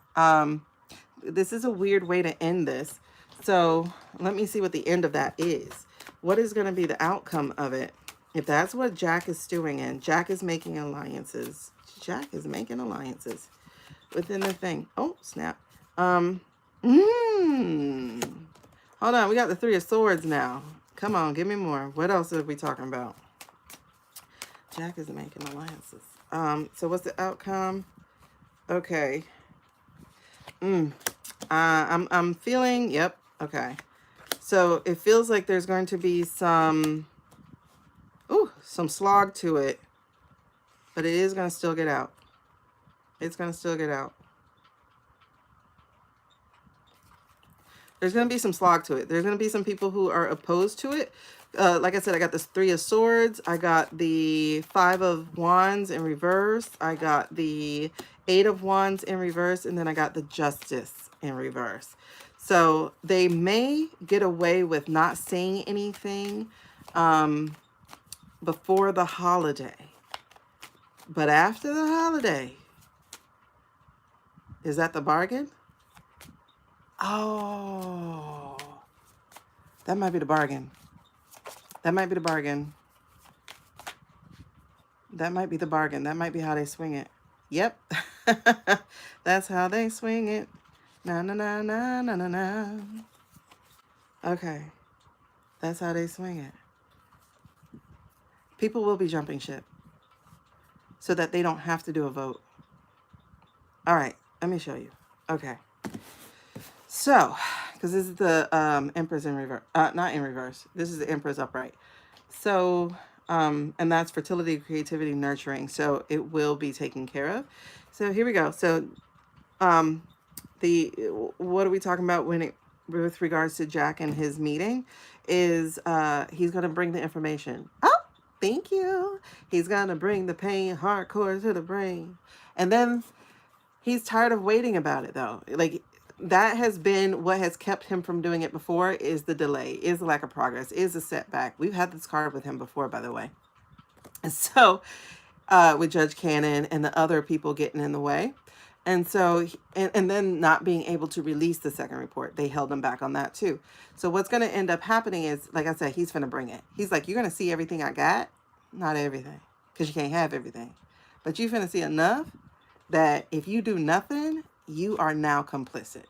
This is a weird way to end this. So let me see what the end of that is. What is going to be the outcome of it? If that's what Jack is stewing in, Jack is making alliances. Jack is making alliances within the thing. Oh, snap. Hold on. We got the Three of Swords now. Come on, give me more. What else are we talking about? Jack is making alliances. So what's the outcome? Okay. I'm feeling, yep, okay. So it feels like there's going to be some slog to it, but it is going to still get out. It's going to still get out. There's going to be some slog to it. There's going to be some people who are opposed to it. Like I said, I got this Three of Swords. I got the Five of Wands in reverse. I got the Eight of Wands in reverse. And then I got the Justice in reverse. So they may get away with not saying anything before the holiday. But after the holiday, is that the bargain? Oh, that might be the bargain. That might be the bargain. That might be the bargain. That might be how they swing it. Yep. That's how they swing it. Na na na na na na na. Okay. That's how they swing it. People will be jumping ship so that they don't have to do a vote. All right. Let me show you. Okay. So, because this is the Empress in reverse. Not in reverse. This is the Empress upright. So, and that's fertility, creativity, nurturing. So it will be taken care of. So here we go. So, what are we talking about with regards to Jack and his meeting is, he's going to bring the information. Oh, thank you. He's going to bring the pain hardcore to the brain. And then he's tired of waiting about it though. Like, that has been what has kept him from doing it before is the delay, is the lack of progress, is the setback. We've had this card with him before, by the way. And so with Judge Cannon and the other people getting in the way. And so, and then not being able to release the second report. They held him back on that too. So what's going to end up happening is, like I said, he's going to bring it. He's like, you're going to see everything I got. Not everything, because you can't have everything. But you're going to see enough that if you do nothing, you are now complicit.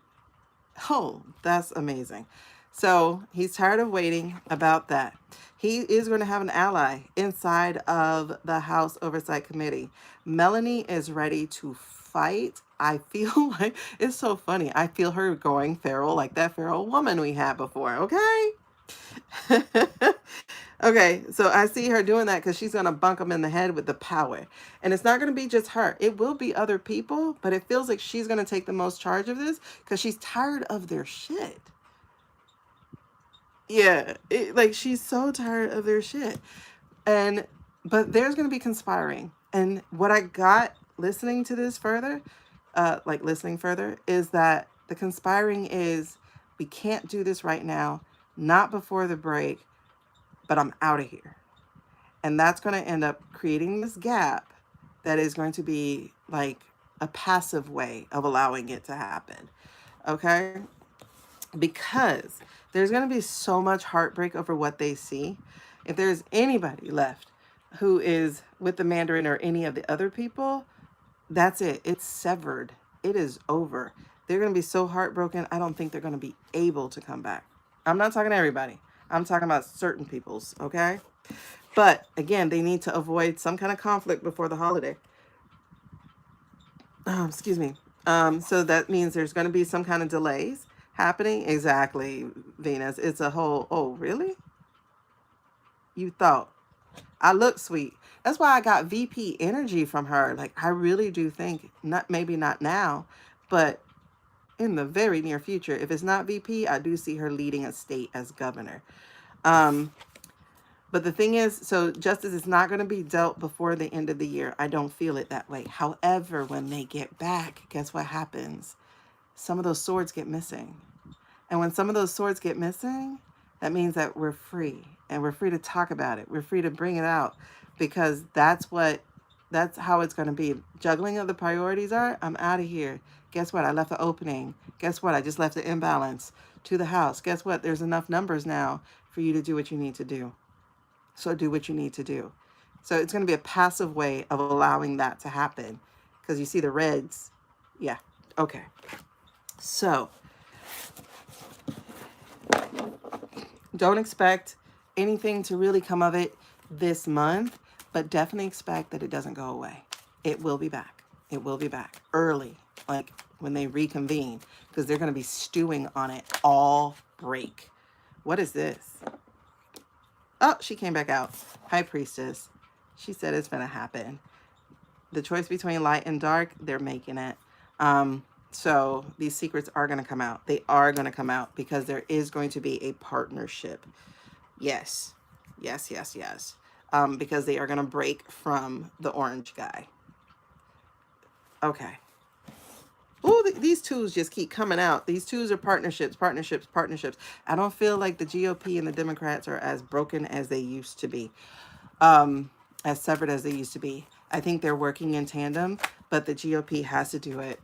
Oh, that's amazing. So he's tired of waiting about that. He is going to have an ally inside of the House Oversight Committee. Melanie is ready to fight. I feel like it's so funny. I feel her going feral like that feral woman we had before. Okay. Okay, so I see her doing that because she's going to bunk them in the head with the power. And it's not going to be just her. It will be other people, but it feels like she's going to take the most charge of this because she's tired of their shit. Yeah, like she's so tired of their shit. But there's going to be conspiring. And what I got listening to this further, listening further, is that the conspiring is, we can't do this right now, not before the break, but I'm out of here. And that's going to end up creating this gap that is going to be like a passive way of allowing it to happen. Okay? Because there's going to be so much heartbreak over what they see. If there's anybody left who is with the Mandarin or any of the other people, that's it. It's severed. It is over. They're going to be so heartbroken. I don't think they're going to be able to come back. I'm not talking to everybody. I'm talking about certain people's, okay? But again, they need to avoid some kind of conflict before the holiday. Excuse me. So that means there's going to be some kind of delays happening. Exactly, Venus. It's a whole, oh, really? You thought I look sweet. That's why I got VP energy from her. Like, I really do think, not maybe not now, but in the very near future, if it's not VP, I do see her leading a state as governor. Um, but the thing is, so justice is not going to be dealt before the end of the year. I don't feel it that way. However, when they get back, guess what happens? Some of those swords get missing. And when some of those swords get missing, that means that we're free and we're free to talk about it. We're free to bring it out because that's how it's going to be. Juggling of the priorities are, I'm out of here. Guess what? I left the opening. Guess what? I just left the imbalance to the house. Guess what? There's enough numbers now for you to do what you need to do. So do what you need to do. So it's going to be a passive way of allowing that to happen because you see the reds. Yeah. Okay. So don't expect anything to really come of it this month, but definitely expect that it doesn't go away. It will be back. It will be back early, like when they reconvene, because they're going to be stewing on it all break. What is this? Oh, she came back out. High Priestess. She said it's going to happen. The choice between light and dark, they're making it. So these secrets are going to come out. They are going to come out because there is going to be a partnership. Yes. Yes, yes, yes. Because they are going to break from the orange guy. Okay. Oh, these twos just keep coming out. These twos are partnerships, partnerships, partnerships. I don't feel like the GOP and the Democrats are as broken as they used to be, as severed as they used to be. I think they're working in tandem, but the GOP has to do it.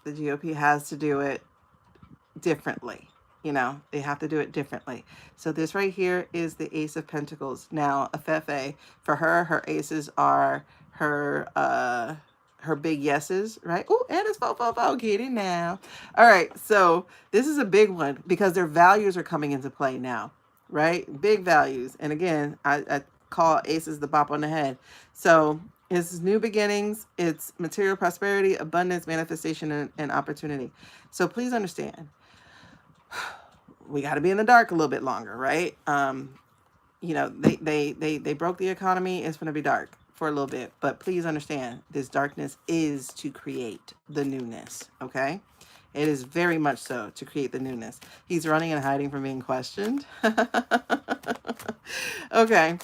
The GOP has to do it differently. You know, they have to do it differently. So this right here is the Ace of Pentacles. Now, Afefe, for her aces are her big yeses, right? Oh, and it's 444. Get it now. All right, so this is a big one because their values are coming into play now, right? Big values. And again, I call aces the bop on the head. So it's new beginnings. It's material prosperity, abundance, manifestation, and opportunity. So please understand, we got to be in the dark a little bit longer, right? You know, they broke the economy. It's going to be dark for a little bit, but please understand this darkness is to create the newness. Okay. It is very much so to create the newness. He's running and hiding from being questioned. Okay.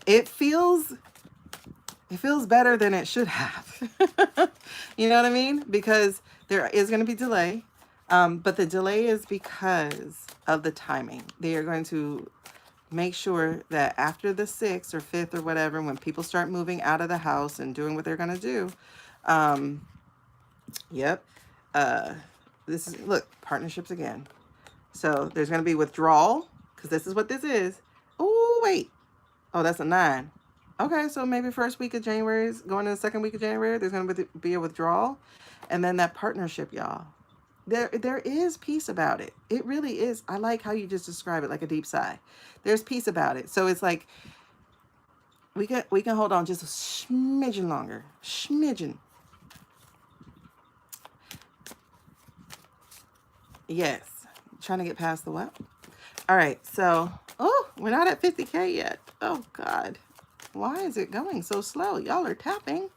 It feels better than it should have. You know what I mean? Because there is going to be delay. But the delay is because of the timing. They are going to make sure that after the 6th or 5th or whatever, when people start moving out of the house and doing what they're going to do, yep, this is, look, partnerships again. So there's going to be withdrawal, because this is what this is. Oh, wait. Oh, that's a 9. Okay, so maybe first week of January is going to the second week of January. There's going to be a withdrawal. And then that partnership, y'all. There is peace about it. It really is. I like how you just describe it, like a deep sigh. There's peace about it. So it's like we can hold on just a smidgen longer. Smidgen. Yes. Trying to get past the what? All right. So, oh, we're not at 50K yet. Oh God. Why is it going so slow? Y'all are tapping.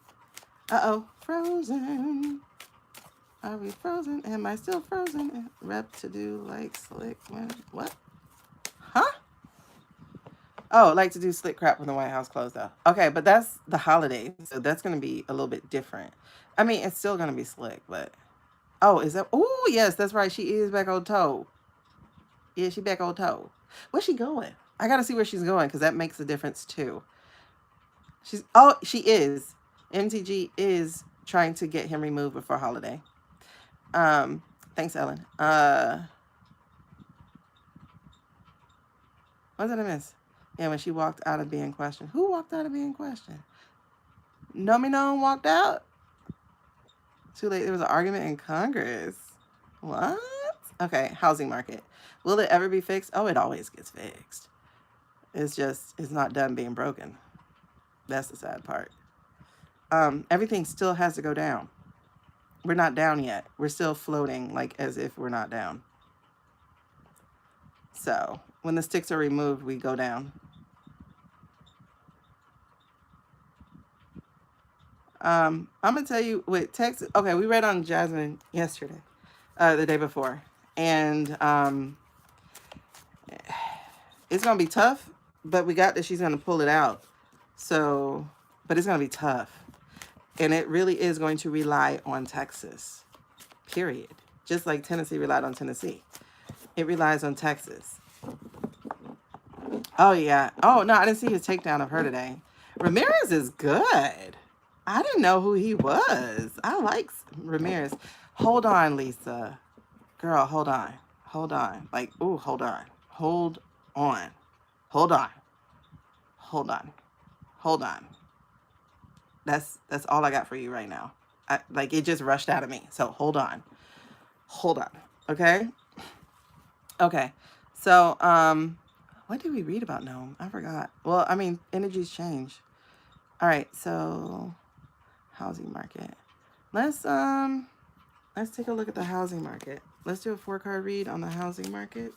Uh-oh. Frozen. Are we frozen? Am I still frozen? Rep to do like slick. What? Huh? Oh, like to do slick crap when the White House closed out. Okay, but that's the holidays, so that's going to be a little bit different. I mean, it's still going to be slick, but... Oh, is that... Oh, yes, that's right. She is back on toe. Yeah, she back on toe. Where's she going? I got to see where she's going because that makes a difference too. She is. MTG is trying to get him removed before holiday. Thanks, Ellen. What did I miss? Yeah, when she walked out of being questioned. Who walked out of being questioned? No me no one walked out. Too late. There was an argument in Congress. What? Okay, housing market. Will it ever be fixed? Oh, it always gets fixed. It's not done being broken. That's the sad part. Everything still has to go down. We're not down yet. We're still floating like as if we're not down. So when the sticks are removed, we go down. I'm gonna tell you with Texas. Okay, we read on Jasmine yesterday, the day before, and it's gonna be tough. But we got that she's gonna pull it out. So, but it's gonna be tough, and it really is going to rely on Texas. Period. Just like Tennessee relied on Tennessee, it relies on Texas. Oh yeah. Oh no, I didn't see his takedown of her today. Ramirez is good. I didn't know who he was. I like Ramirez. Hold on, Lisa. Girl, hold on. Hold on. Like, ooh, hold on. Hold on. Hold on. Hold on. Hold on. That's all I got for you right now. Like it just rushed out of me. So hold on. Hold on. Okay? Okay. So, what did we read about Gnome? I forgot. Well, I mean, energies change. All right, so housing market. Let's take a look at the housing market. Let's do a 4-card read on the housing market.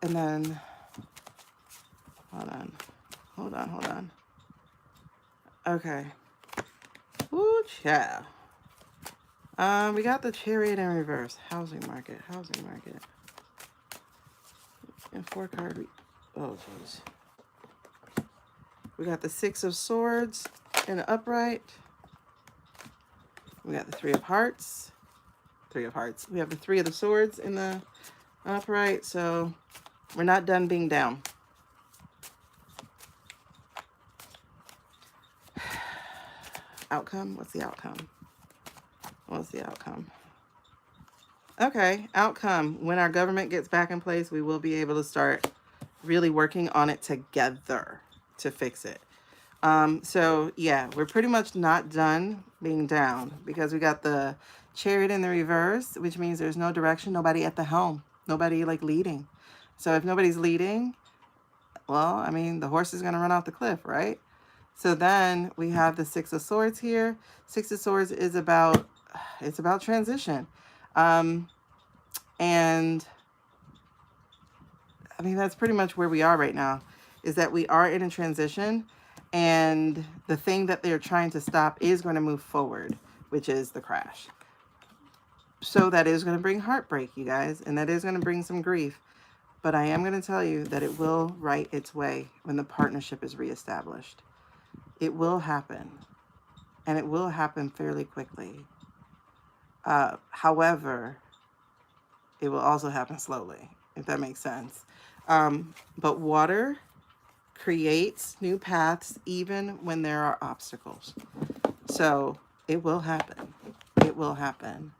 And then hold on. Okay. Ooh, child. We got the Chariot in reverse. Housing market. And 4-card read. Oh, jeez. We got the 6 of Swords in the upright. We got the 3 of Hearts. We have the 3 of the Swords in the upright. So we're not done being down. Outcome? What's the outcome? Okay, outcome. When our government gets back in place, we will be able to start really working on it together to fix it. So yeah, we're pretty much not done being down because we got the Chariot in the reverse, which means there's no direction, nobody at the helm, nobody like leading. So if nobody's leading, well, I mean, the horse is going to run off the cliff, right? So then we have the 6 of Swords here. 6 of Swords is about, it's about transition. And I mean, that's pretty much where we are right now, is that we are in a transition, and the thing that they're trying to stop is going to move forward, which is the crash. So that is going to bring heartbreak, you guys, and that is going to bring some grief. But I am going to tell you that it will right its way when the partnership is reestablished. It will happen, and it will happen fairly quickly. However, it will also happen slowly, if that makes sense. But water creates new paths even when there are obstacles. So it will happen. It will happen.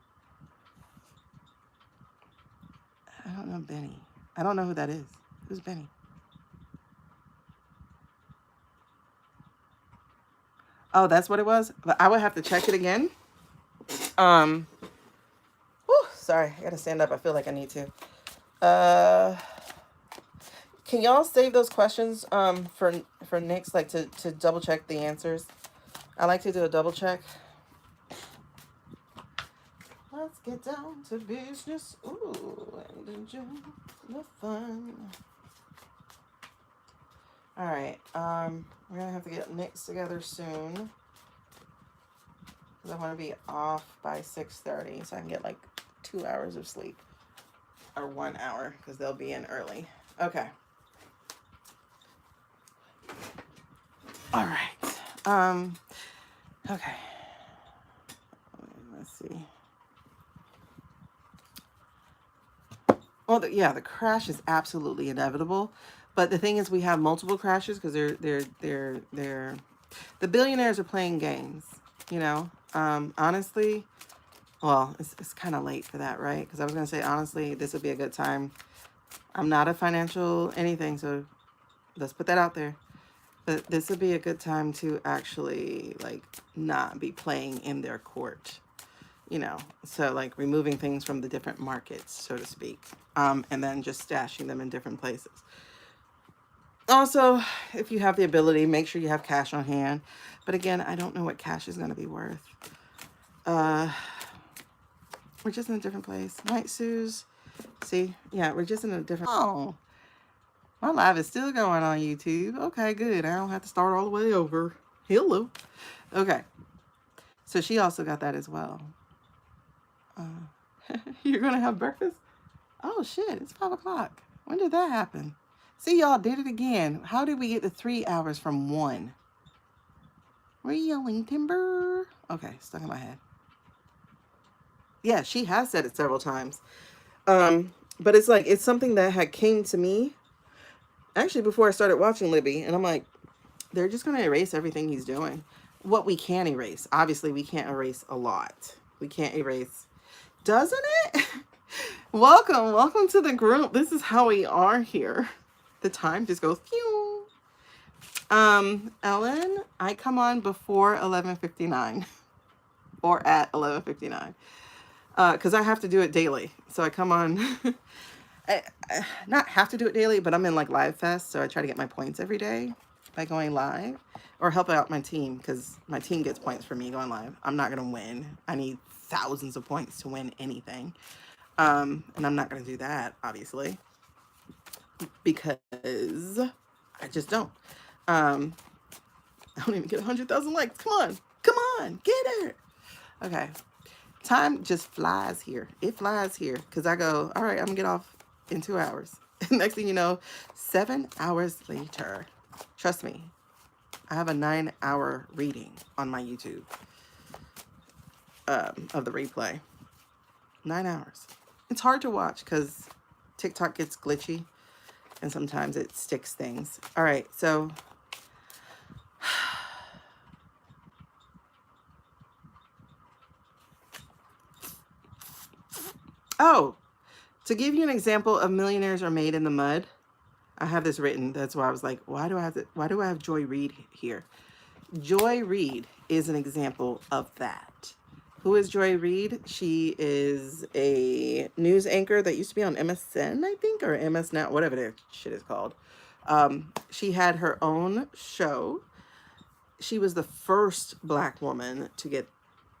I don't know Benny. I don't know who that is. Who's Benny? Oh, that's what it was? But I would have to check it again. Sorry, I gotta stand up. I feel like I need to. Can y'all save those questions for next, like to double check the answers? I like to do a double check. Let's get down to business. Ooh, and enjoy the fun. All right. We're gonna have to get Nick's together soon, because I want to be off by 6:30 so I can get like 2 hours of sleep, or 1 hour, because they'll be in early. Okay. All right. Okay. Let's see. Well, yeah, the crash is absolutely inevitable, But the thing is, we have multiple crashes because the billionaires are playing games. You know, honestly, well, it's kind of late for that, right? Because I was gonna say honestly, this would be a good time. I'm not a financial anything, so let's put that out there. But this would be a good time to actually like not be playing in their court, you know. So like removing things from the different markets, so to speak, and then just stashing them in different places. Also, if you have the ability, make sure you have cash on hand. But again, I don't know what cash is going to be worth. Uh, we're just in a different place. Night Suze. See, yeah, we're just in a different. Oh, my live is still going on YouTube. Okay, good. I don't have to start all the way over. Hello. Okay. So she also got that as well. You're going to have breakfast? Oh, shit. It's 5 o'clock. When did that happen? See, y'all did it again. How did we get to 3 hours from 1? Reeling timber. Okay, stuck in my head. Yeah, she has said it several times. But it's like, it's something that had came to me actually before I started watching Libby. And I'm like, they're just going to erase everything he's doing. What we can erase. Obviously, we can't erase a lot. We can't erase. Doesn't it? Welcome to the group. This is how we are here. The time just goes pew. Ellen, I come on before 11:59 or at 11:59 because I have to do it daily. So I come on, I not have to do it daily, but I'm in like Live Fest, so I try to get my points every day by going live or help out my team because my team gets points for me going live. I'm not gonna win. I need thousands of points to win anything, and I'm not gonna do that obviously because I just don't. I don't even get 100,000 likes. Come on, get it. Okay, time just flies here. It flies here because I go, all right, I'm gonna get off in 2 hours. Next thing you know, 7 hours later. Trust me, I have a 9-hour reading on my YouTube of the replay. 9 hours. It's hard to watch because TikTok gets glitchy and sometimes it sticks things. All right, so oh, to give you an example of millionaires are made in the mud, I have this written. That's why I was like, why do I have Joy Reid here? Joy Reid is an example of that. Who is Joy Reid? She is a news anchor that used to be on MSN, I think, or MS Now, whatever that shit is called. She had her own show. She was the first Black woman to get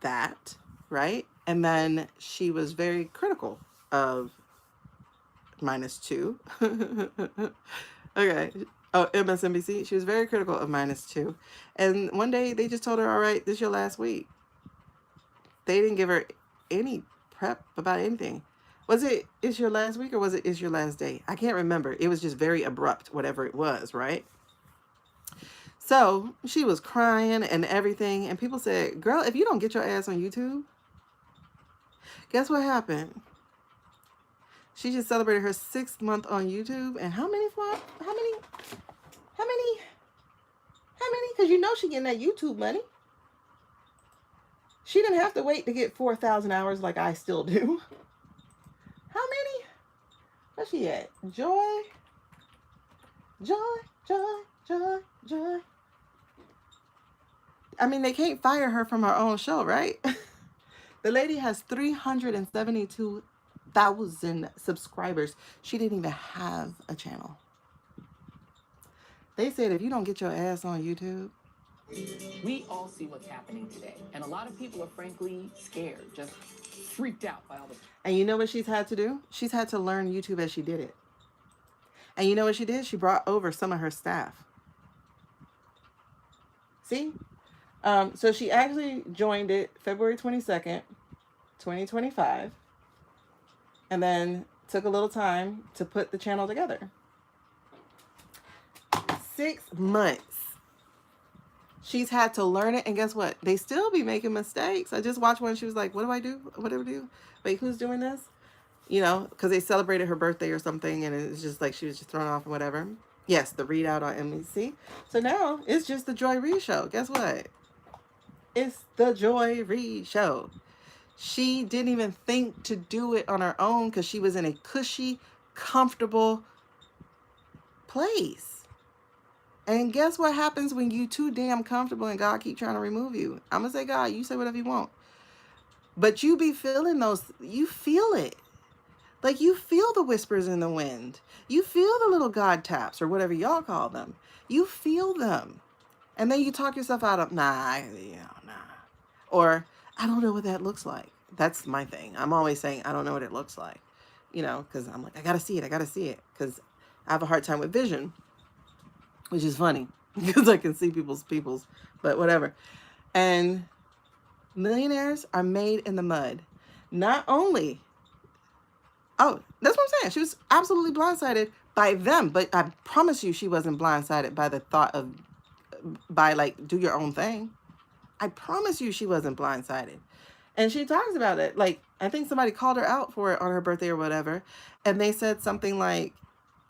that, right? And then she was very critical of -2. Okay. Oh, MSNBC. She was very critical of -2. And one day they just told her, all right, this is your last week. They didn't give her any prep about anything. Was it is your last week or was it is your last day? I can't remember. It was just very abrupt, whatever it was, right? So she was crying and everything. And people said, girl, if you don't get your ass on YouTube, guess what happened? She just celebrated her 6th month on YouTube. And how many? Because you know she getting that YouTube money. She didn't have to wait to get 4,000 hours like I still do. How many? Where's she at? Joy. I mean, they can't fire her from her own show, right? The lady has 372,000 subscribers. She didn't even have a channel. They said if you don't get your ass on YouTube. We all see what's happening today, and a lot of people are frankly scared, just freaked out by all the... And you know what she's had to do? She's had to learn YouTube as she did it. And you know what she did? She brought over some of her staff. See? So she actually joined it February 22nd, 2025. And then took a little time to put the channel together. 6 months. She's had to learn it. And guess what? They still be making mistakes. I just watched one. She was like, what do I do? What do I do? Wait, who's doing this? You know, because they celebrated her birthday or something. And it's just like she was just thrown off and whatever. Yes, the readout on NBC. So now it's just the Joy Reid show. Guess what? It's the Joy Reid show. She didn't even think to do it on her own because she was in a cushy, comfortable place. And guess what happens when you too damn comfortable and God keep trying to remove you? I'm going to say, God, you say whatever you want. But you be feeling those, you feel it. Like you feel the whispers in the wind. You feel the little God taps or whatever y'all call them. You feel them. And then you talk yourself out of, nah. Or I don't know what that looks like. That's my thing. I'm always saying, I don't know what it looks like. Because I'm like, I got to see it. Because I have a hard time with vision, which is funny because I can see people's, but whatever. And millionaires are made in the mud. Not only, oh, that's what I'm saying. She was absolutely blindsided by them, but I promise you she wasn't blindsided by the thought of, by like, do your own thing. I promise you she wasn't blindsided. And she talks about it. Like, I think somebody called her out for it on her birthday or whatever. And they said something like,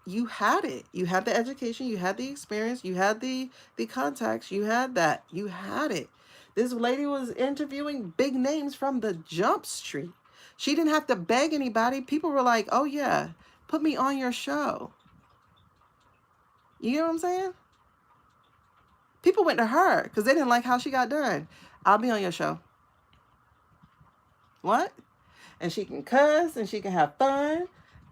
you had it. You had the education. You had the experience. You had the contacts. You had that. You had it. This lady was interviewing big names from the jump street. She didn't have to beg anybody. People were like, oh, yeah, put me on your show. You know what I'm saying? People went to her because they didn't like how she got done. I'll be on your show. What? And she can cuss and she can have fun.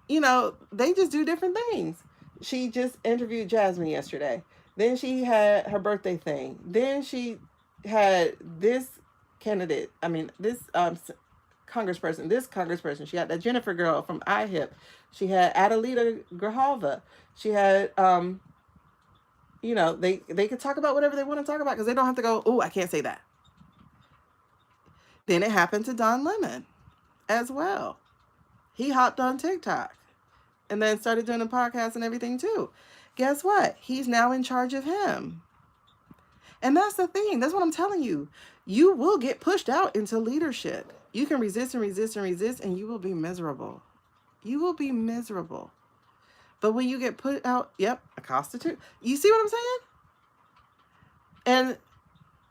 They just do different things. She just interviewed Jasmine yesterday. Then she had her birthday thing. Then she had this candidate. I mean, this congressperson. She had that Jennifer girl from IHIP. She had Adelita Grijalva. She had, they could talk about whatever they want to talk about because they don't have to go, oh, I can't say that. Then it happened to Don Lemon as well. He hopped on TikTok and then started doing a podcast and everything too. Guess what? He's now in charge of him. And that's the thing. That's what I'm telling you. You will get pushed out into leadership. You can resist and resist and resist, and you will be miserable. You will be miserable. But when you get put out, yep, accosted too. You see what I'm saying? And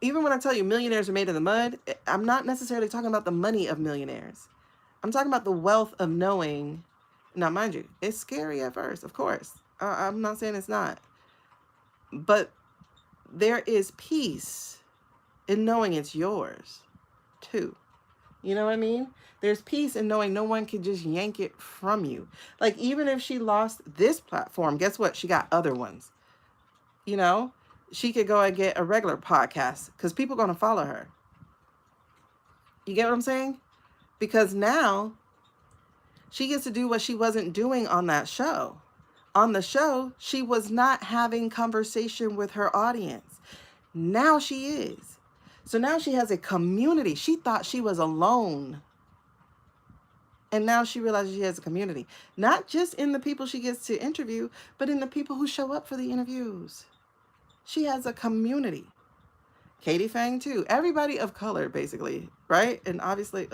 even when I tell you millionaires are made in the mud, I'm not necessarily talking about the money of millionaires. I'm talking about the wealth of knowing. Now, mind you, it's scary at first, of course. I'm not saying it's not. But there is peace in knowing it's yours, too. You know what I mean? There's peace in knowing no one can just yank it from you. Like, even if she lost this platform, guess what? She got other ones. She could go and get a regular podcast because people are going to follow her. You get what I'm saying? Because now she gets to do what she wasn't doing on that show. On the show, she was not having conversation with her audience. Now she is. So now she has a community. She thought she was alone. And now she realizes she has a community. Not just in the people she gets to interview, but in the people who show up for the interviews. She has a community. Katie Fang too. Everybody of color, basically, right? And obviously,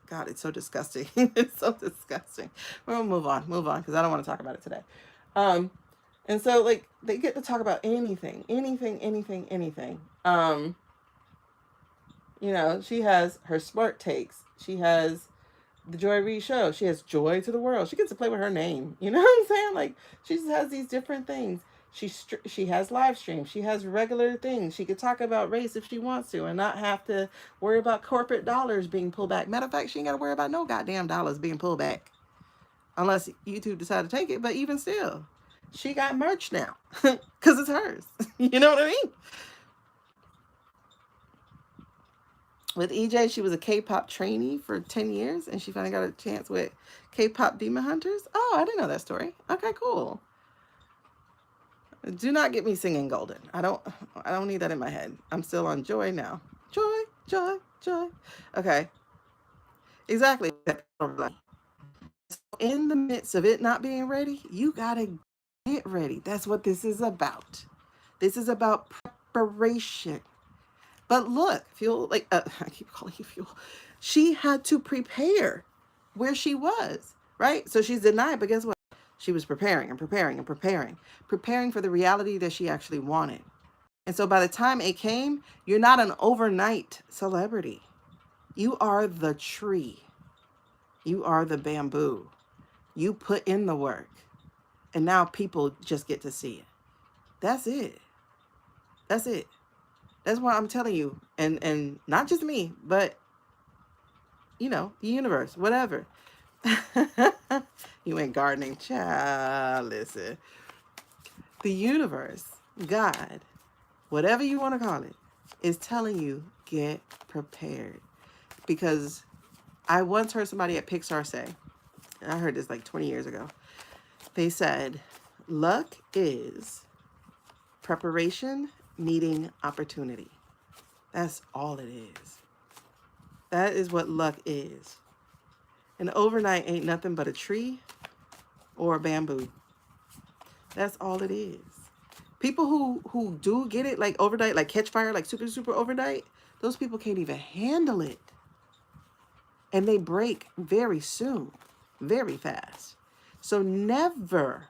God, it's so disgusting. It's so disgusting. We'll move on, because I don't want to talk about it today. And so, like, they get to talk about anything. She has her smart takes. She has the Joy Reid show. She has Joy to the World. She gets to play with her name. You know what I'm saying? Like, she just has these different things. She has live streams. She has regular things. She could talk about race if she wants to and not have to worry about corporate dollars being pulled back. Matter of fact, she ain't got to worry about no goddamn dollars being pulled back unless YouTube decide to take it. But even still, she got merch now because it's hers. You know what I mean? With EJ, she was a K-pop trainee for 10 years, and she finally got a chance with K-pop Demon Hunters. Oh, I didn't know that story. Okay, cool. Do not get me singing Golden. I don't need that in my head. I'm still on Joy now. Joy. Okay. Exactly. In the midst of it not being ready, you gotta get ready. That's what this is about. This is about preparation. But look, Fuel, like, I keep calling you Fuel. She had to prepare where she was, right? So she's denied, but guess what? She was preparing and preparing and preparing for the reality that she actually wanted. And so by the time it came, you're not an overnight celebrity. You are the tree. You are the bamboo. You put in the work. And now people just get to see it. That's it. That's it. That's why I'm telling you. And not just me, but you know, the universe, whatever. You ain't gardening, child. Listen. The universe, God, whatever you want to call it, is telling you get prepared. Because I once heard somebody at Pixar say, and I heard this like 20 years ago, they said, luck is preparation meeting opportunity. That's all it is. That is what luck is. An overnight ain't nothing but a tree or a bamboo. That's all it is. People who do get it like overnight, like catch fire, like super overnight, those people can't even handle it. And they break very soon, very fast. So never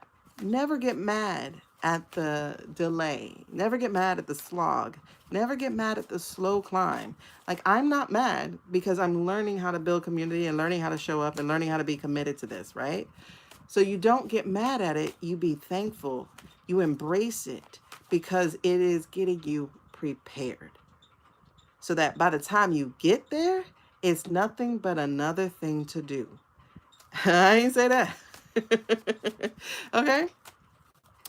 get mad at the delay. Never get mad at the slog. Never get mad at the slow climb. Like, I'm not mad because I'm learning how to build community and learning how to show up and learning how to be committed to this, right? So you don't get mad at it. You be thankful. You embrace it because it is getting you prepared. So that by the time you get there, it's nothing but another thing to do. I ain't say that. Okay?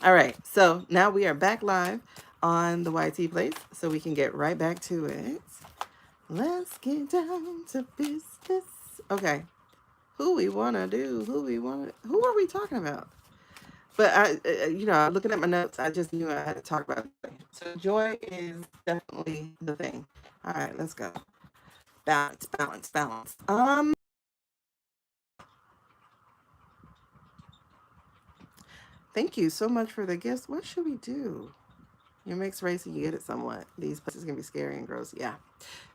All right. So now we are back live on the YT Place. So we can get right back to it. Let's get down to business. Okay. Who we want to do? Who are we talking about? But looking at my notes, I just knew I had to talk about it. So joy is definitely the thing. All right, let's go. Balance. Thank you so much for the gifts. What should we do? Your mixed race and you get it somewhat. These places can be scary and gross. Yeah,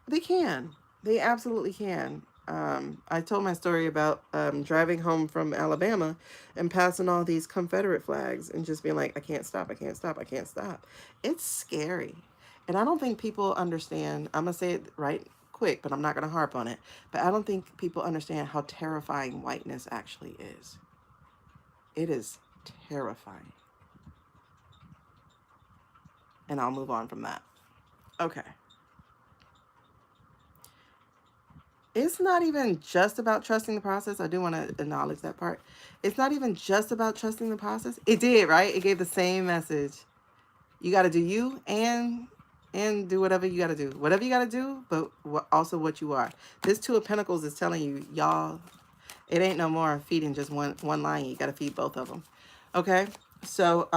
they can. They absolutely can. I told my story about driving home from Alabama and passing all these Confederate flags and just being like, I can't stop. It's scary. And I don't think people understand. I'm going to say it right quick, but I'm not going to harp on it. But I don't think people understand how terrifying whiteness actually is. It is terrifying. And I'll move on from that. Okay. It's not even just about trusting the process. I do want to acknowledge that part. It's not even just about trusting the process. It did, right? It gave the same message. You got to do you and do whatever you got to do. Whatever you got to do, but also what you are. This Two of Pentacles is telling you, y'all, it ain't no more feeding just one line. You got to feed both of them. Okay? So,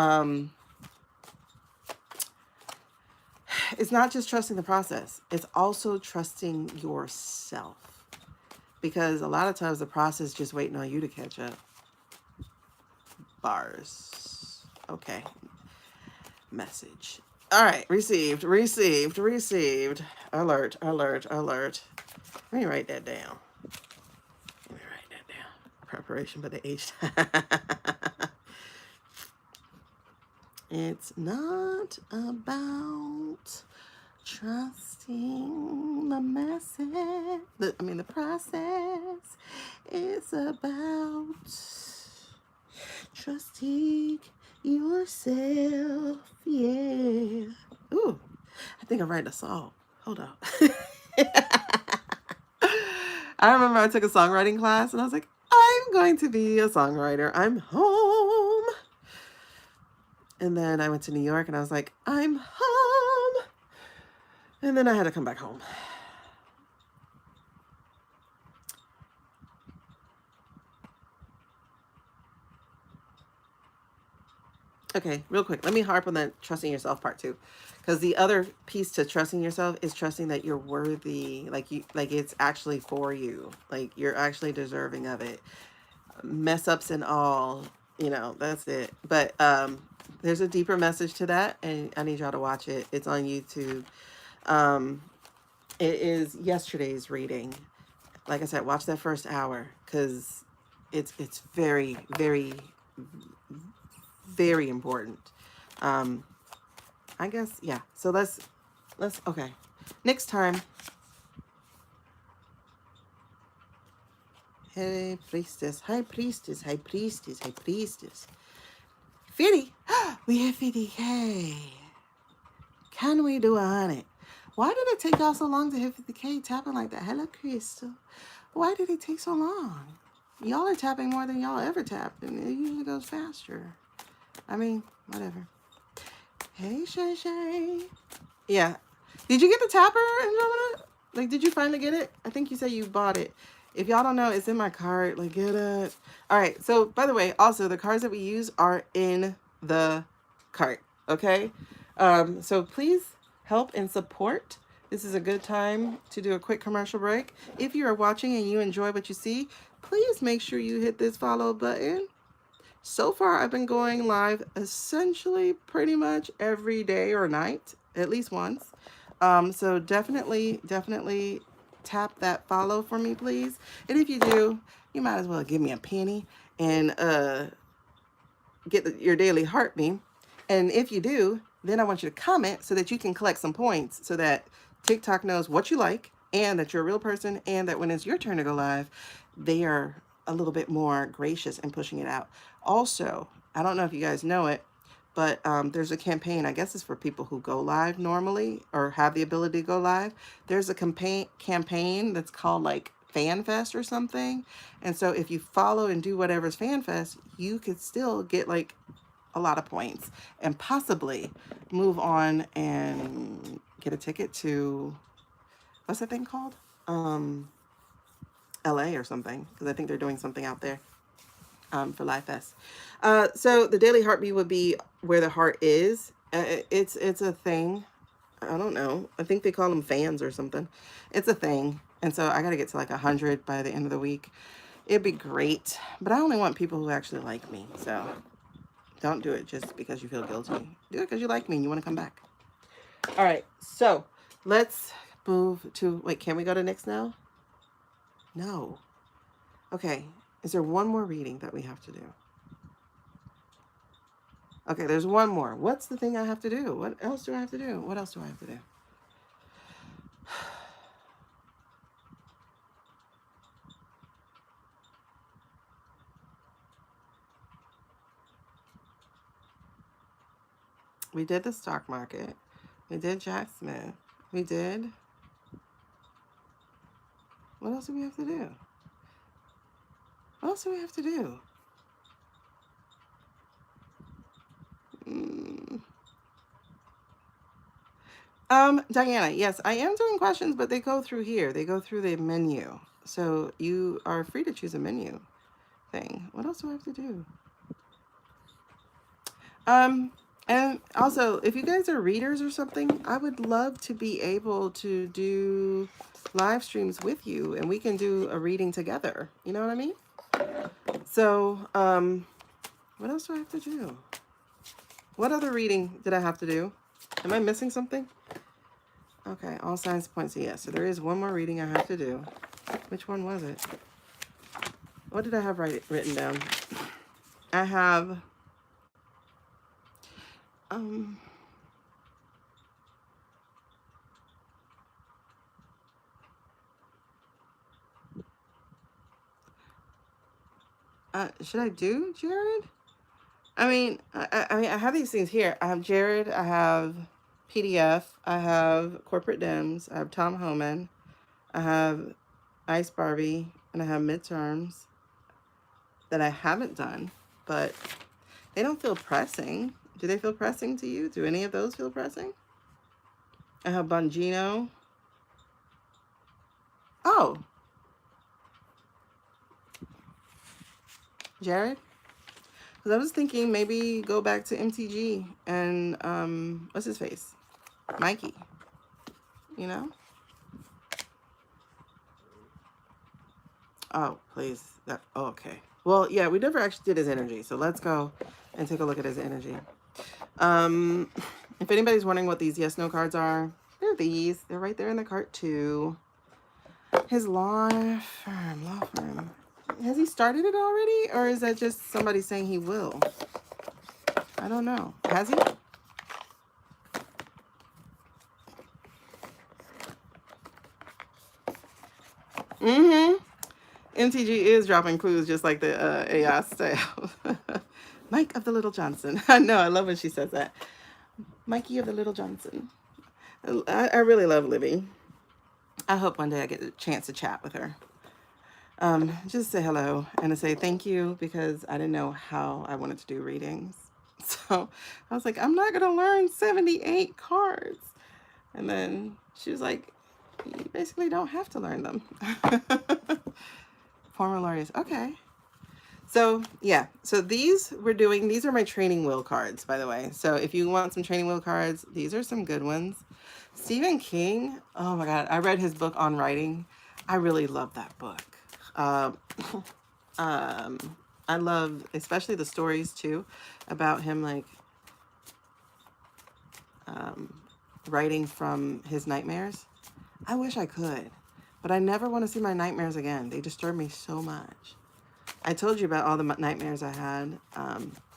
it's not just trusting the process. It's also trusting yourself. Because a lot of times the process is just waiting on you to catch up. Bars. Okay. Message. All right. Received. Alert. Let me write that down. Preparation for the H. It's not about trusting the message. The process. It's about trusting yourself. Yeah. Ooh, I think I'm writing a song. Hold on. I remember I took a songwriting class and I was like, I'm going to be a songwriter. I'm home. And then I went to New York and I was like, I'm home. And then I had to come back home. Okay, real quick. Let me harp on that trusting yourself part too. Because the other piece to trusting yourself is trusting that you're worthy. Like it's actually for you. Like you're actually deserving of it. Mess ups and all, that's it. But there's a deeper message to that, and I need y'all to watch it. It's on YouTube. It is yesterday's reading. Like I said, watch that first hour because it's very, very very important. I guess, yeah. So let's, okay. Next time. Hey, priestess, high priestess, high priestess, high priestess. 50. We hit 50K. Can we do 100? Why did it take y'all so long to hit 50K tapping like that? Hello, Crystal. Why did it take so long? Y'all are tapping more than y'all ever tapped, and it usually goes faster. I mean, whatever. Hey, Shay Shay. Yeah. Did you get the tapper, Andromeda? Like, did you finally get it? I think you said you bought it. If y'all don't know, it's in my cart. Like, get it. All right. So, by the way, also, the cards that we use are in the cart. Okay? So, please help and support. This is a good time to do a quick commercial break. If you are watching and you enjoy what you see, please make sure you hit this follow button. So far, I've been going live essentially pretty much every day or night, at least once. So definitely tap that follow for me, please. And if you do, you might as well give me a penny and get your daily heartbeat. And if you do, then I want you to comment so that you can collect some points so that TikTok knows what you like and that you're a real person and that when it's your turn to go live, they are a little bit more gracious in pushing it out. Also, I don't know if you guys know it, but there's a campaign, I guess it's for people who go live normally or have the ability to go live. There's a campaign that's called like FanFest or something. And so if you follow and do whatever's FanFest, you could still get like a lot of points and possibly move on and get a ticket to, what's that thing called? LA or something, because I think they're doing something out there for Live Fest. So the daily heartbeat would be where the heart is. It's a thing. I don't know. I think they call them fans or something. It's a thing. And so I got to get to like 100 by the end of the week. It'd be great. But I only want people who actually like me. So don't do it just because you feel guilty. Do it because you like me and you want to come back. All right. So let's move to, wait, can we go to next now? No. Okay. Is there one more reading that we have to do? Okay, there's one more. What's the thing I have to do? What else do I have to do? What else do I have to do? We did the stock market. We did Jack Smith. We did. What else do we have to do? What else do we have to do? Diana, yes, I am doing questions, but they go through here. They go through the menu. So you are free to choose a menu thing. What else do I have to do? And also, if you guys are readers or something, I would love to be able to do live streams with you and we can do a reading together. You know what I mean? So, what else do I have to do? What other reading did I have to do? Am I missing something? Okay, all signs point to yes. So there is one more reading I have to do. Which one was it? What did I have written down? I have, should I do Jared? I mean, I have these things here. I have Jared, I have PDF, I have Corporate Dems, I have Tom Homan, I have Ice Barbie, and I have midterms that I haven't done, but they don't feel pressing. Do they feel pressing to you? Do any of those feel pressing? I have Bongino. Oh, Jared? Because I was thinking maybe go back to MTG and what's his face? Mikey. You know? Oh, please. Okay. Well, yeah, we never actually did his energy. So let's go and take a look at his energy. If anybody's wondering what these yes, no cards are, they're these. They're right there in the cart too. His law firm. Has he started it already? Or is that just somebody saying he will? I don't know. Has he? Mm-hmm. MTG is dropping clues just like the AI style. Mike of the Little Johnson. I know. I love when she says that. Mikey of the Little Johnson. I really love Libby. I hope one day I get a chance to chat with her. Just say hello and to say thank you because I didn't know how I wanted to do readings. So I was like, I'm not going to learn 78 cards. And then she was like, you basically don't have to learn them. Former lawyers. Okay. So yeah, so these are my training wheel cards, by the way. So if you want some training wheel cards, these are some good ones. Stephen King, oh my God, I read his book on writing. I really love that book. Um, I love especially the stories too about him like writing from his nightmares. I wish I could, but I never want to see my nightmares again. They disturb me so much. I told you about all the nightmares I had,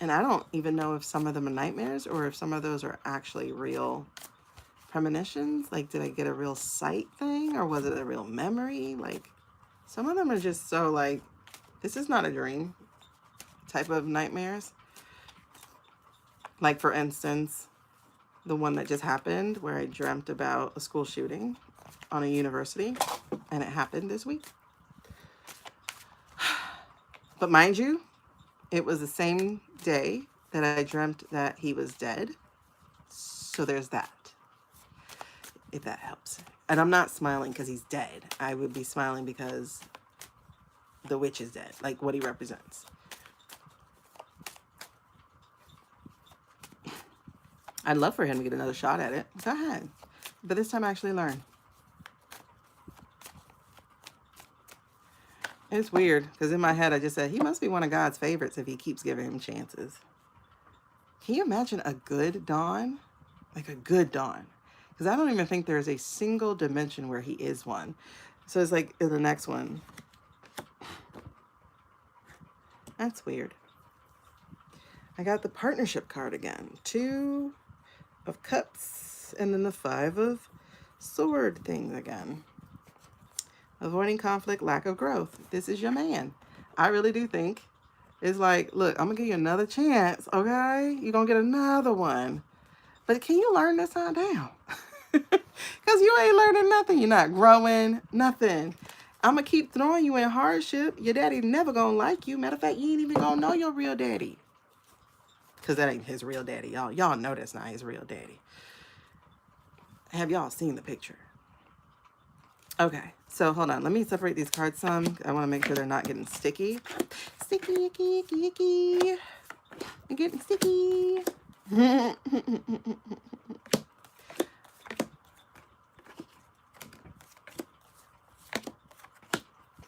and I don't even know if some of them are nightmares or if some of those are actually real premonitions. Like, did I get a real sight thing or was it a real memory? Like, some of them are just so like, this is not a dream type of nightmares. Like, for instance, the one that just happened where I dreamt about a school shooting on a university, and it happened this week. But mind you, it was the same day that I dreamt that he was dead. So there's that, if that helps. And I'm not smiling because he's dead. I would be smiling because the witch is dead, like what he represents. I'd love for him to get another shot at it. Go ahead. But this time I actually learn. It's weird because in my head I just said, he must be one of God's favorites if he keeps giving him chances. Can you imagine a good Dawn? Like a good Dawn. Because I don't even think there's a single dimension where he is one. So it's like in the next one. That's weird. I got the partnership card again. 2 of Cups and then the 5 of Sword thing again. Avoiding conflict, lack of growth. This is your man. I really do think it's like, look, I'm going to give you another chance, okay? You're going to get another one. But can you learn this time down? Because you ain't learning nothing. You're not growing, nothing. I'm going to keep throwing you in hardship. Your daddy never going to like you. Matter of fact, you ain't even going to know your real daddy. Because that ain't his real daddy. Y'all know that's not his real daddy. Have y'all seen the picture? Okay, so hold on. Let me separate these cards some. I want to make sure they're not getting sticky. Sticky, icky, icky, icky. They're getting sticky.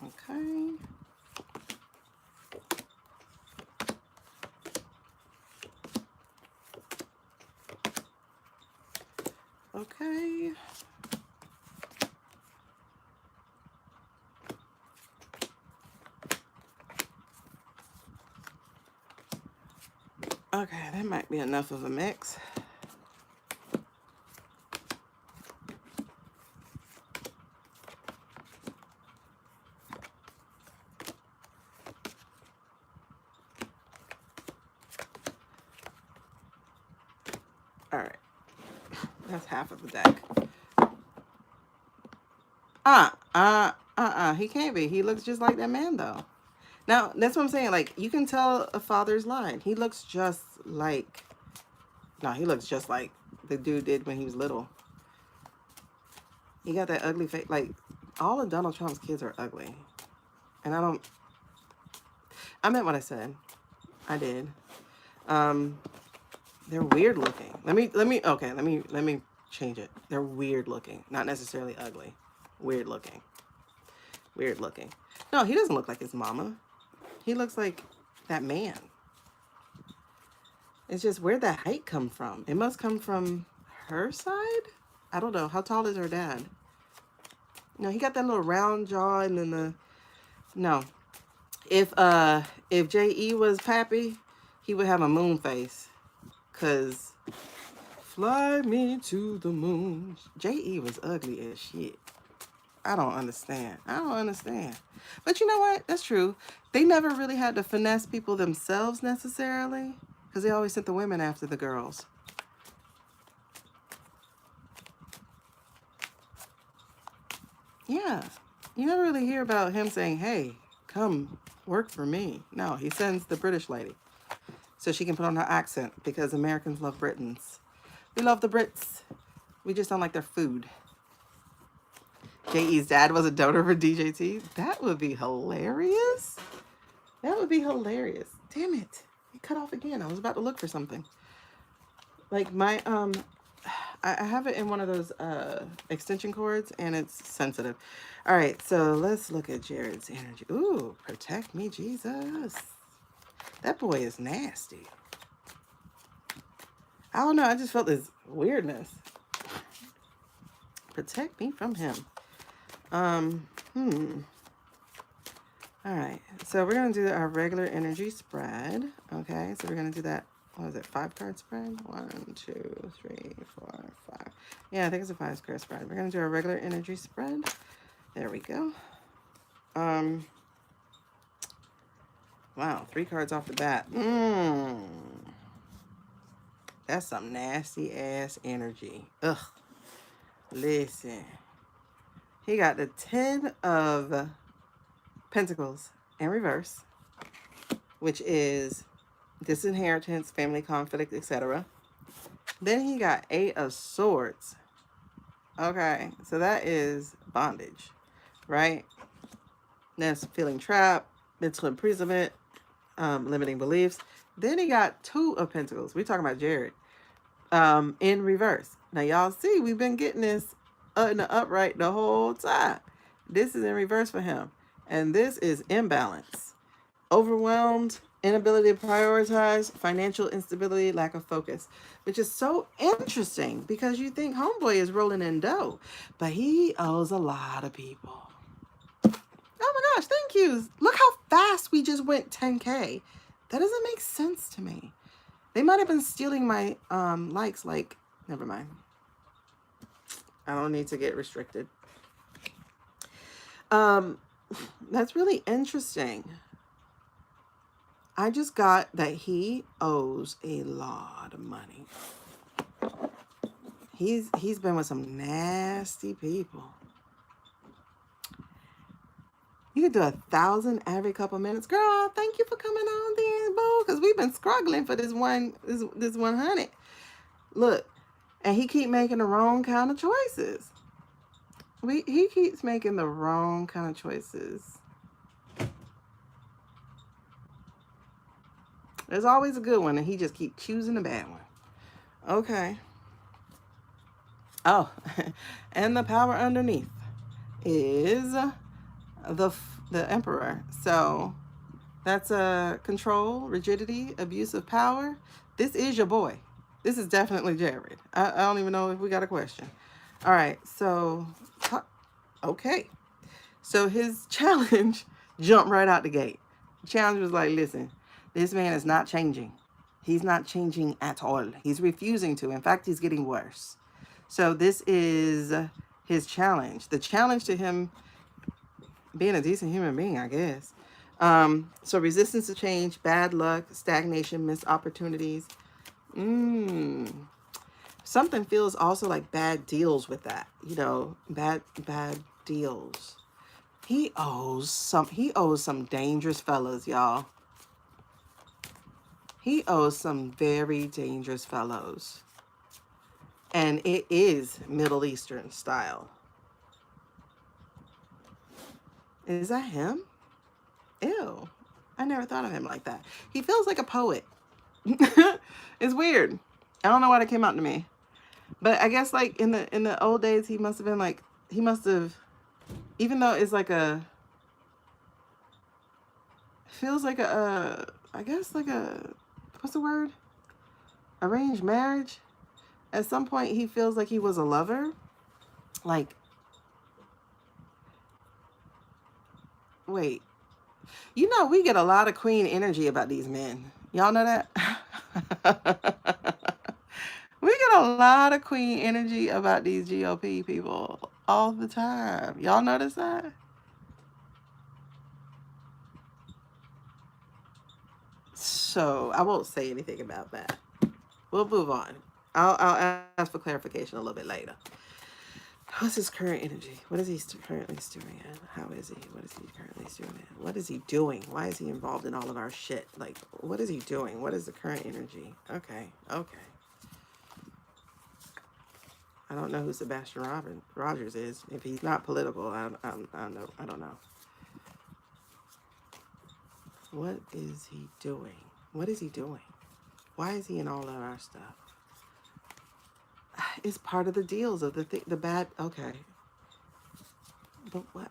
Okay. Okay. Okay, that might be enough of a mix. All right. That's half of the deck. He can't be. He looks just like that man, though. Now, that's what I'm saying. Like, you can tell a father's line. He looks just like... No, he looks just like the dude did when he was little. He got that ugly face. Like, all of Donald Trump's kids are ugly. And I meant what I said. I did. They're weird looking. Let me change it. They're weird looking. Not necessarily ugly. Weird looking. Weird looking. No, he doesn't look like his mama. He looks like that man. It's just, where'd that height come from? It must come from her side? I don't know. How tall is her dad? No, he got that little round jaw and then the... No. if J.E. was Pappy, he would have a moon face. Cause fly me to the moon. J.E. was ugly as shit. I don't understand. But you know what? That's true. They never really had to finesse people themselves necessarily. Because they always sent the women after the girls. Yeah. You never really hear about him saying, hey, come work for me. No, he sends the British lady. So she can put on her accent. Because Americans love Britons. We love the Brits. We just don't like their food. J.E.'s dad was a donor for DJT. That would be hilarious. Damn it. It cut off again. I was about to look for something. Like my I have it in one of those extension cords and it's sensitive. All right, so let's look at Jared's energy. Ooh, protect me, Jesus. That boy is nasty. I don't know. I just felt this weirdness. Protect me from him. All right, so we're going to do our regular energy spread. Okay, so we're going to do that. What is it? 5-card spread? 1, 2, 3, 4, 5. Yeah, I think it's a 5-card spread. We're going to do our regular energy spread. There we go. Wow, 3 cards off the bat. That's some nasty ass energy. Ugh. Listen. He got the 10 of Pentacles in reverse, which is disinheritance, family conflict, etc. Then he got 8 of Swords. Okay, so that is bondage, right? That's feeling trapped, mental imprisonment, limiting beliefs. Then he got 2 of Pentacles. We're talking about Jared. In reverse. Now y'all see, we've been getting this in the upright the whole time. This is in reverse for him. And this is imbalance. Overwhelmed, inability to prioritize, financial instability, lack of focus. Which is so interesting because you think homeboy is rolling in dough. But he owes a lot of people. Oh my gosh, thank you. Look how fast we just went 10K. That doesn't make sense to me. They might have been stealing my likes. Like, never mind. I don't need to get restricted. That's really interesting. I just got that he owes a lot of money. He's been with some nasty people. You could do 1,000 every couple minutes. Girl, thank you for coming on there, boo. Because we've been struggling for this 100. Look, and he keep making the wrong kind of choices. He keeps making the wrong kind of choices. There's always a good one, and he just keeps choosing the bad one. Okay. Oh, and the power underneath is the Emperor. So that's control, rigidity, abuse of power. This is your boy. This is definitely Jared. I don't even know if we got a question. All right, so okay. So his challenge jumped right out the gate. The challenge was like, listen, this man is not changing. He's not changing at all. He's refusing to. In fact, he's getting worse. So this is his challenge. The challenge to him being a decent human being, I guess. So resistance to change, bad luck, stagnation, missed opportunities. Something feels also like bad deals with that. You know, bad deals. He owes some dangerous fellas, y'all. He owes some very dangerous fellows. And it is Middle Eastern style. Is that him? Ew. I never thought of him like that. He feels like a poet. It's weird. I don't know why that came out to me. But I guess like in the old days, he must have, even though it's like feels like I guess like what's the word? Arranged marriage. At some point, he feels like he was a lover. Like, wait, You know, we get a lot of queen energy about these men. Y'all know that? We get a lot of queen energy about these GOP people all the time. Y'all notice that? So I won't say anything about that. We'll move on. I'll ask for clarification a little bit later. What's his current energy? What is he currently stewing at? How is he? What is he currently stewing at? What is he doing? Why is he involved in all of our shit? Like, what is he doing? What is the current energy? Okay, okay. I don't know who Sebastian Rogers is. If he's not political, I don't know. What is he doing? What is he doing? Why is he in all of our stuff? It's part of the deals of the bad. Okay, but what?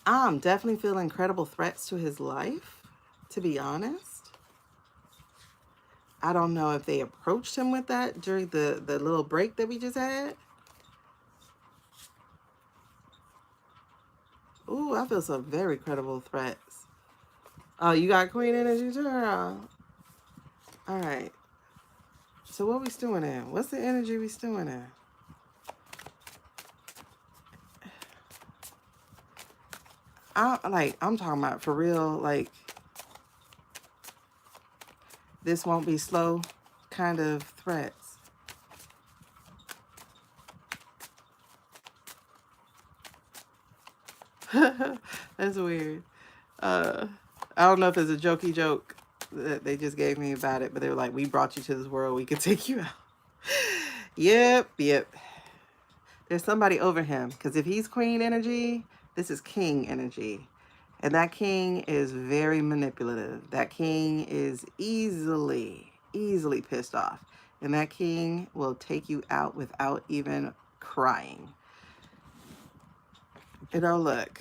I'm definitely feeling credible threats to his life. To be honest, I don't know if they approached him with that during the little break that we just had. Ooh, I feel some very credible threats. Oh, you got queen energy too, girl. All right. So what we stewing in? What's the energy we stewing in? I'm talking about for real, like this won't be slow kind of threats. That's weird. Uh, I don't know if it's a jokey joke that they just gave me about it, but they were like, "We brought you to this world. We could take you out." Yep, yep. There's somebody over him because if he's queen energy, this is king energy. And that king is very manipulative. That king is easily pissed off. And that king will take you out without even crying. You know, look,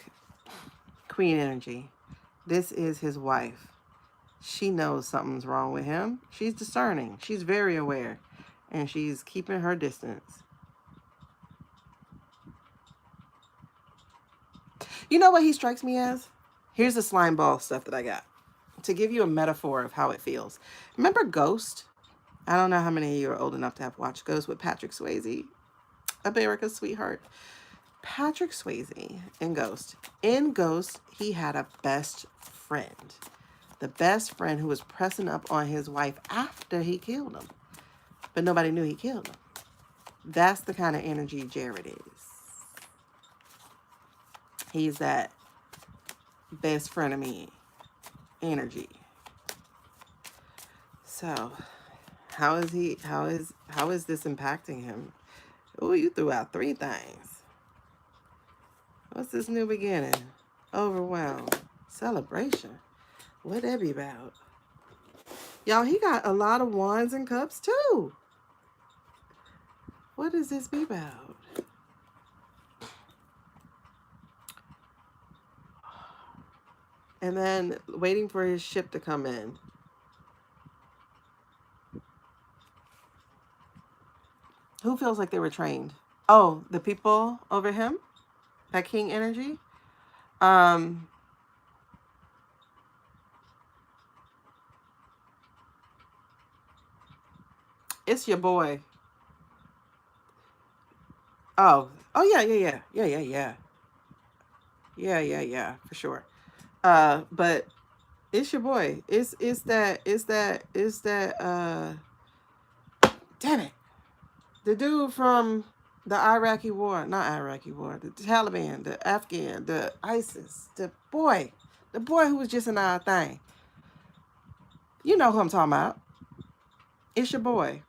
queen energy. This is his wife. She knows something's wrong with him. She's discerning. She's very aware. And she's keeping her distance. You know what he strikes me as? Here's the slime ball stuff that I got. To give you a metaphor of how it feels. Remember Ghost? I don't know how many of you are old enough to have watched Ghost with Patrick Swayze. America's sweetheart. Patrick Swayze in Ghost. In Ghost, he had a best friend. The best friend who was pressing up on his wife after he killed him. But nobody knew he killed him. That's the kind of energy Jared is. He's that best friend of me energy. So, how is this impacting him? Oh, you threw out 3 things. What's this new beginning? Overwhelm. Celebration. What that be about? Y'all, he got a lot of wands and cups too. What does this be about? And then waiting for his ship to come in. Who feels like they were trained? Oh, the people over him? That king energy? Um, it's your boy. Oh yeah, for sure. But it's your boy. It's that damn it. The dude from the Iraqi war, not Iraqi war, the Taliban, the Afghan, the ISIS, the boy who was just in our thing. You know who I'm talking about. It's your boy.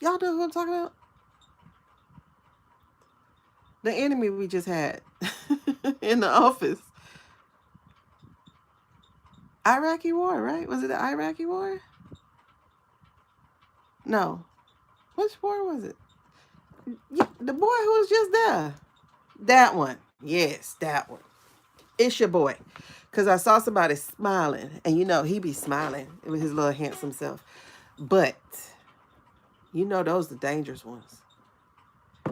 Y'all know who I'm talking about? The enemy we just had in the office. Iraqi war, right? Was it the Iraqi war? No. Which war was it? Yeah, the boy who was just there. That one. Yes, that one. It's your boy. Because I saw somebody smiling, and you know, he be smiling with his little handsome self. But, you know, those the dangerous ones.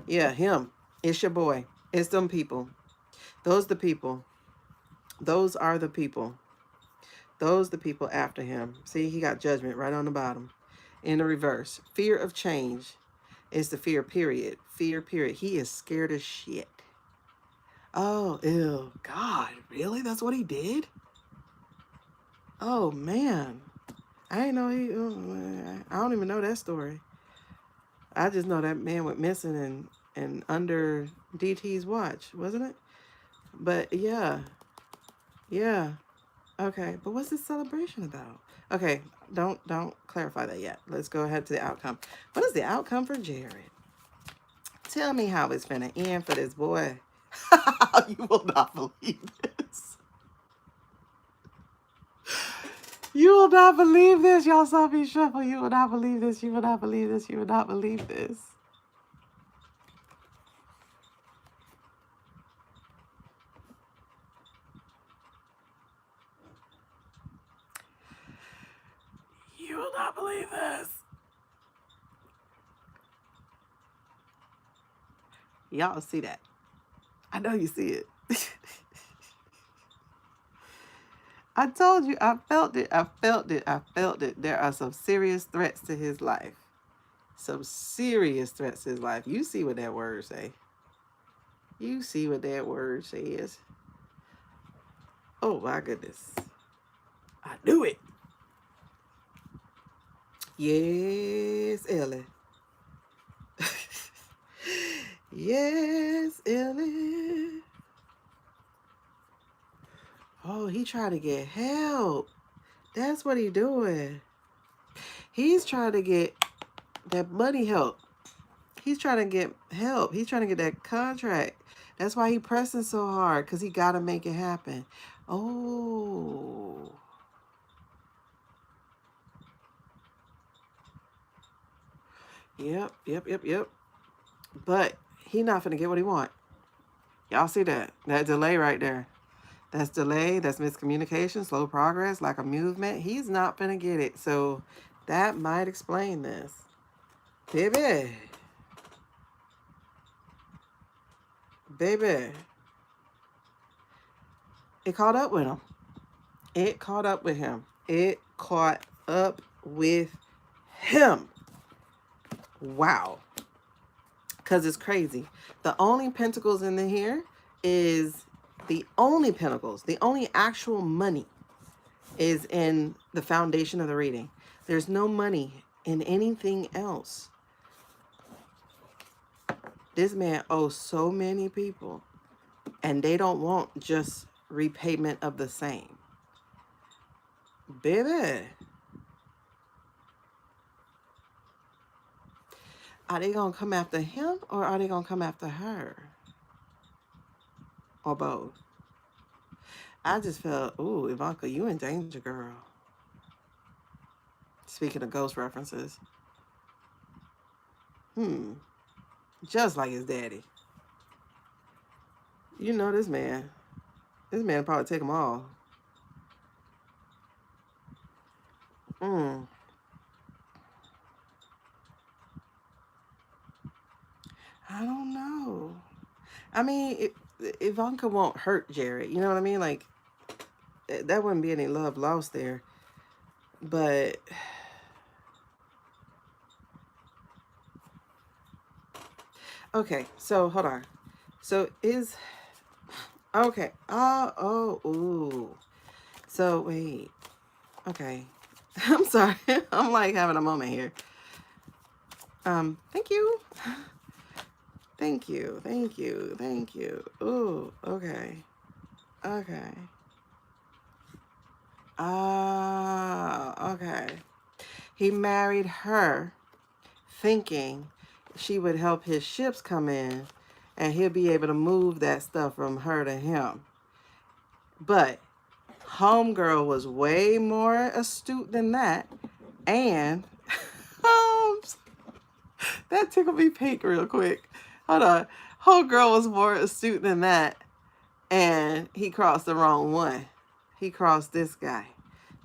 Yeah, him. It's your boy. It's them people. Those the people. Those are the people. Those the people after him. See, he got judgment right on the bottom. In the reverse. Fear of change is the fear, period. Fear, period. He is scared as shit. Oh, ew. God, really? That's what he did? Oh, man. I didn't know he... I don't even know that story. I just know that man went missing and under DT's watch, wasn't it? But, yeah. Yeah. Okay, but what's this celebration about? Okay, don't clarify that yet. Let's go ahead to the outcome. What is the outcome for Jared? Tell me how it's finna end for this boy. You will not believe this. You will not believe this. Y'all saw me shuffle. You will not believe this. You will not believe this. You will not believe this. You will not believe this. Y'all see that. I know you see it. I told you, I felt it, I felt it, I felt it. There are some serious threats to his life. Some serious threats to his life. You see what that word say. You see what that word says. Oh my goodness. I knew it. Yes, Ellie. Yes, Ellie. Oh, he trying to get help. That's what he doing. He's trying to get that money help. He's trying to get help. He's trying to get that contract. That's why he pressing so hard, because he got to make it happen. Oh. Yep. But he not finna get what he want. Y'all see that? That delay right there. That's delay. That's miscommunication, slow progress, lack of movement. He's not finna get it. So that might explain this. Baby. Baby. It caught up with him. It caught up with him. It caught up with him. Wow. Because it's crazy. The only pentacles in here is the only pentacles. The only actual money is in the foundation of the reading. There's no money in anything else. This man owes so many people, and they don't want just repayment of the same. Baby. Are they going to come after him, or are they going to come after her? Or both? I just felt, ooh, Ivanka, you in danger, girl. Speaking of ghost references. Just like his daddy. You know this man. This man probably take them all. I don't know. I mean, Ivanka won't hurt Jared. You know what I mean? Like, that wouldn't be any love lost there. But... okay, so hold on. So is... okay. Ooh. So, wait. Okay. I'm sorry. I'm like having a moment here. Thank you. Thank you. Ooh, okay. Okay. Okay. He married her thinking she would help his ships come in and he'll be able to move that stuff from her to him. But homegirl was way more astute than that. And that tickled me pink real quick. Hold on. Homegirl was more astute than that. And he crossed the wrong one. He crossed this guy,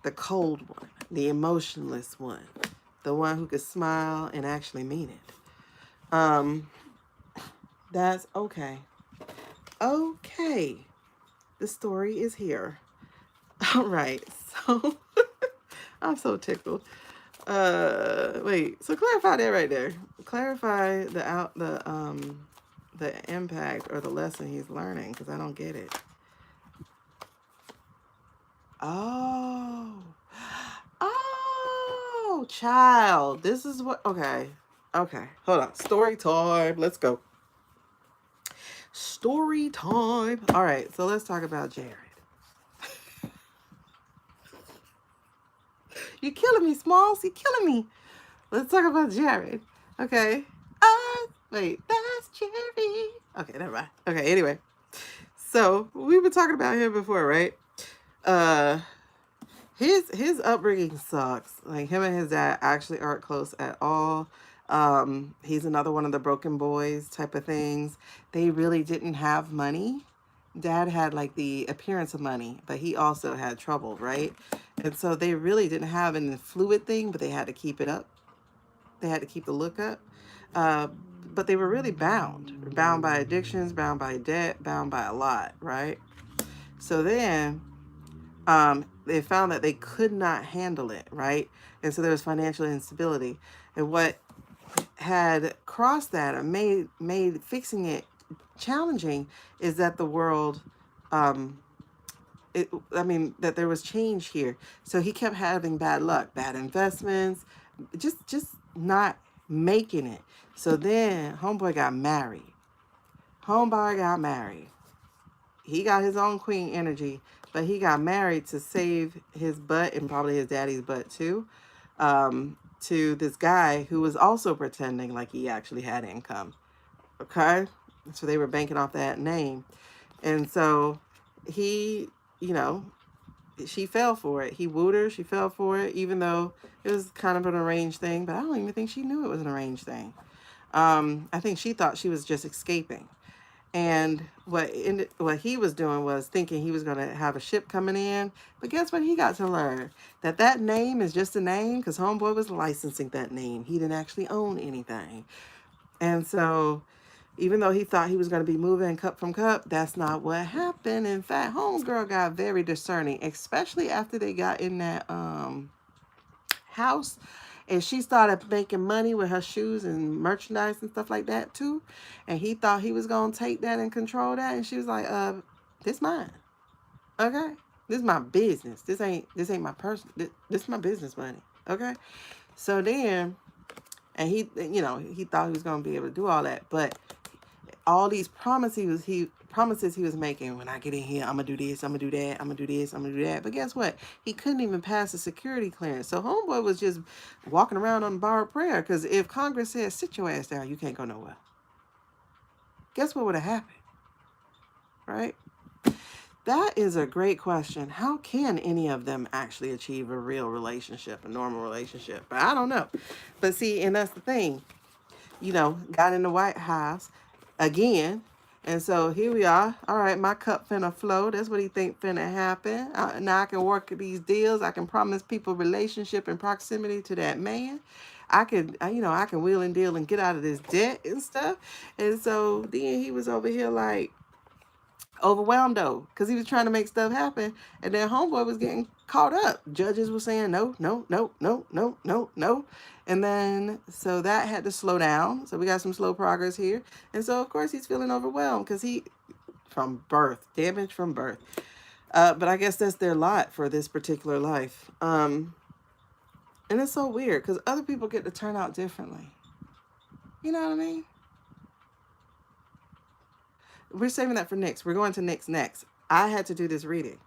the cold one, the emotionless one, the one who could smile and actually mean it. That's okay. Okay. The story is here. All right. So I'm so tickled. Wait. So clarify that right there. Clarify the impact or the lesson he's learning, because I don't get it. Oh. Oh, child. This is what. Okay. Okay. Hold on. Story time. Let's go. Story time. All right. So let's talk about Jared. You're killing me, Smalls. You're killing me. Let's talk about Jared. Okay. Wait. That's Jerry. Okay. Never mind. Okay. Anyway. So we've been talking about him before, right? His upbringing sucks. Like, him and his dad actually aren't close at all. He's another one of the broken boys type of things. They really didn't have money. Dad had like the appearance of money, but he also had trouble, right? And so they really didn't have an fluid thing, but they had to keep it up. They had to keep the look up. Uh, but they were really bound by addictions, bound by debt, bound by a lot, right? So then they found that they could not handle it, right? And so there was financial instability. And what had crossed that or made fixing it challenging is that the world, that there was change here. So he kept having bad luck, bad investments, just not making it. So then homeboy got married. He got his own queen energy, but he got married to save his butt and probably his daddy's butt too, to this guy who was also pretending like he actually had income. Okay. So they were banking off that name. And so he, you know, she fell for it. He wooed her. She fell for it, even though it was kind of an arranged thing. But I don't even think she knew it was an arranged thing. I think she thought she was just escaping. And what he was doing was thinking he was going to have a ship coming in. But guess what he got to learn? That name is just a name, because homeboy was licensing that name. He didn't actually own anything. And so even though he thought he was going to be moving cup from cup, that's not what happened. In fact, homegirl got very discerning, especially after they got in that house. And she started making money with her shoes and merchandise and stuff like that too. And he thought he was going to take that and control that. And she was like, this mine. Okay. This is my business. This ain't my person. This is my business money. Okay. So then, and he thought he was going to be able to do all that. But all these promises he was making, when I get in here, I'm gonna do this, I'm gonna do that, I'm gonna do this, I'm gonna do that. But guess what? He couldn't even pass the security clearance. So homeboy was just walking around on borrowed prayer, because if Congress said, sit your ass down, you can't go nowhere. Guess what would have happened? Right? That is a great question. How can any of them actually achieve a real relationship, a normal relationship? But I don't know. But see, and that's the thing. Got in the White House again. And so here we are. All right, my cup finna flow. That's what he think finna happen. Now I can work these deals. I can promise people relationship and proximity to that man. I can wheel and deal and get out of this debt and stuff. And so then he was over here like overwhelmed though, because he was trying to make stuff happen. And then homeboy was getting caught up. Judges were saying no, no, no, no, no, no, no. And then, so that had to slow down. So we got some slow progress here. And so, of course, he's feeling overwhelmed because damage from birth. But I guess that's their lot for this particular life. And it's so weird because other people get to turn out differently. You know what I mean? We're saving that for next. We're going to next. I had to do this reading.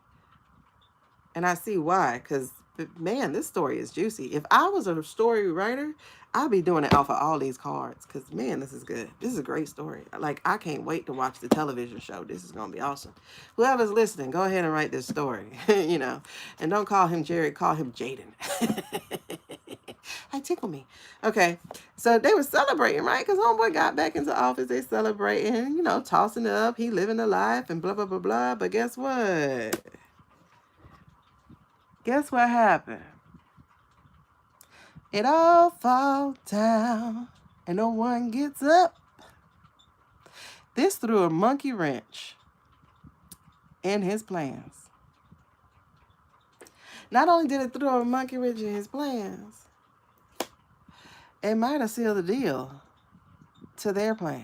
And I see why, because, man, this story is juicy. If I was a story writer, I'd be doing it off of all these cards, because, man, this is good. This is a great story. Like, I can't wait to watch the television show. This is going to be awesome. Whoever's listening, go ahead and write this story, And don't call him Jared, call him Jaden. tickle me. Okay, so they were celebrating, right? Because homeboy got back into office. They celebrating, you know, tossing it up. He living the life and blah, blah, blah, blah. But guess what? Guess what happened? It all falls down and no one gets up. This threw a monkey wrench in his plans. Not only did it throw a monkey wrench in his plans, it might have sealed the deal to their plans.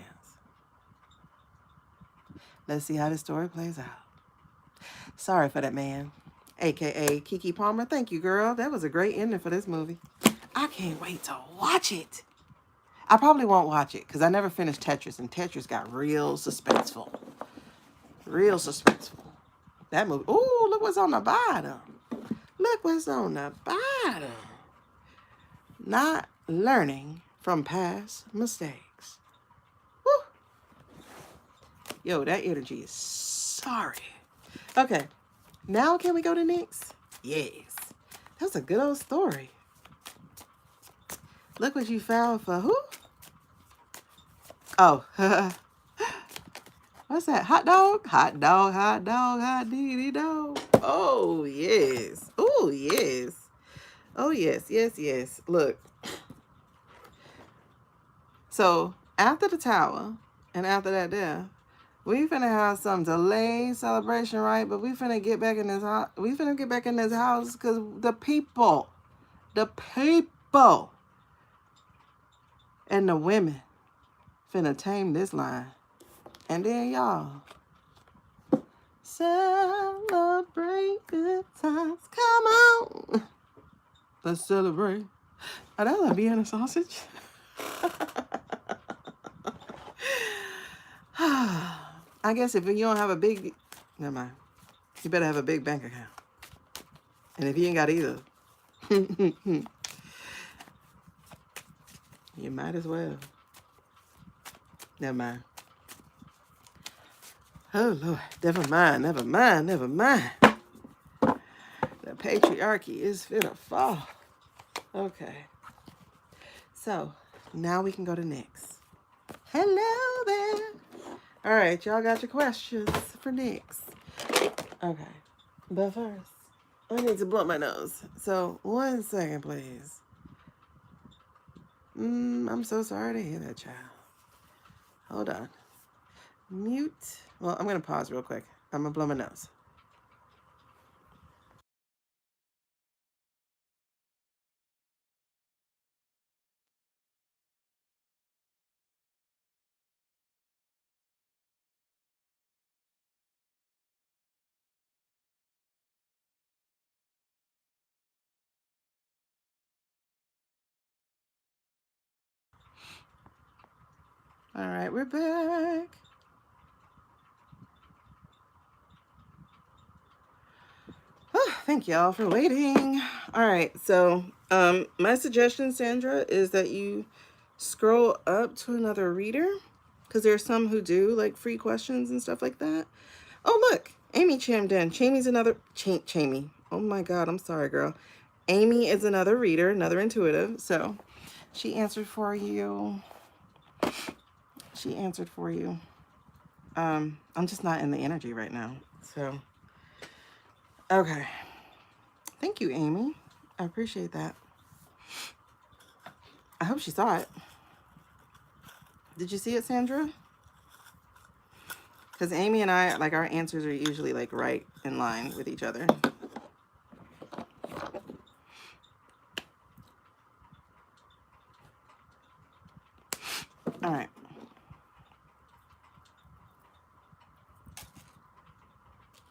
Let's see how this story plays out. Sorry for that, man. AKA Keke Palmer. Thank you, girl. That was a great ending for this movie. I can't wait to watch it. I probably won't watch it because I never finished Tetris, and Tetris got real suspenseful. Real suspenseful. That movie. Ooh, look what's on the bottom. Look what's on the bottom. Not learning from past mistakes. Woo. Yo, that energy is sorry. Okay, now can we go to next? Yes. That's a good old story. Look what you found for who? Oh, what's that? Hot dog? Hot dog, hot dog, hot diggity dog. Oh, yes. Oh, yes. Oh, yes, yes, yes. Look. So, after the tower and after that death, we finna have some delayed celebration, right? But we finna get back in this house. We finna get back in this house because the people and the women finna tame this line. And then y'all celebrate good times. Come on. Let's celebrate. Oh, that's a Vienna sausage. I guess if you don't have a big, never mind. You better have a big bank account. And if you ain't got either, you might as well. Never mind. Oh, Lord. Never mind, never mind, never mind. The patriarchy is finna fall. Okay. So, now we can go to next. Hello there. All right, y'all got your questions for next. Okay. But first, I need to blow my nose. So, 1 second, please. I'm so sorry to hear that, child. Hold on. Mute. Well, I'm going to pause real quick. I'm going to blow my nose. All right, we're back. Oh, thank y'all for waiting. All right, so my suggestion, Sandra, is that you scroll up to another reader because there are some who do like free questions and stuff like that. Oh, look, Amy chimed in. Chamy's another, Chamy. Oh my God, I'm sorry, girl. Amy is another reader, another intuitive. So she answered for you. She answered for you. I'm just not in the energy right now. So, okay. Thank you, Amy. I appreciate that. I hope she saw it. Did you see it, Sandra? Because Amy and I, like, our answers are usually, like, right in line with each other. All right.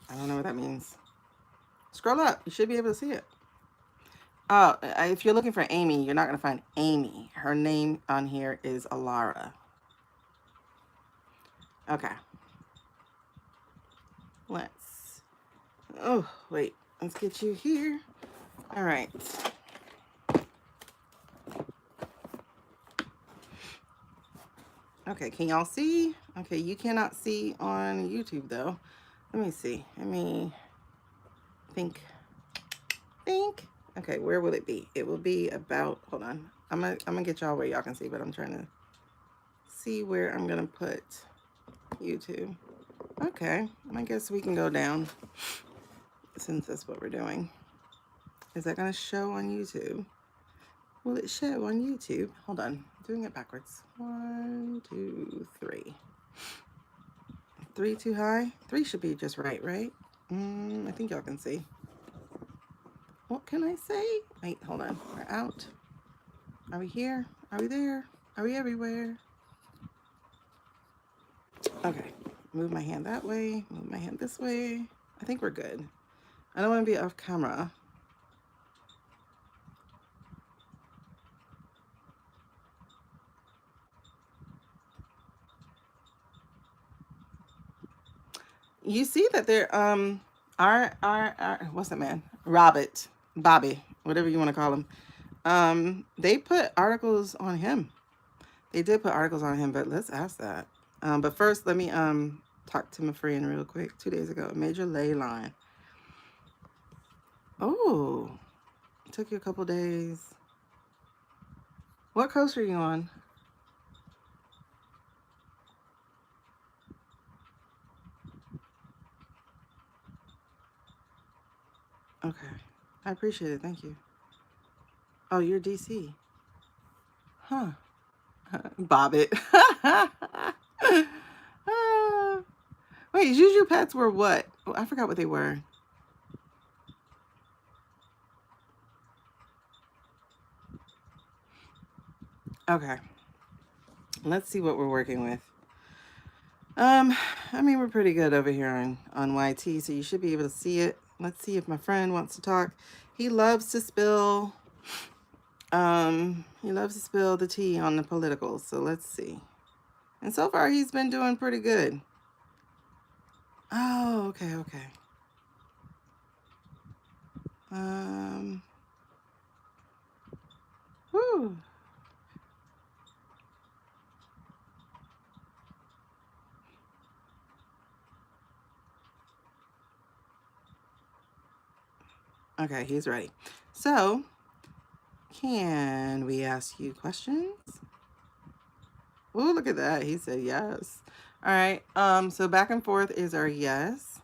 I don't know what that means. Scroll up. You should be able to see it. Oh, if you're looking for Amy, you're not going to find Amy. Her name on here is Alara. Okay. Oh, wait. Let's get you here. All right. Okay, can y'all see? Okay, you cannot see on YouTube, though. Let me see. Let me think. Okay, where will it be? It will be about, hold on. I'm gonna get y'all where y'all can see, but I'm trying to see where I'm gonna put YouTube. Okay, I guess we can go down since that's what we're doing. Is that gonna show on YouTube? Will it show on YouTube? Hold on, I'm doing it backwards. 1, 2, 3. 3 too high? 3 should be just right, right? I think y'all can see. What can I say? Wait, hold on. We're out. Are we here? Are we there? Are we everywhere? Okay. Move my hand that way. Move my hand this way. I think we're good. I don't want to be off camera. You see that they're our what's that man? Bobby, whatever you want to call him. They put articles on him. They did put articles on him, but let's ask that. But first, let me talk to my friend real quick. 2 days ago, major ley line. Oh, it took you a couple days. What coast are you on? Okay, I appreciate it. Thank you. Oh, you're DC. Huh. Bob it. Wait, Juju pets were what? Oh, I forgot what they were. Okay. Let's see what we're working with. I mean, we're pretty good over here on YT, so you should be able to see it. Let's see if my friend wants to talk. He loves to spill, the tea on the politicals, so let's see. And so far, he's been doing pretty good. Oh, okay. Whew. Okay, he's ready. So, can we ask you questions? Oh, look at that. He said yes. All right. So back and forth is our yes.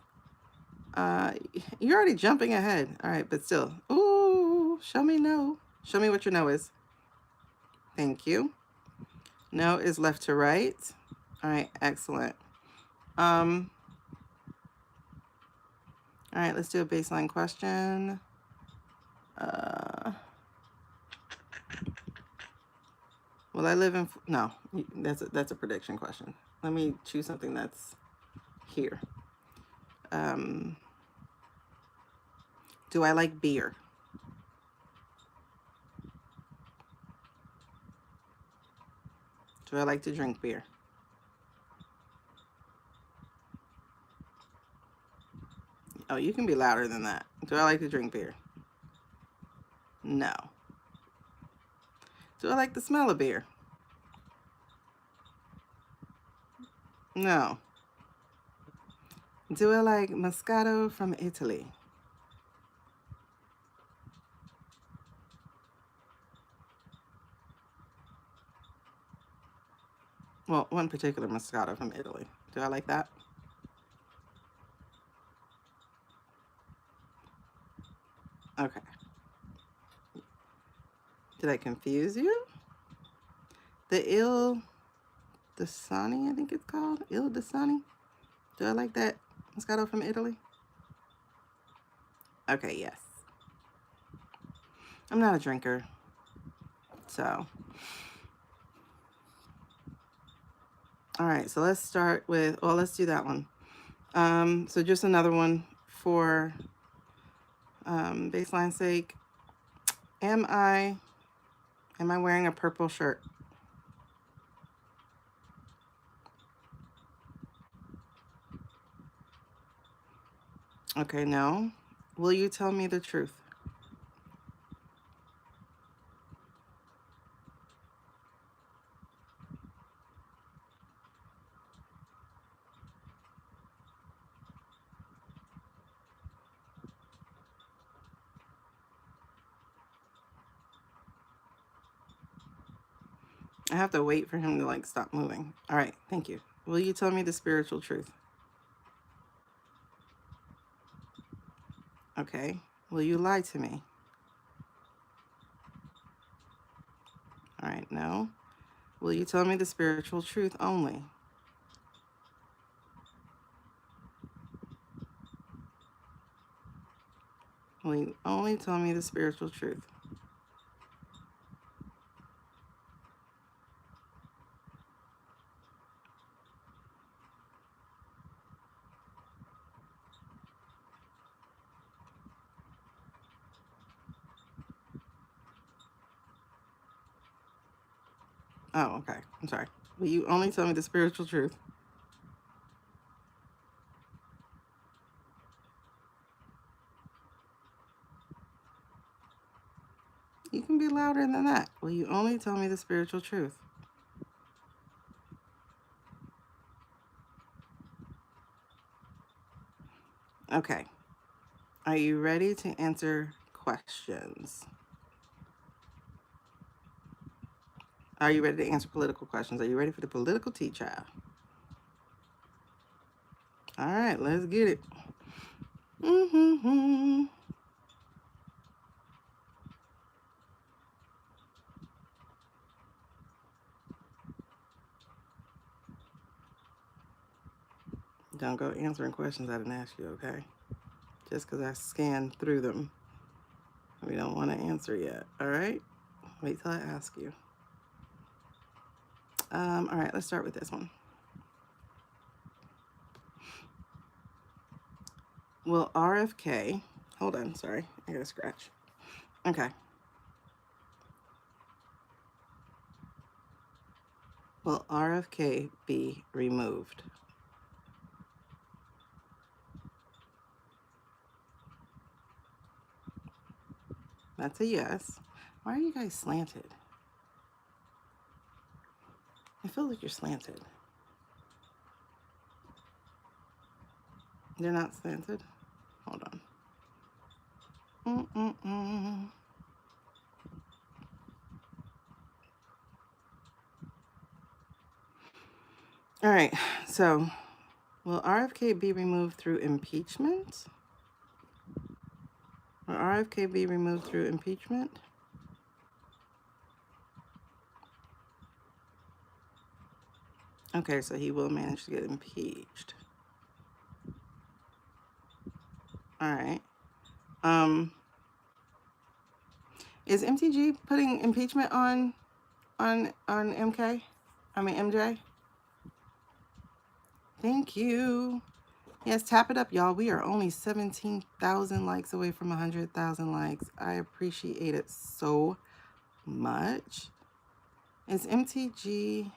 You're already jumping ahead. All right, but still. Ooh, show me no. Show me what your no is. Thank you. No is left to right. All right, excellent. All right, let's do a baseline question. Will I live in? No, that's a prediction question. Let me choose something that's here. Do I like beer? Do I like to drink beer? Oh, you can be louder than that. Do I like to drink beer? No. Do I like the smell of beer? No. Do I like Moscato from Italy? Well, one particular Moscato from Italy. Do I like that? Okay. Did I confuse you? The Il Dasani, I think it's called. Il Dasani. Do I like that Moscato from Italy? Okay, yes. I'm not a drinker, so. All right, so let's start with, well, let's do that one. So just another one for baseline sake. Am I wearing a purple shirt? Okay, no. Will you tell me the truth? I have to wait for him to like stop moving. All right, thank you. Will you tell me the spiritual truth? Okay. Will you lie to me? All right, no. Will you tell me the spiritual truth only? Will you only tell me the spiritual truth? Oh, okay. I'm sorry. Will you only tell me the spiritual truth? You can be louder than that. Will you only tell me the spiritual truth? Okay. Are you ready to answer questions? Are you ready to answer political questions? Are you ready for the political tea, child? All right, let's get it. Mm-hmm. Don't go answering questions I didn't ask you, okay? Just because I scanned through them. We don't want to answer yet, all right? Wait till I ask you. All right, let's start with this one. Will RFK, hold on, sorry, I got a scratch. Okay. Will RFK be removed? That's a yes. Why are you guys slanted? I feel like you're slanted. They're not slanted? Hold on. All right, so will RFK be removed through impeachment? Will RFK be removed through impeachment? Okay, so he will manage to get impeached. All right. Is MTG putting impeachment on MK? I mean MJ? Thank you. Yes, tap it up, y'all. We are only 17,000 likes away from 100,000 likes. I appreciate it so much. Is MTG,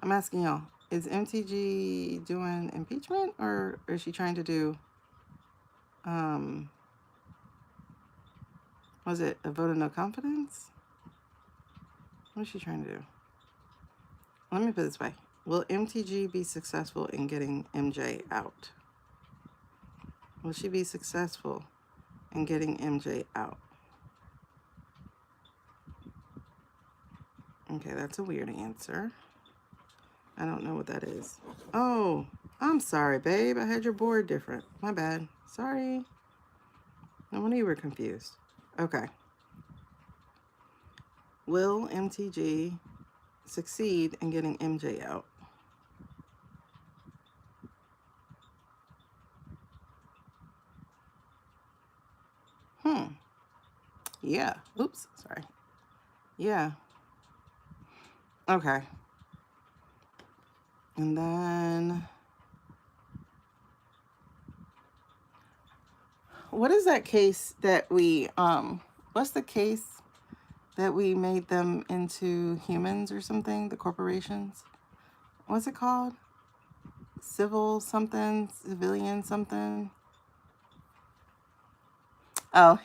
I'm asking y'all, is MTG doing impeachment or is she trying to do, was it a vote of no confidence? What is she trying to do? Let me put it this way. Will MTG be successful in getting MJ out? Will she be successful in getting MJ out? Okay, that's a weird answer. I don't know what that is. Oh, I'm sorry, babe. I had your board different. My bad. Sorry. No wonder you were confused. Okay. Will MTG succeed in getting MJ out? Yeah. Oops. Sorry. Yeah. Okay. And then, what is that case that we, what's the case that we made them into humans or something, the corporations? What's it called? Civil something, civilian something? Oh,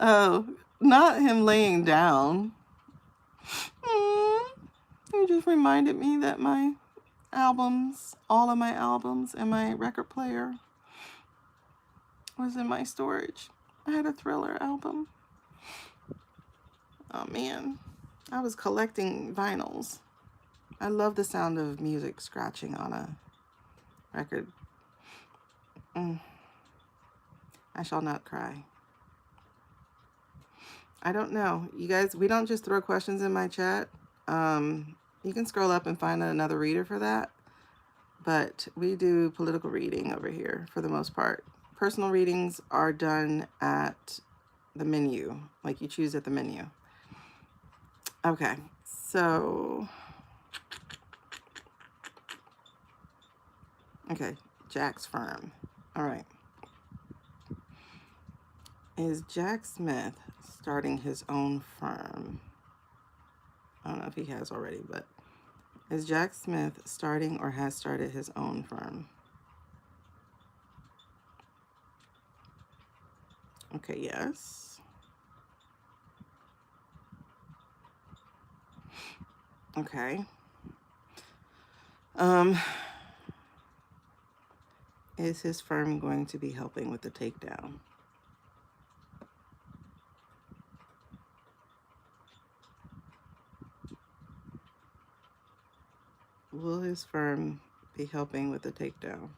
oh, not him laying down. You just reminded me that my albums, all of my albums and my record player was in my storage. I had a Thriller album. Oh man. I was collecting vinyls. I love the sound of music scratching on a record. I shall not cry. I don't know. You guys, we don't just throw questions in my chat. You can scroll up and find another reader for that. But we do political reading over here for the most part. Personal readings are done at the menu, like you choose at the menu. Okay, so, okay, Jack's firm. All right. Is Jack Smith starting his own firm? I don't know if he has already, but is Jack Smith starting or has started his own firm? Okay, yes. Okay. Is his firm going to be helping with the takedown? Will his firm be helping with the takedown?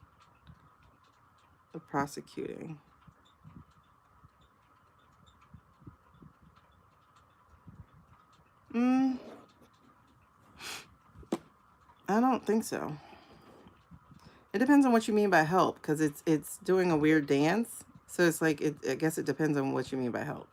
The prosecuting. I don't think so. It depends on what you mean by help, because it's doing a weird dance. So it's like, I guess it depends on what you mean by help.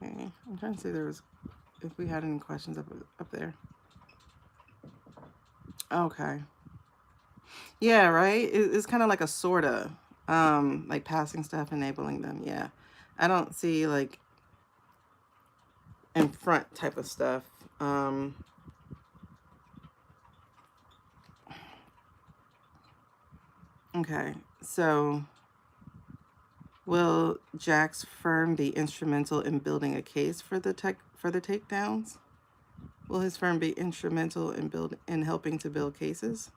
Okay, I'm trying to see if we had any questions up there. Okay. Yeah, right? It's kind of like a sorta, like passing stuff, enabling them. Yeah. I don't see like in front type of stuff. Okay, so will Jack's firm be instrumental in building a case for the takedowns? Will his firm be instrumental in helping to build cases?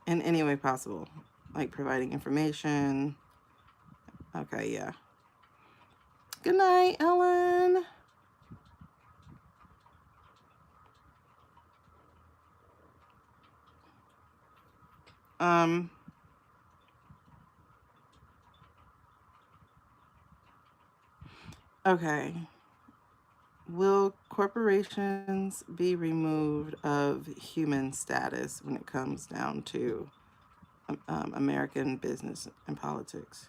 In any way possible, like providing information. Okay, yeah. Good night, Ellen. Okay. Will corporations be removed of human status when it comes down to American business and politics?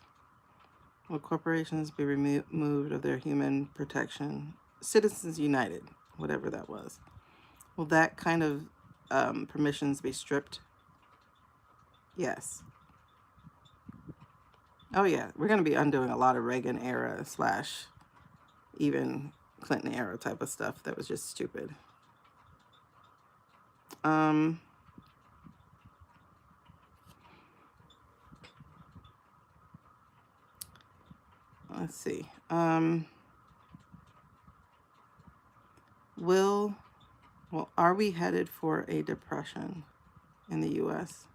Will corporations be removed of their human protection? Citizens United, whatever that was. Will that kind of permissions be stripped? Yes. Oh yeah, we're going to be undoing a lot of Reagan era / even Clinton era type of stuff that was just stupid. Let's see. Are we headed for a depression in the U.S.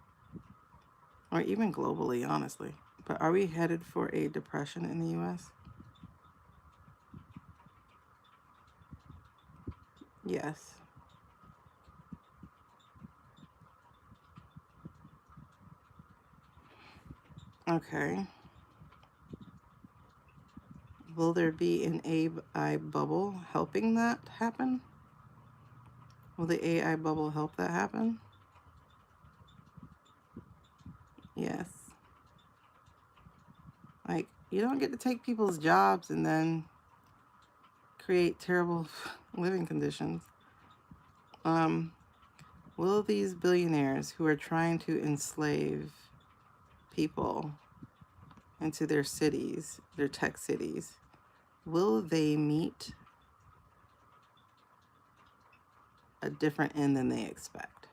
or even globally, honestly? But are we headed for a depression in the U.S.? Yes. Okay. Will there be an AI bubble helping that happen? Will the AI bubble help that happen? Yes. Like, you don't get to take people's jobs and then create terrible living conditions. Will these billionaires who are trying to enslave people into their cities, their tech cities, will they meet a different end than they expect?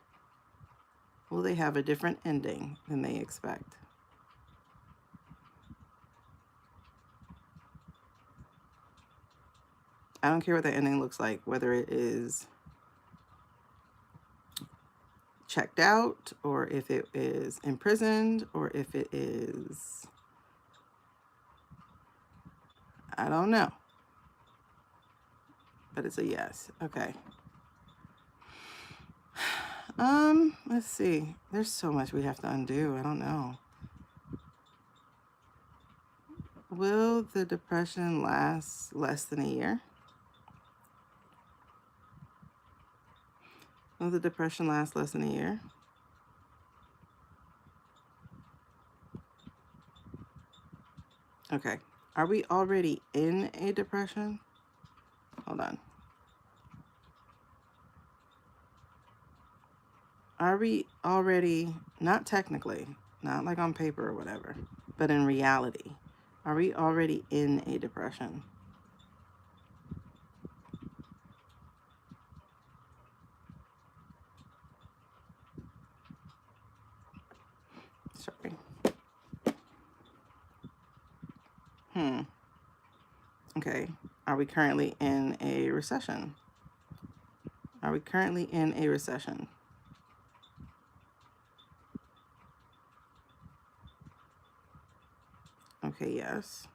Will they have a different ending than they expect? I don't care what the ending looks like, whether it is checked out, or if it is imprisoned, or if it is, I don't know. But it's a yes. Okay. Let's see. There's so much we have to undo. I don't know. Will the depression last less than a year? Will the depression last less than a year? Okay. Are we already in a depression? Hold on. Are we already, not technically, not like on paper or whatever, but in reality, are we already in a depression? Sorry. Okay. Are we currently in a recession? Are we currently in a recession? Okay, yes.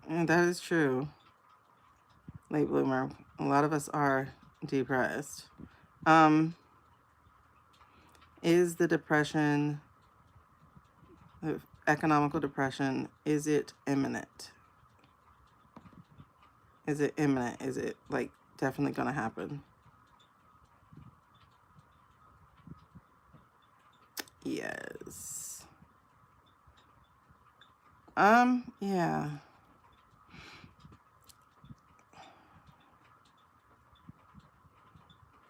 And that is true. Late bloomer. A lot of us are depressed. Is the depression, the economical depression, is it imminent? Is it imminent? Is it like definitely gonna happen? Yes. Yeah.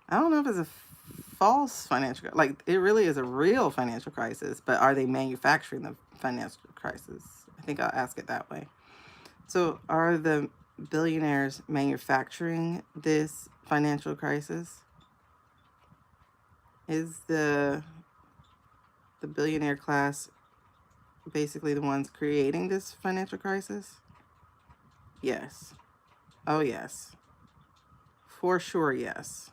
I don't know if it's a false financial, like it really is a real financial crisis, but are they manufacturing the financial crisis? I think I'll ask it that way. So are the billionaires manufacturing this financial crisis? Is the billionaire class basically the ones creating this financial crisis? Yes. Oh, yes. For sure, yes.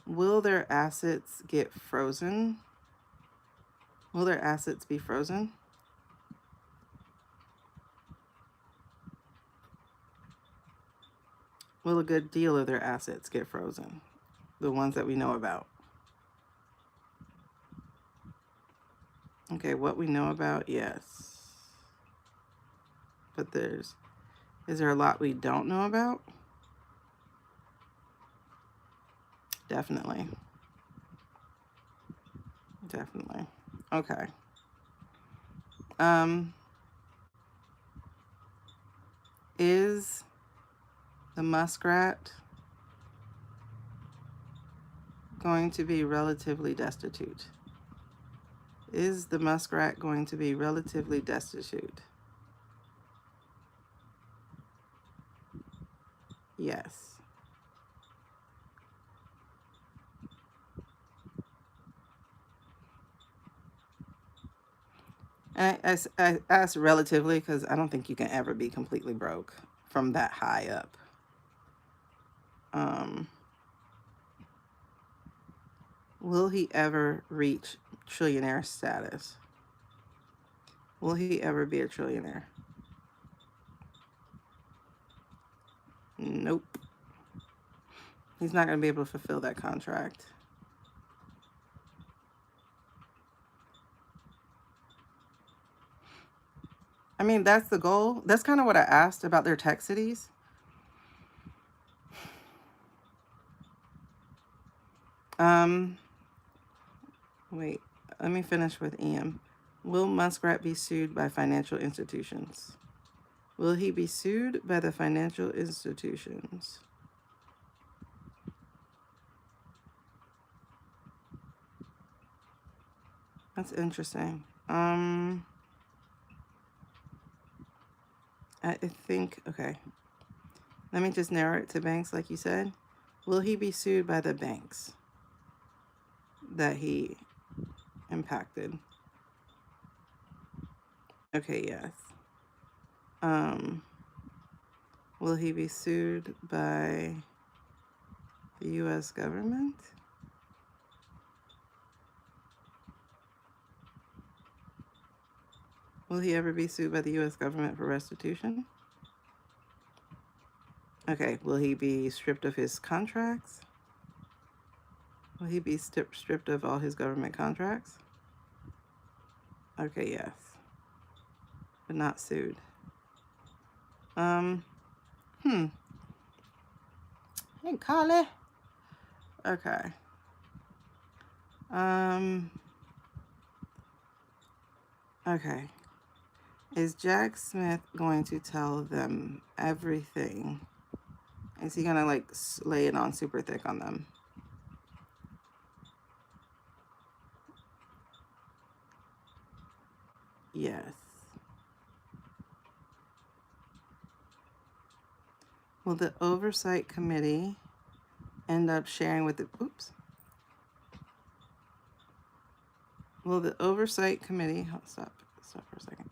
Will their assets get frozen? Will their assets be frozen? Will a good deal of their assets get frozen? The ones that we know about. Okay, what we know about, yes. But is there a lot we don't know about? Definitely. Definitely. Okay. Is the muskrat going to be relatively destitute? Is the muskrat going to be relatively destitute? Yes. And I asked relatively because I don't think you can ever be completely broke from that high up. Will he ever reach trillionaire status? Will he ever be a trillionaire? Nope. He's not going to be able to fulfill that contract. I mean, that's the goal. That's kind of what I asked about their tech cities. Wait, let me finish with EM. Will Muskrat be sued by financial institutions? Will he be sued by the financial institutions? That's interesting. I think, okay. Let me just narrow it to banks, like you said. Will he be sued by the banks that he impacted? Okay, yes. Will he be sued by the U.S. government? Will he ever be sued by the U.S. government for restitution? Okay, will he be stripped of his contracts? Will he be stripped of all his government contracts? Okay, yes. But not sued. Hey, Carly. Okay. Okay. Is Jack Smith going to tell them everything? Is he gonna like lay it on super thick on them? Yes. Will the oversight committee end up sharing with the Will the oversight committee stop for a second.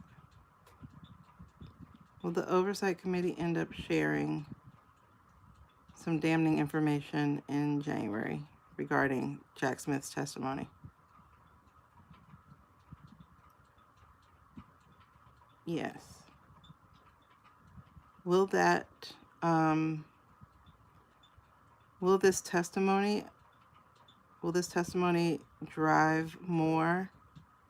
Will the oversight committee end up sharing some damning information in January regarding Jack Smith's testimony? Yes. Will that will this testimony drive more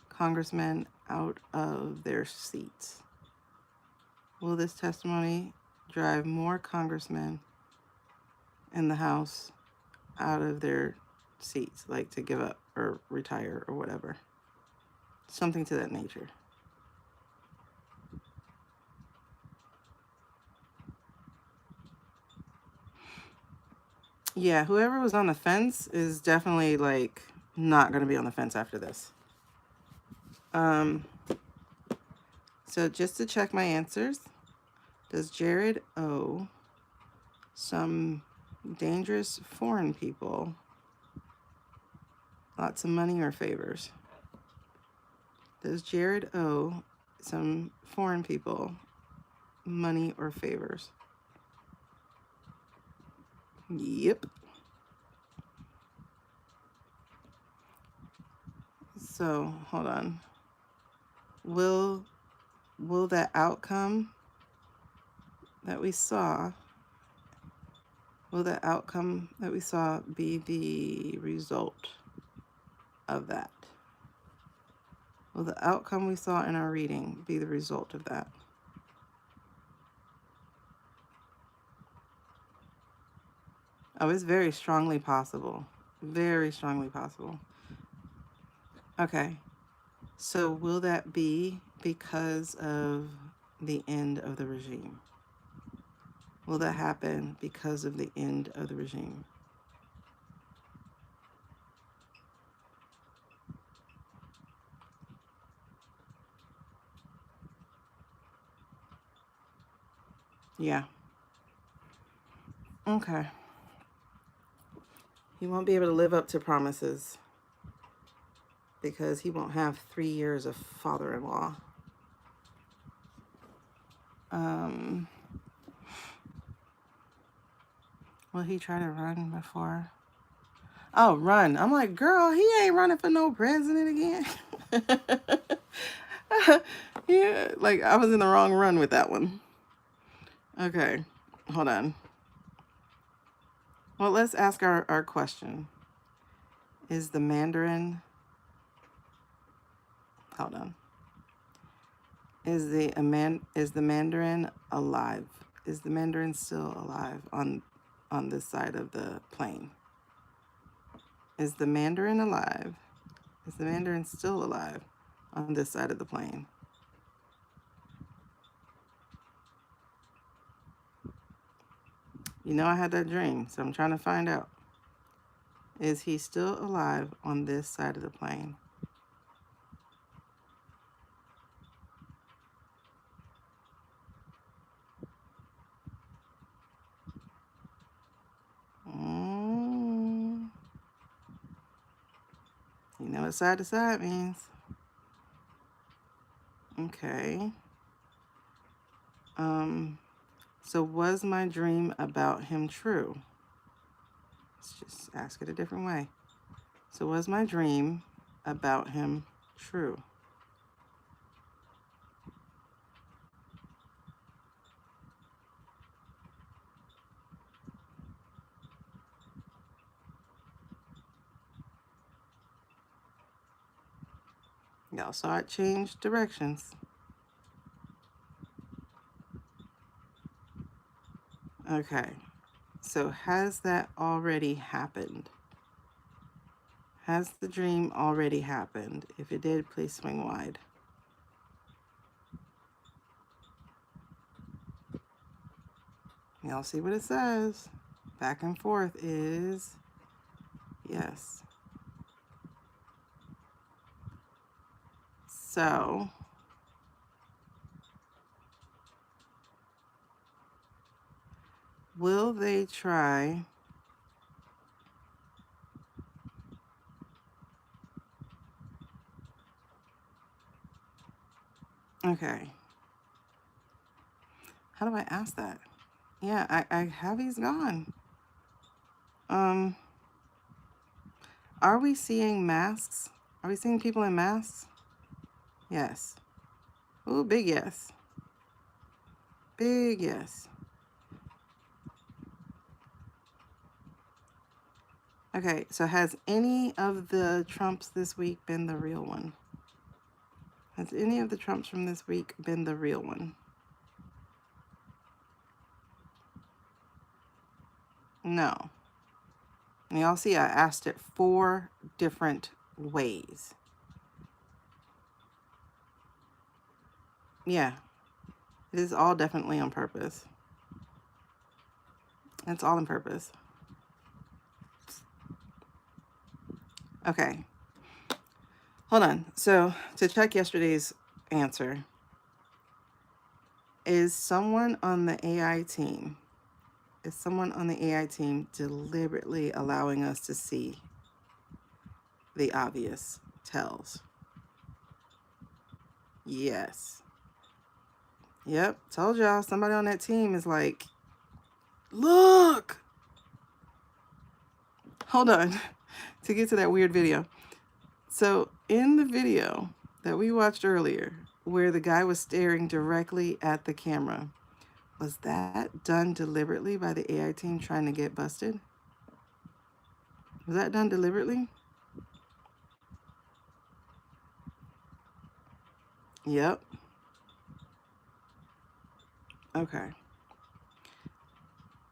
congressmen out of their seats? Will this testimony drive more congressmen in the House out of their seats, like to give up or retire or whatever? Something to that nature. Yeah, whoever was on the fence is definitely like not going to be on the fence after this. So just to check my answers, does Jared owe some dangerous foreign people lots of money or favors? Does Jared owe some foreign people money or favors? Yep. So hold on. Will that outcome that we saw, be the result of that? Will the outcome we saw in our reading be the result of that? Oh, it's very strongly possible. Very strongly possible. Okay. So will that be because of the end of the regime? Will that happen because of the end of the regime? Yeah. Okay. He won't be able to live up to promises because he won't have 3 years of father-in-law. Will he try to run before? Oh, run. I'm like, girl, he ain't running for no president again. Yeah, like I was in the wrong run with that one. Okay, hold on. Well, let's ask our question. Is the Mandarin... Hold on. Is the Mandarin alive? Is the Mandarin still alive on this side of the plane? Is the Mandarin alive? Is the Mandarin still alive on this side of the plane? You know I had that dream, so I'm trying to find out. Is he still alive on this side of the plane? what side to side means. Okay. So was my dream about him true? Let's just ask it a different way. So was my dream about him true? Y'all saw it change directions. Okay. So has that already happened? Has the dream already happened? If it did, please swing wide. Y'all see what it says? Back and forth is yes. So will they try okay. How do I ask that? Yeah, I have he's gone. Are we seeing masks? Are we seeing people in masks? Yes. Ooh, big yes. Big yes. Okay, so has any of the Trumps this week been the real one? Has any of the Trumps from this week been the real one? No. And y'all see I asked it 4 different ways. Yeah, it is all definitely on purpose. It's all on purpose. Okay. Hold on. So to check yesterday's answer, is someone on the AI team deliberately allowing us to see the obvious tells? Yes. Yep. Told y'all somebody on that team is like, look. Hold on. To get to that weird video. So in the video that we watched earlier, where the guy was staring directly at the camera, was that done deliberately by the AI team trying to get busted? Was that done deliberately? Yep. Okay.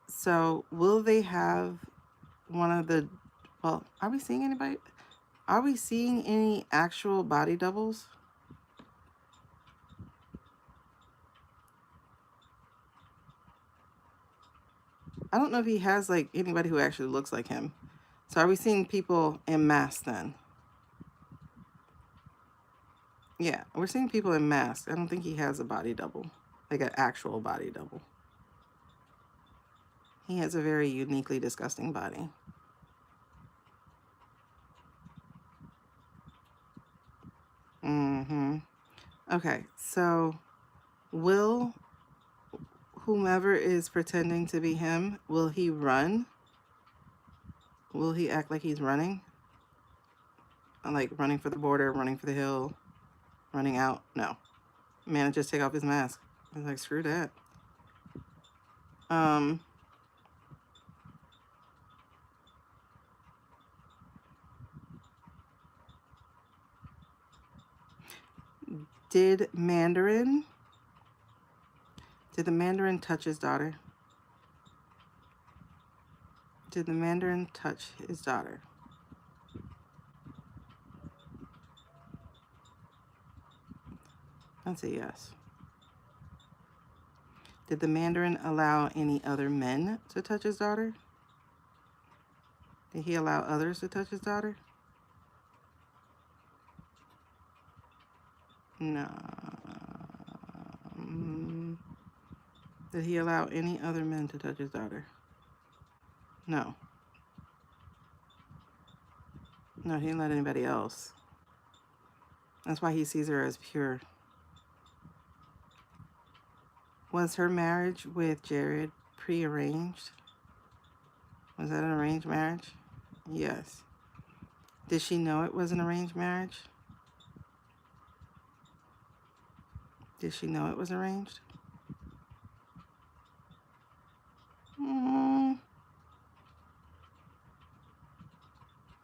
So will they have one of the, well, are we seeing anybody? Are we seeing any actual body doubles? I don't know if he has like anybody who actually looks like him. So are we seeing people in masks then? Yeah, we're seeing people in masks. I don't think he has a body double, like an actual body double. He has a very uniquely disgusting body. Okay, so will whomever is pretending to be him, will he run? Will he act like he's running? Like running for the border, running for the hill, running out? No. Man, just take off his mask. I was like, screw that. Did the Mandarin touch his daughter? Did the Mandarin touch his daughter? I'd say yes. Did the Mandarin allow any other men to touch his daughter? Did he allow others to touch his daughter? No. Did he allow any other men to touch his daughter? No. No, he didn't let anybody else. That's why he sees her as pure. Was her marriage with Jared prearranged? Was that an arranged marriage? Yes. Did she know it was an arranged marriage? Did she know it was arranged? Mm,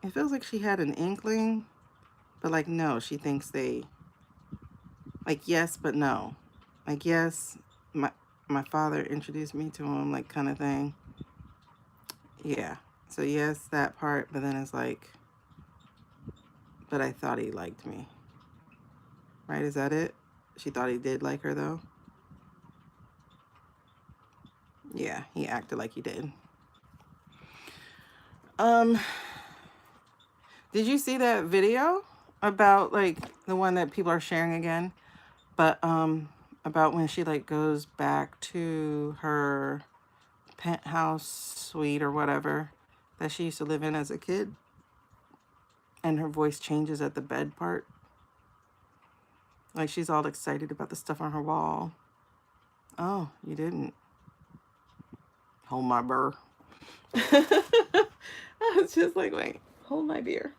it feels like she had an inkling, but like, no, she thinks they, like, yes, but no. Like, yes, my father introduced me to him, like, kind of thing. Yeah. So, yes, that part, but then it's like, but I thought he liked me. Right? Is that it? She thought he did like her, though? Yeah, he acted like he did. Did you see that video about, like, the one that people are sharing again? But, about when she, like, goes back to her penthouse suite or whatever that she used to live in as a kid, and her voice changes at the bed part. Like, she's all excited about the stuff on her wall. Oh, you didn't. Hold my burr. I was just like, wait, hold my beer.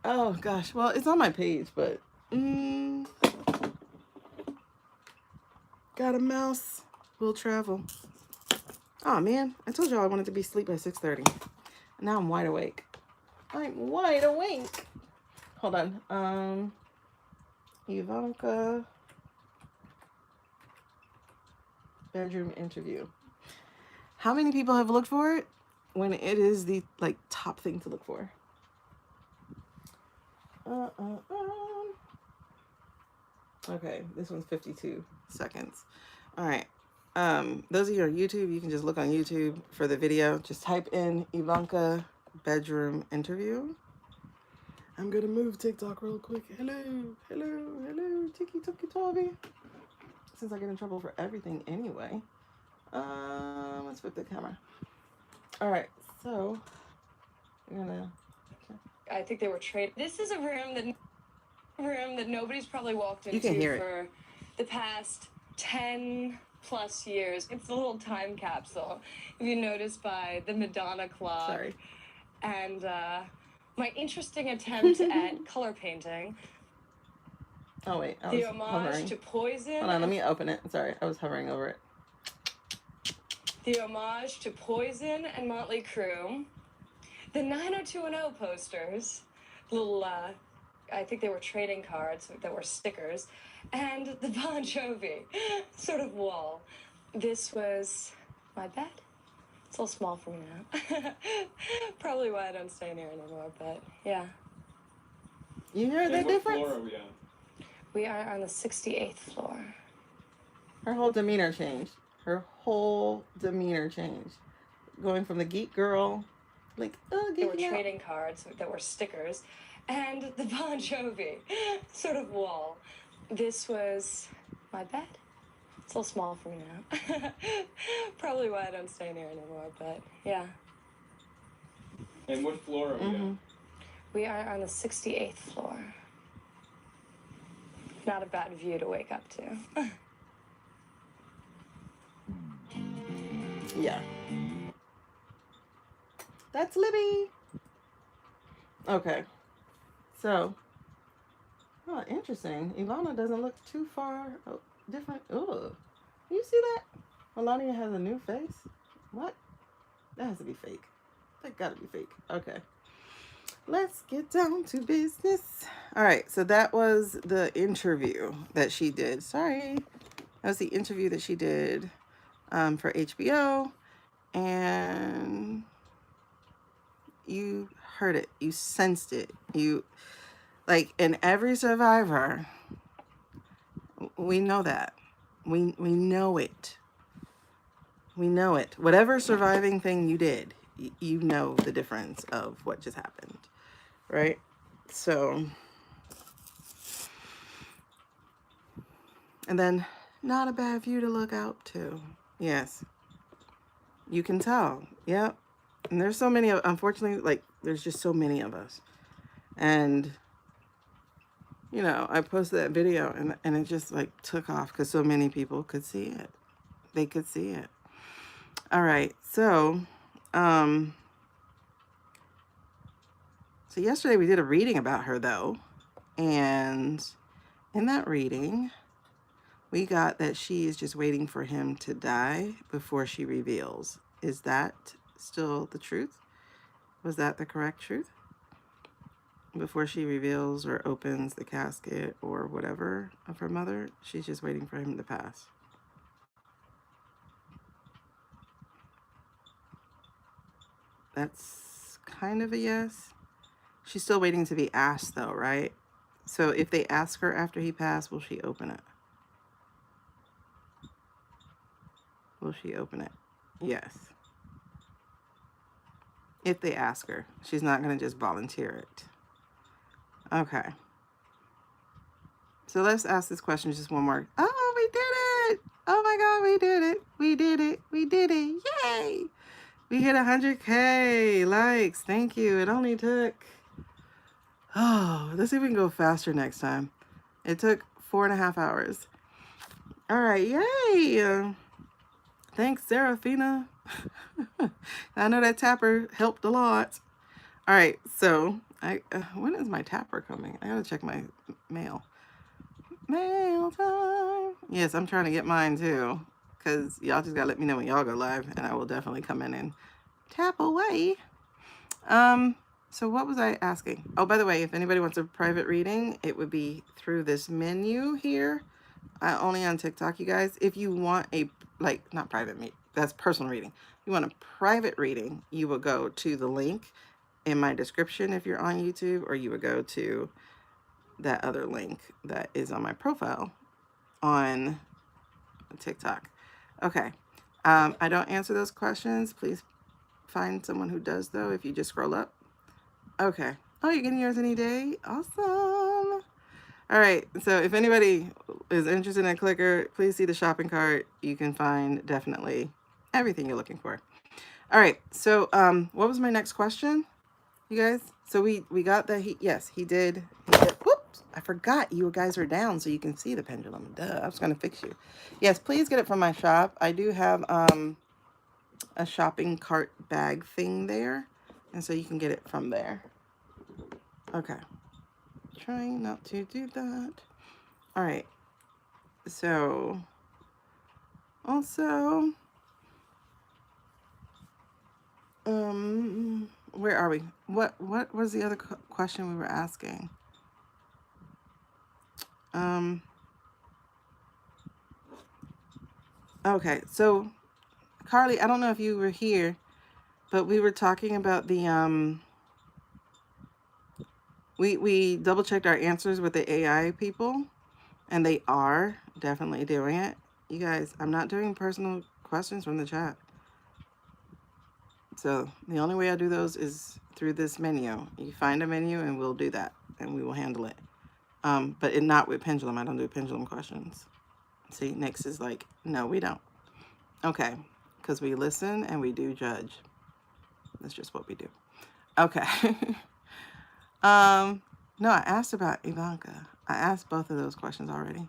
Oh, gosh. Well, it's on my page, but... got a mouse. Will travel. Oh, man. I told y'all I wanted to be asleep by 6:30. Now I'm wide awake. I'm wide awake. Hold on. Ivanka bedroom interview. How many people have looked for it when it is the, like, top thing to look for? Okay, this one's 52 seconds. All right. Those of you on YouTube, you can just look on YouTube for the video. Just type in Ivanka bedroom interview. I'm gonna move TikTok real quick. Hello, Tiki Toki Toby. Since I get in trouble for everything anyway. Let's flip the camera. All right, so we're gonna. I think they were traded. This is a room that nobody's probably walked You can into hear it. for the past 10 plus years. It's a little time capsule. If you notice by the Madonna clock. Sorry. And my interesting attempt at color painting. Oh wait, I was The homage hovering. to Poison. Hold on, let me open it. Sorry, I was hovering over it. The homage to Poison and Motley Crue. The 90210 posters. Little, I think they were trading cards that were stickers. And the Bon Jovi sort of wall. This was my bed. It's a little small for me now. Probably why I don't stay in here anymore, but yeah. You hear the difference? What floor are we on? We are on the 68th floor. Her whole demeanor changed. Her whole demeanor changed. Going from the geek girl, like, oh, They were geeking out. trading cards that were stickers. And the Bon Jovi sort of wall. This was my bed. It's a little small for me now. Probably why I don't stay in here anymore, but yeah. And what floor are we on? We are on the 68th floor. Not a bad view to wake up to. Yeah. That's Libby. Okay. So, oh, interesting. Ivana doesn't look too far different. Ugh. You see that? Melania has a new face? What? That has to be fake. That gotta be fake. Okay. Let's get down to business. All right. So that was the interview that she did. Sorry. That was the interview that she did for HBO. And you heard it. You sensed it. You, like, in every survivor, we know that. We know it. We know it. Whatever surviving thing you did, you know the difference of what just happened. Right? So, and then not a bad view to look out to. Yes. You can tell. Yep. And there's so many, unfortunately, like, there's just so many of us. And you know, I posted that video and it just like took off because so many people could see it. They could see it. All right. So yesterday we did a reading about her though. And in that reading, we got that she is just waiting for him to die before she reveals. Is that still the truth? Was that the correct truth? Before she reveals or opens the casket or whatever of her mother, she's just waiting for him to pass. That's kind of a yes. She's still waiting to be asked though, right? So if they ask her after he passed, will she open it? Will she open it? Yes. If they ask her. She's not going to just volunteer it. Okay. So let's ask this question just one more. Oh, we did it. Oh my God, we did it. We did it. We did it. Yay. We hit 100K likes. Thank you. It only took, let's see if we can go faster next time. It took 4.5 hours. All right. Yay. Thanks, Serafina. I know that tapper helped a lot. All right. So when is my tapper coming? I got to check my mail. Mail time. Yes, I'm trying to get mine too. Because y'all just got to let me know when y'all go live. And I will definitely come in and tap away. So what was I asking? Oh, by the way, if anybody wants a private reading, it would be through this menu here. Only on TikTok, you guys. If you want a, like, not private, that's personal reading. If you want a private reading, you will go to the link in my description if you're on YouTube, or you would go to that other link that is on my profile on TikTok. Okay. I don't answer those questions. Please find someone who does, though, if you just scroll up. Okay. Oh, you're getting yours any day? Awesome. All right. So if anybody is interested in a clicker, please see the shopping cart. You can find definitely everything you're looking for. All right. So what was my next question, you guys? So we got that he did. Whoops. I forgot you guys are down so you can see the pendulum. Duh. I was going to fix you. Yes, please get it from my shop. I do have a shopping cart bag thing there. And so you can get it from there. Okay. Trying not to do that. All right. So also, where are we? What was the other question we were asking? Okay. So Carly, I don't know if you were here, but we were talking about the we double checked our answers with the AI people, and they are definitely doing it. You guys, I'm not doing personal questions from the chat. So the only way I do those is through this menu. You find a menu and we'll do that and we will handle it. But not with pendulum. I don't do pendulum questions. See, Nyx is like, no, we don't. Okay, because we listen and we do judge. That's just what we do. Okay. No, I asked about Ivanka. I asked both of those questions already.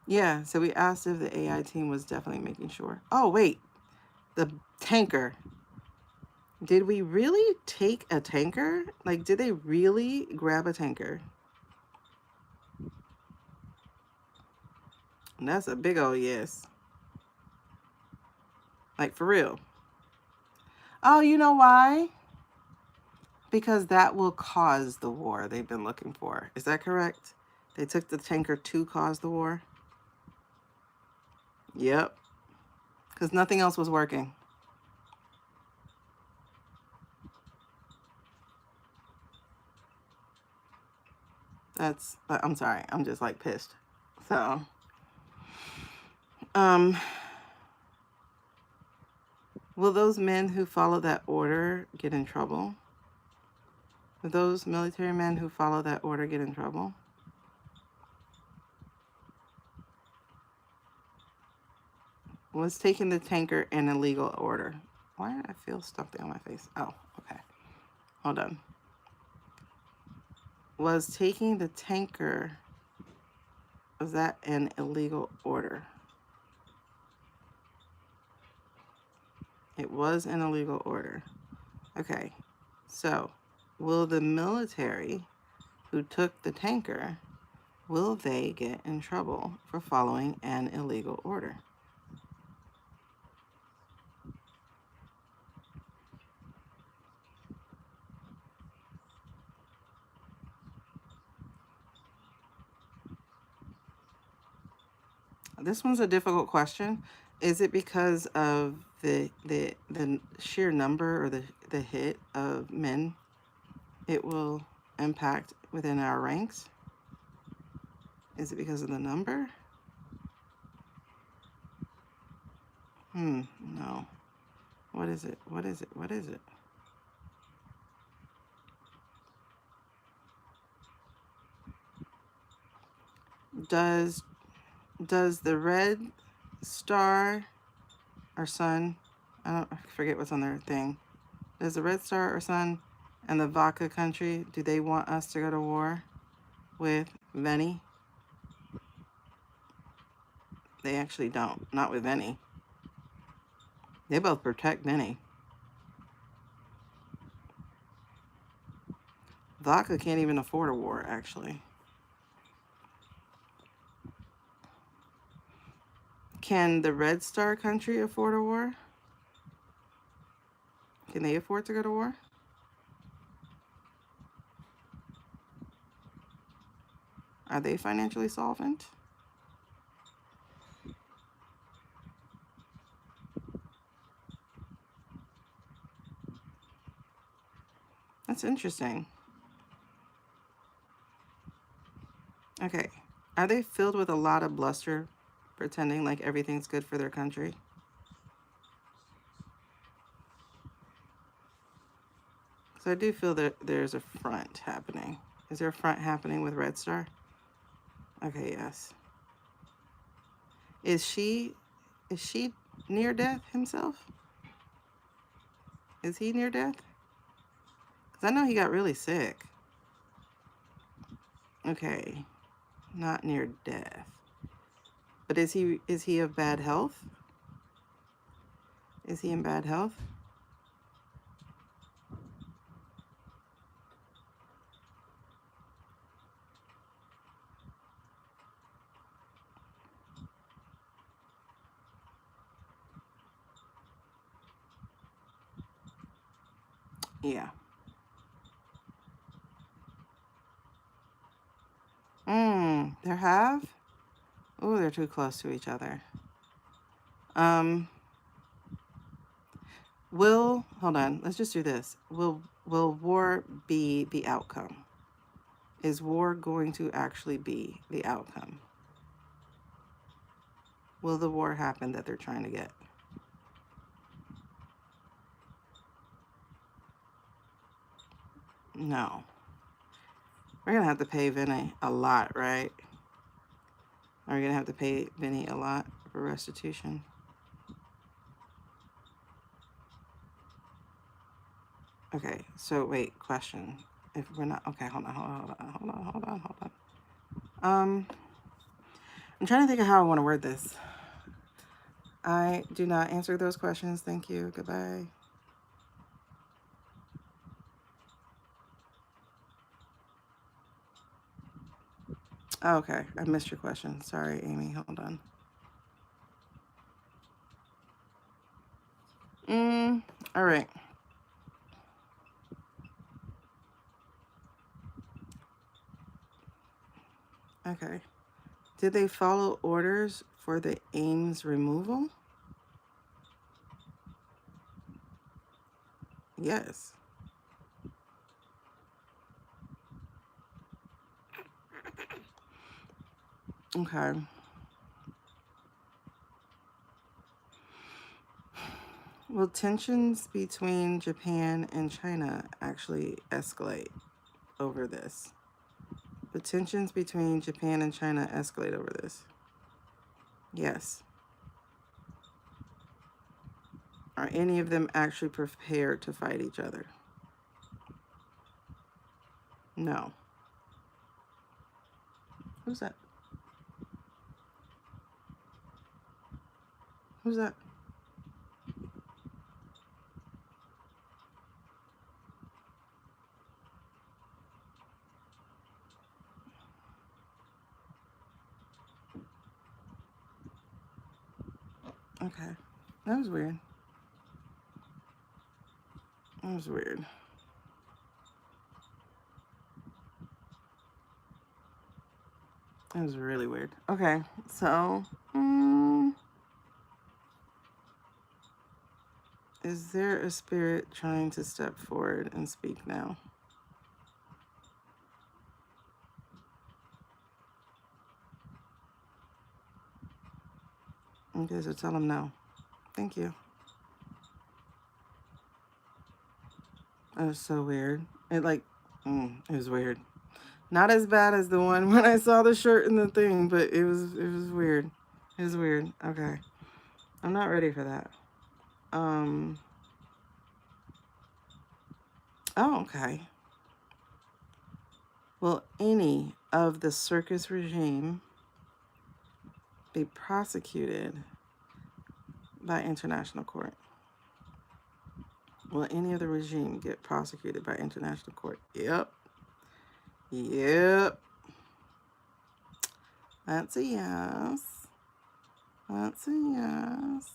Yeah, so we asked if the AI team was definitely making sure. Oh, wait. The tanker. Did we really take a tanker? Like, did they really grab a tanker? And that's a big old yes. Like, for real. Oh, you know why? Because that will cause the war they've been looking for. Is that correct? They took the tanker to cause the war? Yep. Because nothing else was working. I'm sorry. I'm just like pissed. So, will those men who follow that order get in trouble? Will those military men who follow that order get in trouble? Was taking the tanker in a legal order. Why did I feel something on my face? Oh, okay. Hold on. Was taking the tanker, was that an illegal order? It was an illegal order. Okay, so will the military who took the tanker, will they get in trouble for following an illegal order? This one's a difficult question. Is it because of the sheer number or the hit of men it will impact within our ranks? Is it because of the number? No. What is it? What is it? What is it? Does the red star or sun, I forget what's on their thing. Does the red star or sun and the vodka country, do they want us to go to war with Veni? They actually don't. Not with Veni. They both protect Veni. Vodka can't even afford a war, actually. Can the red star country afford a war? Can they afford to go to war? Are they financially solvent? That's interesting. Okay. Are they filled with a lot of bluster, pretending like everything's good for their country? So I do feel that there's a front happening. Is there a front happening with Red Star? Okay, yes. Is she near death himself? Is he near death? Because I know he got really sick. Okay. Not near death. But is he of bad health? Is he in bad health? Yeah. There have? Oh, they're too close to each other. Hold on, let's just do this. Will war be the outcome? Is war going to actually be the outcome? Will the war happen that they're trying to get? No. We're gonna have to pay Vinny a lot, right? Are we gonna have to pay Vinny a lot for restitution? Okay, so wait, question. If we're not, okay, hold on. I'm trying to think of how I want to word this. I do not answer those questions. Thank you. Goodbye. Oh, okay, I missed your question. Sorry, Amy. Hold on. All right. Okay. Did they follow orders for the Ames removal? Yes. Okay. Will tensions between Japan and China actually escalate over this? The tensions between Japan and China escalate over this? Yes. Are any of them actually prepared to fight each other? No. Who's that? Who's that? Okay. That was weird. That was weird. That was really weird. Okay. So, is there a spirit trying to step forward and speak now? Okay, so tell them no. Thank you. That was so weird. It it was weird. Not as bad as the one when I saw the shirt and the thing, but it was weird. It was weird. Okay. I'm not ready for that. Oh, okay. Will any of the circus regime be prosecuted by international court? Will any of the regime get prosecuted by international court? Yep. Yep. That's a yes. That's a yes.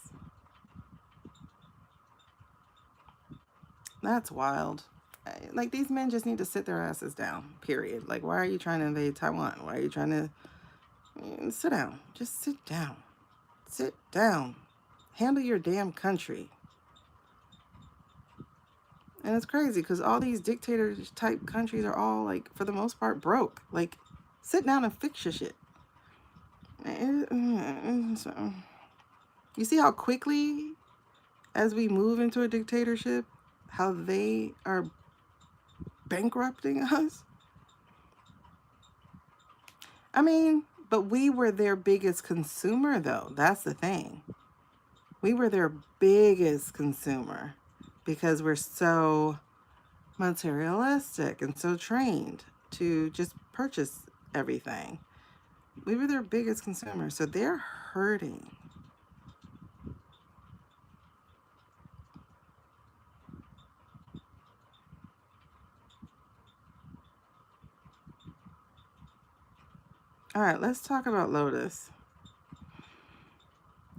That's wild. Like, these men just need to sit their asses down, period. Like, why are you trying to invade Taiwan? Why are you trying to sit down? Just sit down. Sit down. Handle your damn country. And it's crazy because all these dictator type countries are all, like, for the most part, broke. Like, sit down and fix your shit. So, you see how quickly, as we move into a dictatorship, how they are bankrupting us? I mean, but we were their biggest consumer, though. That's the thing. We were their biggest consumer because we're so materialistic and so trained to just purchase everything. We were their biggest consumer, so they're hurting. All right, let's talk about Lotus.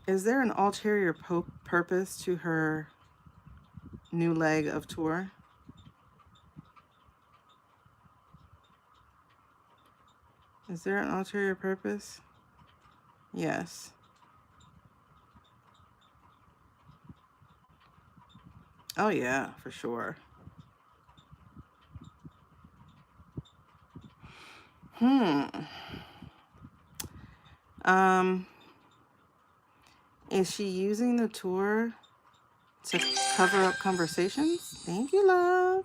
Is there an ulterior purpose to her new leg of tour? Is there an ulterior purpose? Yes. Oh yeah, for sure. Is she using the tour to cover up conversations? Thank you, love.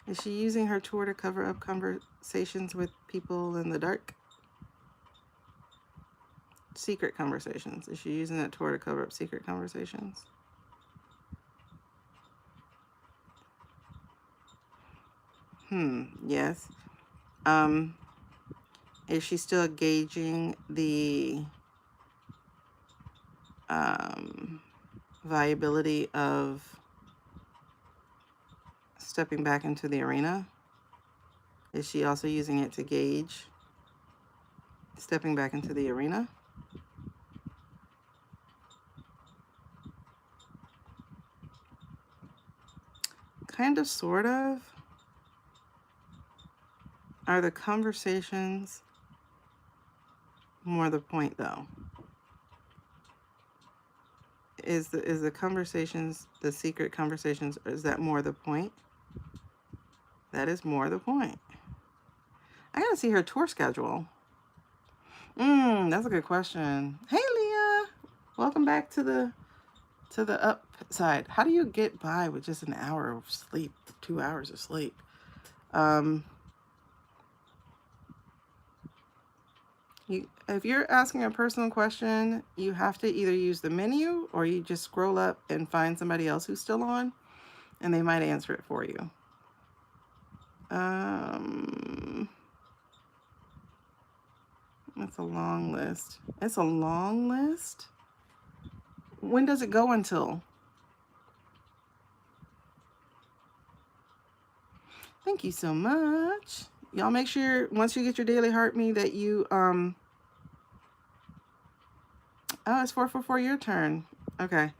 Is she using her tour to cover up conversations with people in the dark? Secret conversations. Is she using that tour to cover up secret conversations? Yes. Is she still gauging the viability of stepping back into the arena? Is she also using it to gauge stepping back into the arena? Kind of, sort of. Are the conversations more the point, though? Is the conversations, the secret conversations, is that more the point? That is more the point. I gotta see her tour schedule. That's a good question. Hey, Leah, welcome back to the upside. How do you get by with just an hour of sleep, 2 hours of sleep? If you're asking a personal question, you have to either use the menu or you just scroll up and find somebody else who's still on, and they might answer it for you. It's a long list. It's a long list. When does it go until? Thank you so much. Y'all make sure once you get your daily heart me that you oh, it's 444 your turn. Okay.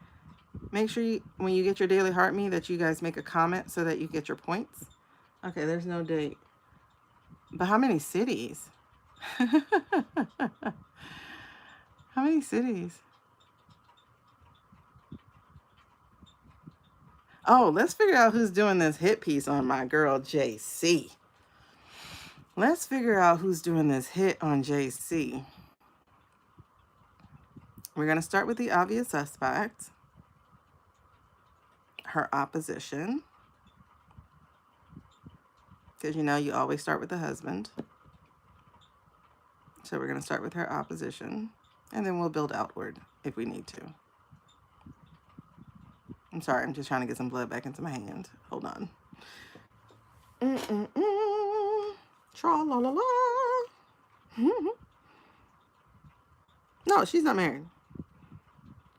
Make sure you, when you get your daily heart me, that you guys make a comment so that you get your points. Okay, there's no date. But how many cities? How many cities? Oh, let's figure out who's doing this hit piece on my girl JC. Let's figure out who's doing this hit on JC. We're going to start with the obvious suspect, her opposition. Because you know you always start with the husband. So we're going to start with her opposition. And then we'll build outward if we need to. I'm sorry, I'm just trying to get some blood back into my hand. Hold on. Tra-la-la-la. No, she's not married.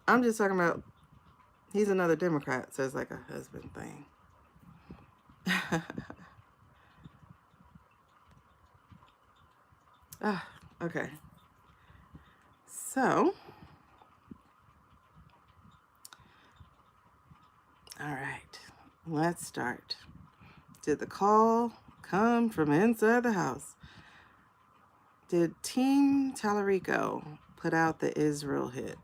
I'm just talking about, he's another Democrat, so it's like a husband thing. Okay. So, all right, let's start. Did the call come from inside the house? Did Team Tallarico put out the Israel hit?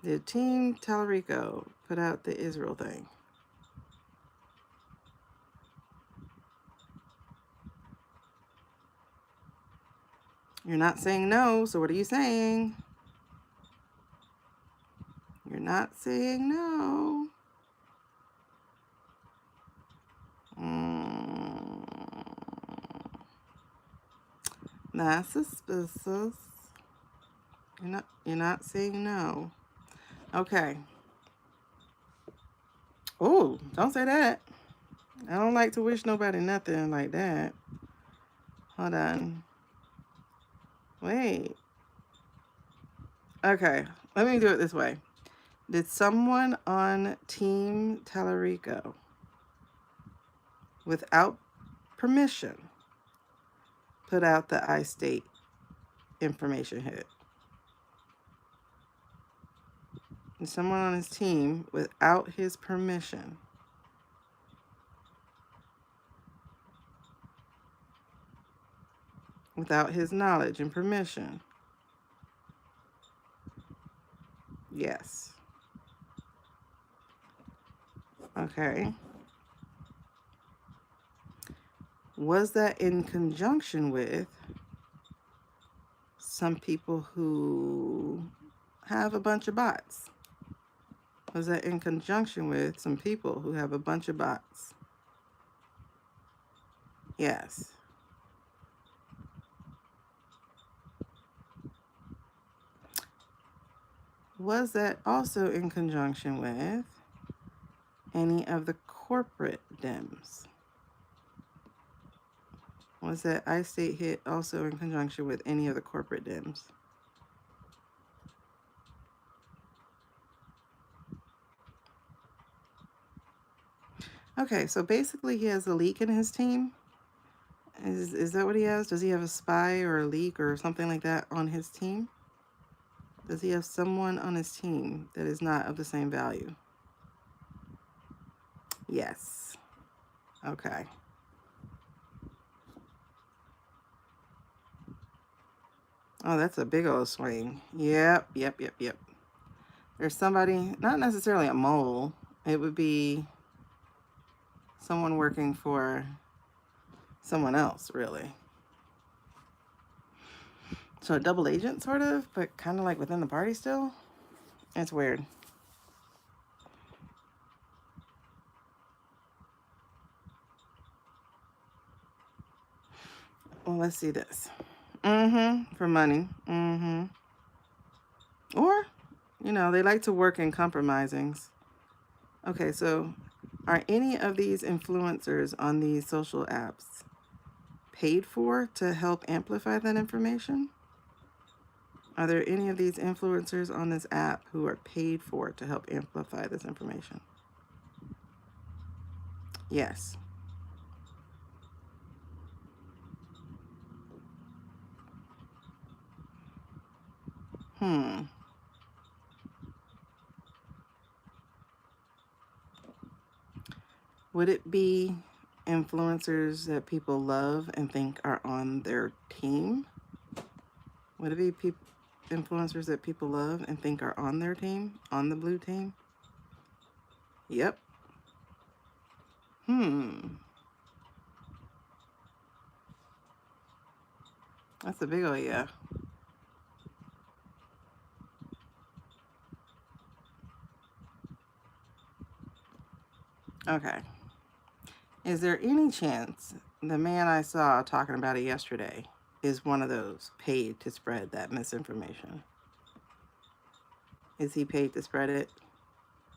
Did Team Tallarico put out the Israel thing? You're not saying no, so what are you saying? You're not saying no. That's suspicious. You're not saying no. Okay. Oh, don't say that. I don't like to wish nobody nothing like that. Hold on. Wait. Okay, let me do it this way. Did someone on Team Tallarico, without permission, put out the I-State information hit? Did someone on his team, without his permission, without his knowledge and permission? Yes. Okay. Was that in conjunction with some people who have a bunch of bots? Was that in conjunction with some people who have a bunch of bots? Yes. Was that also in conjunction with any of the corporate Dems? Was that I-State hit also in conjunction with any of the corporate Dems? Okay, so basically he has a leak in his team. Is that what he has? Does he have a spy or a leak or something like that on his team? Does he have someone on his team that is not of the same value? Yes. Okay. Oh, that's a big old swing. Yep. There's somebody, not necessarily a mole. It would be someone working for someone else, really. So a double agent, sort of, but kind of like within the party still. It's weird. Well, let's see this. For money. Or, you know, they like to work in compromisings. Okay, so are any of these influencers on these social apps paid for to help amplify that information? Are there any of these influencers on this app who are paid for to help amplify this information? Yes. Would it be influencers that people love and think are on their team? Would it be influencers that people love and think are on their team, on the blue team? Yep. That's a big ol' yeah. Okay. Is there any chance the man I saw talking about it yesterday is one of those paid to spread that misinformation? Is he paid to spread it?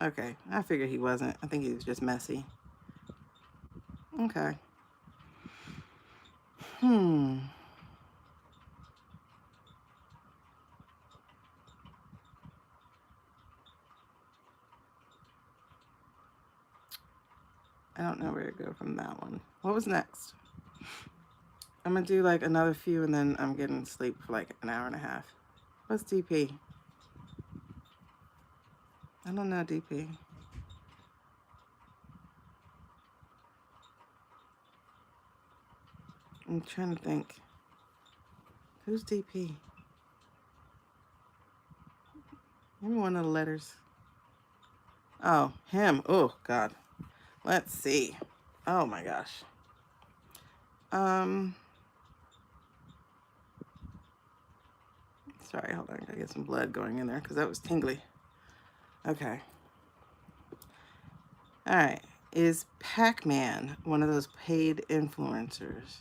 Okay, I figured he wasn't. I think he was just messy. Okay. I don't know where to go from that one. What was next? I'm gonna do like another few and then I'm getting sleep for like an hour and a half. What's DP? I don't know DP. I'm trying to think. Who's DP? Give me one of the letters. Oh, him. Oh, God. Let's see. Oh, my gosh. Sorry, hold on. I gotta get some blood going in there because that was tingly. Okay. All right. Is Pac-Man one of those paid influencers?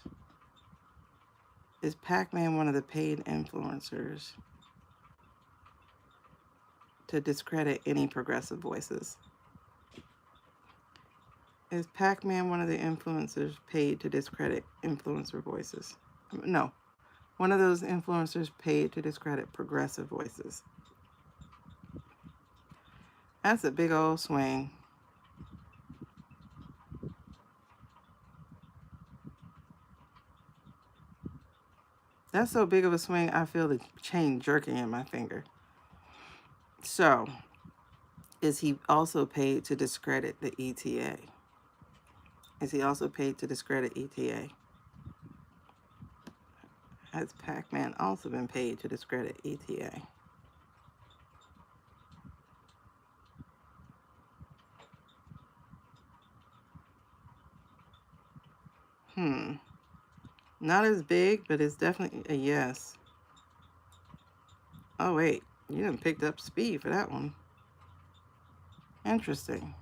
Is Pac-Man one of the paid influencers to discredit any progressive voices? Is Pac-Man one of the influencers paid to discredit influencer voices? No. One of those influencers paid to discredit progressive voices. That's a big old swing. That's so big of a swing, I feel the chain jerking in my finger. So, is he also paid to discredit the ETA? Is he also paid to discredit ETA? Has Pac-Man also been paid to discredit ETA? Not as big, but it's definitely a yes. Oh, wait. You done picked up speed for that one. Interesting.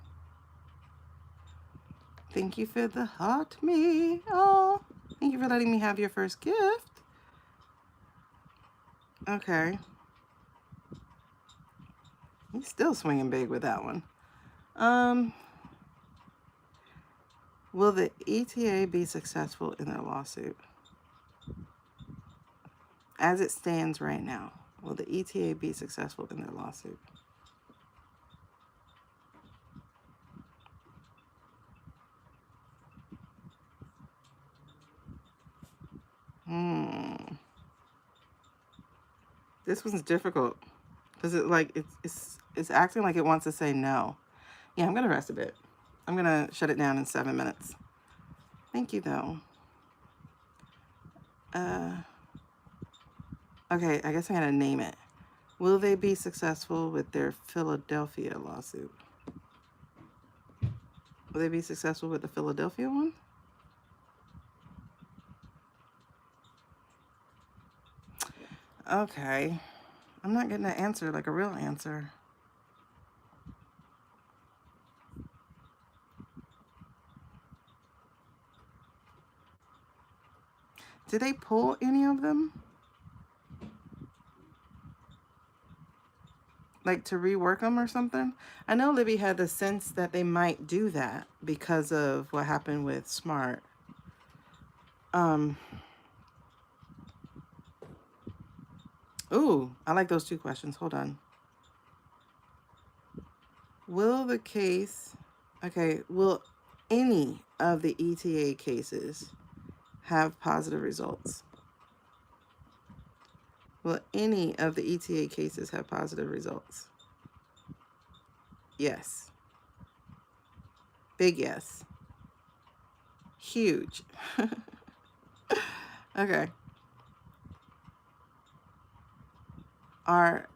Thank you for the heart me. Oh, thank you for letting me have your first gift. Okay. He's still swinging big with that one. Will the ETA be successful in their lawsuit? As it stands right now, will the ETA be successful in their lawsuit? This one's difficult because it's acting like it wants to say no. Yeah, I'm gonna rest a bit. I'm gonna shut it down in 7 minutes. Thank you though. Okay, I guess I'm gonna name it. Will they be successful with their Philadelphia lawsuit? Will they be successful with the Philadelphia one? Okay. I'm not getting an answer, like a real answer. Did they pull any of them? Like to rework them or something? I know Libby had the sense that they might do that because of what happened with Smart. Ooh, I like those two questions. Hold on. Will any of the ETA cases have positive results? Will any of the ETA cases have positive results? Yes. Big yes. Huge. Okay. Are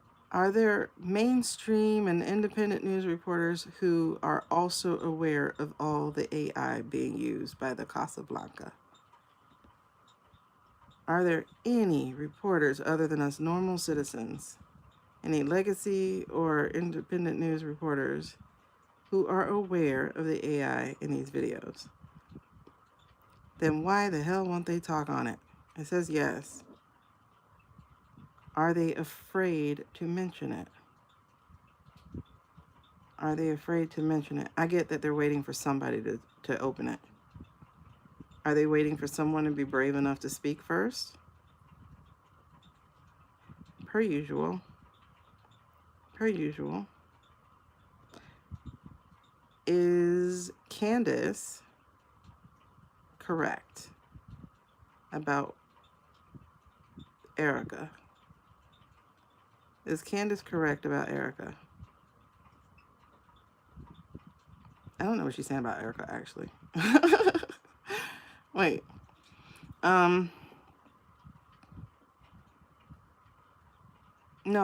there mainstream and independent news reporters who are also aware of all the AI being used by the Casablanca? Are there any reporters other than us normal citizens, any legacy or independent news reporters who are aware of the AI in these videos? Then why the hell won't they talk on it? It says yes. Are they afraid to mention it? Are they afraid to mention it? I get that they're waiting for somebody to open it. Are they waiting for someone to be brave enough to speak first? Per usual. Per usual. Is Candace correct about Erica? Is Candace correct about Erica? I don't know what she's saying about Erica, actually. Wait. No,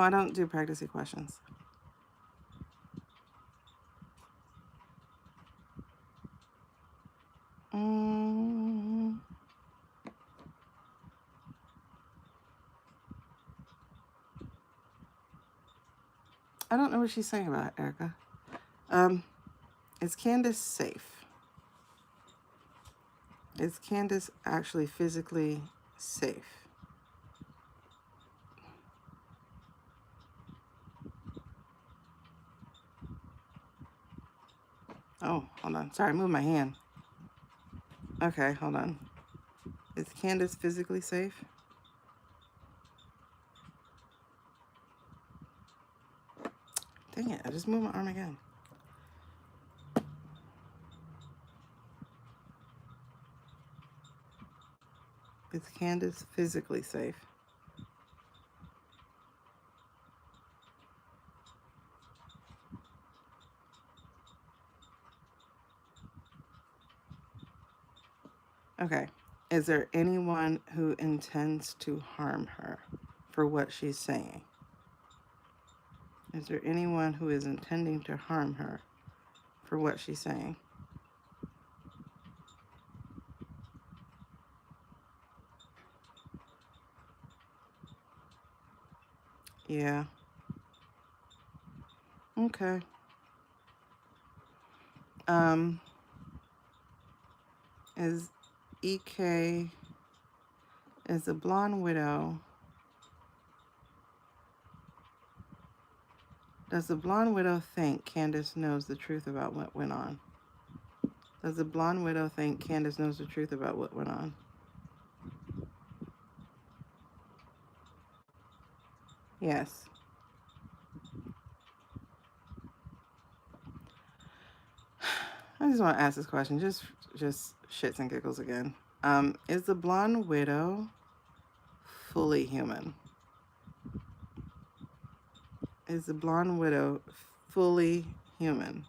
I don't do practicing questions. I don't know what she's saying about Erica. Is Candace safe? Is Candace actually physically safe? Oh, hold on. Sorry, I moved my hand. Okay, hold on. Is Candace physically safe? Dang it, I just moved my arm again. Is Candace physically safe? Okay. Is there anyone who intends to harm her for what she's saying? Is there anyone who is intending to harm her for what she's saying? Yeah. Okay. Is EK, is the blonde widow, does the blonde widow think Candace knows the truth about what went on? Does the blonde widow think Candace knows the truth about what went on? Yes. I just want to ask this question, just shits and giggles again. Is the blonde widow fully human? Is the blonde widow fully human?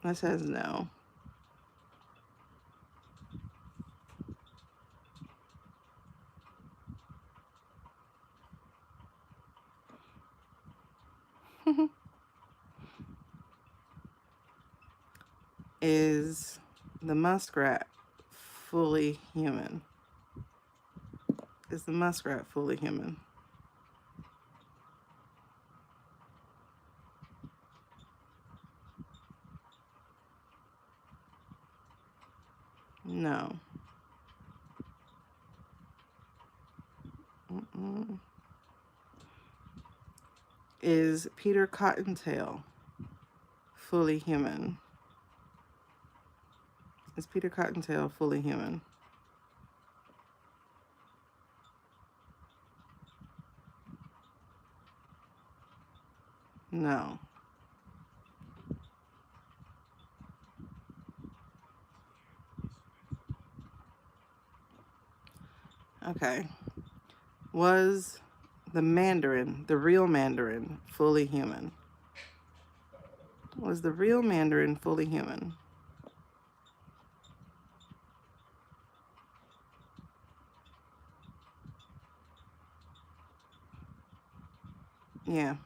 That says no. Is the muskrat fully human? Is the muskrat fully human? No. Is Peter Cottontail fully human? Is Peter Cottontail fully human? No. Okay. Was the Mandarin, the real Mandarin, fully human? Was the real Mandarin fully human? Yeah.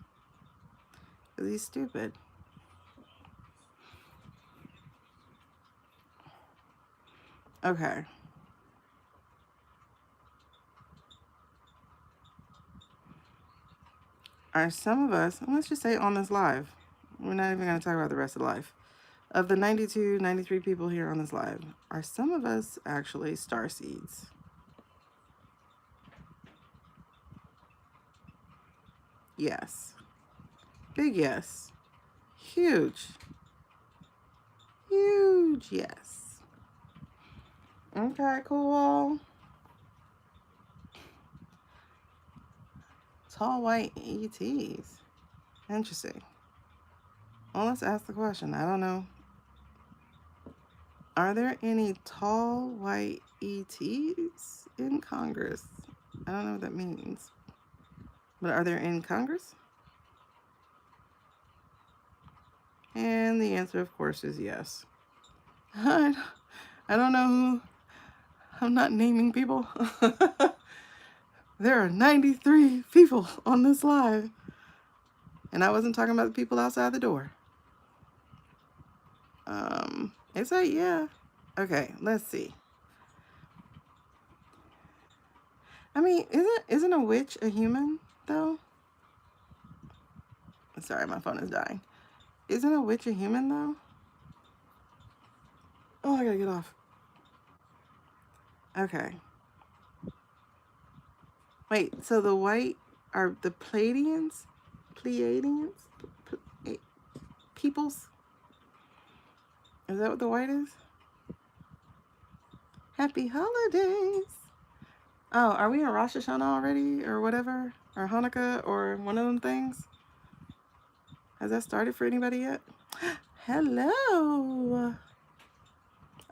Because he's stupid. Okay. Are some of us, and let's just say on this live, we're not even going to talk about the rest of the life. Of the 92, 93 people here on this live, are some of us actually star seeds? Yes. Big yes. Huge. Huge yes. Okay, cool. Tall white ETs. Interesting. Well, let's ask the question. I don't know. Are there any tall white ETs in Congress? I don't know what that means. But are there in Congress? And the answer, of course, is yes. I don't know who. I'm not naming people. There are 93 people on this live. And I wasn't talking about the people outside the door. It's like, yeah. Okay, let's see. I mean, isn't a witch a human, though? Sorry, my phone is dying. Isn't a witch a human, though? Oh, I gotta get off. Okay. Wait, so the white are the Pleiadians? Pleiadians? Peoples? Is that what the white is? Happy holidays. Oh, are we in Rosh Hashanah already? Or whatever? Or Hanukkah? Or one of them things? Has that started for anybody yet? Hello.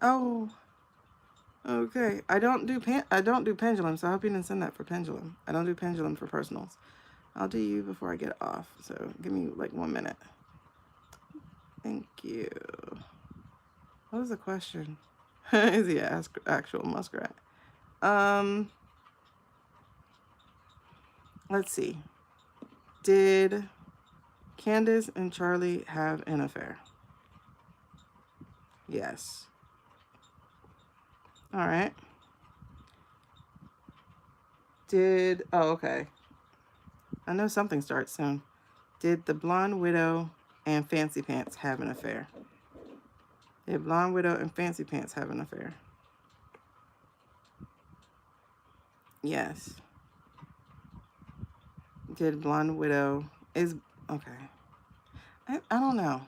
Oh, okay. I don't do pendulum, so I hope you didn't send that for pendulum. I don't do pendulum for personals. I'll do you before I get off. So give me like 1 minute. Thank you. What was the question? Is he actual muskrat? Let's see. Did Candace and Charlie have an affair? Yes. All right. Oh, okay. I know something starts soon. Did the Blonde Widow and Fancy Pants have an affair? Did Blonde Widow and Fancy Pants have an affair? Yes. Did Blonde Widow okay. I don't know.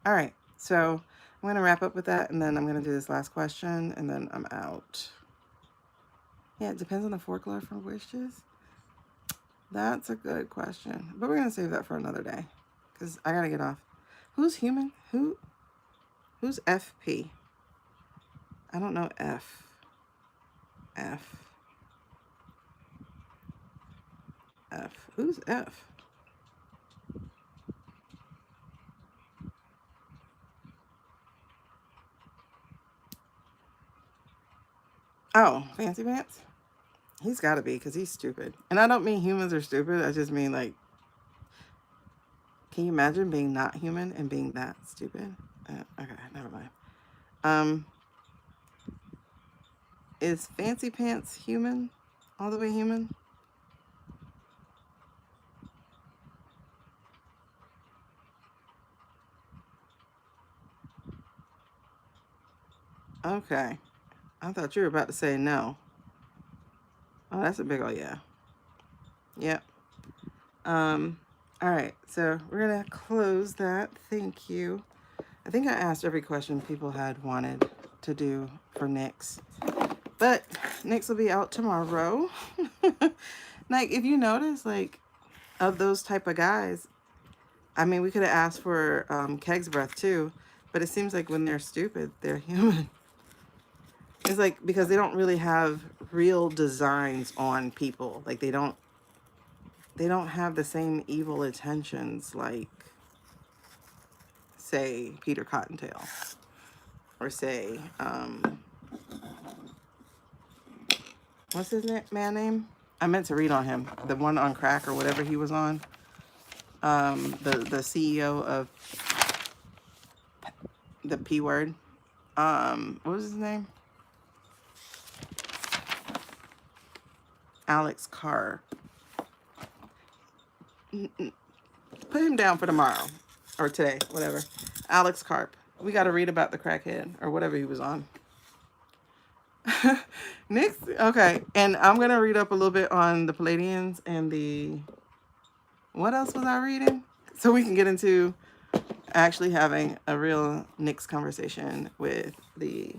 All right. So I'm going to wrap up with that, and then I'm going to do this last question, and then I'm out. Yeah, it depends on the folklore for wishes. That's a good question. But we're going to save that for another day because I got to get off. Who's human? Who's FP? I don't know F. Who's F? Oh, Fancy Pants? He's got to be because he's stupid. And I don't mean humans are stupid. I just mean like, can you imagine being not human and being that stupid? Okay, never mind. Is Fancy Pants human? All the way human? Okay. I thought you were about to say no. Oh, that's a big old yeah. Yep. All All right, so we're gonna close that. Thank you. I think I asked every question people had wanted to do for Nyx, but Nyx will be out tomorrow. Like, if you notice, like, of those type of guys, I mean, we could have asked for Keg's breath too, but it seems like when they're stupid, they're human. It's like, because they don't really have real designs on people. Like, they don't have the same evil intentions like, say, Peter Cottontail, or say, what's his man name? I meant to read on him, the one on crack or whatever he was on. The CEO of the P word. What was his name? Alex Carr. Put him down for tomorrow or today, whatever. Alex Carp. We got to read about the crackhead or whatever he was on. Next, okay, and I'm gonna read up a little bit on the Palladians and the, what else was I reading? So we can get into actually having a real Nyx conversation with the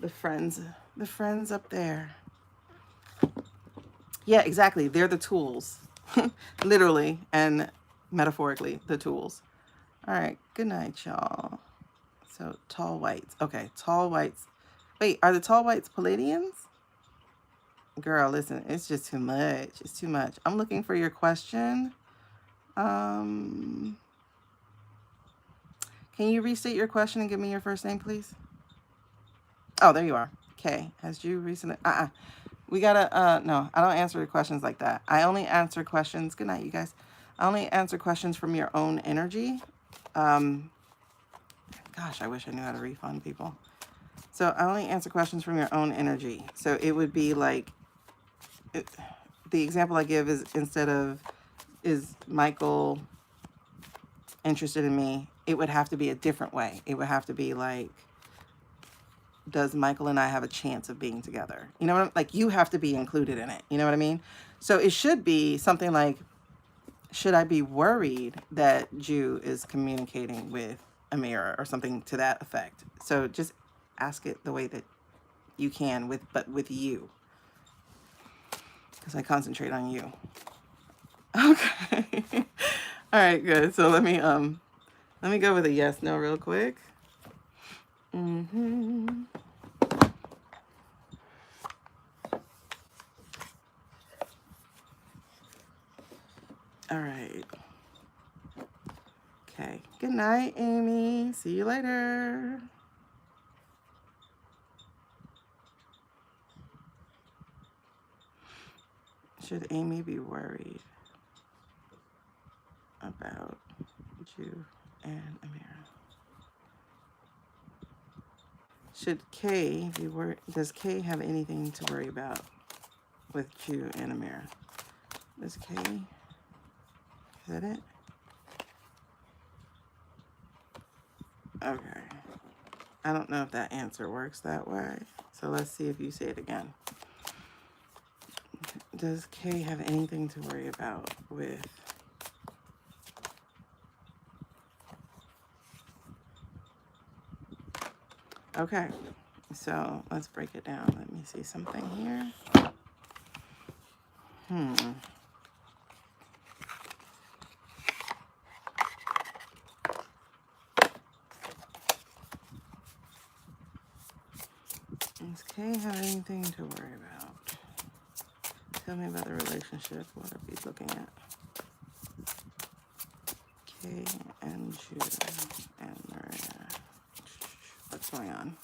friends up there. Yeah, exactly. They're the tools, literally and metaphorically, the tools. All right. Good night, y'all. So tall whites. Okay, tall whites. Wait, are the tall whites Palladians? Girl, listen, it's just too much. It's too much. I'm looking for your question. Can you restate your question and give me your first name, please? Oh, there you are. Okay. Has you recently? We gotta. No, I don't answer questions like that. I only answer questions. Good night, you guys. I only answer questions from your own energy. Gosh, I wish I knew how to refund people. So I only answer questions from your own energy. So it would be like, the example I give is, instead of, is Michael interested in me, it would have to be a different way. It would have to be like, does Michael and I have a chance of being together? You know what like, you have to be included in it. You know what I mean? So it should be something like, should I be worried that Jew is communicating with Amira, or something to that effect? So just ask it the way that you can, but with you, because I concentrate on you. Okay. All right, good. So let me go with a yes, no real quick. All right. Okay. Good night, Amy. See you later. Should Amy be worried about Jew and Amira? Should Kay be worried? Does Kay have anything to worry about with Jew and Amira? Does Kay? Is that it? Okay. I don't know if that answer works that way. So let's see if you say it again. Does Kay have anything to worry about with Okay, so let's break it down. Let me see something here. Does Kay have anything to worry about? Tell me about the relationship. What are we looking at? Kay and Jude and Maria. What's going on?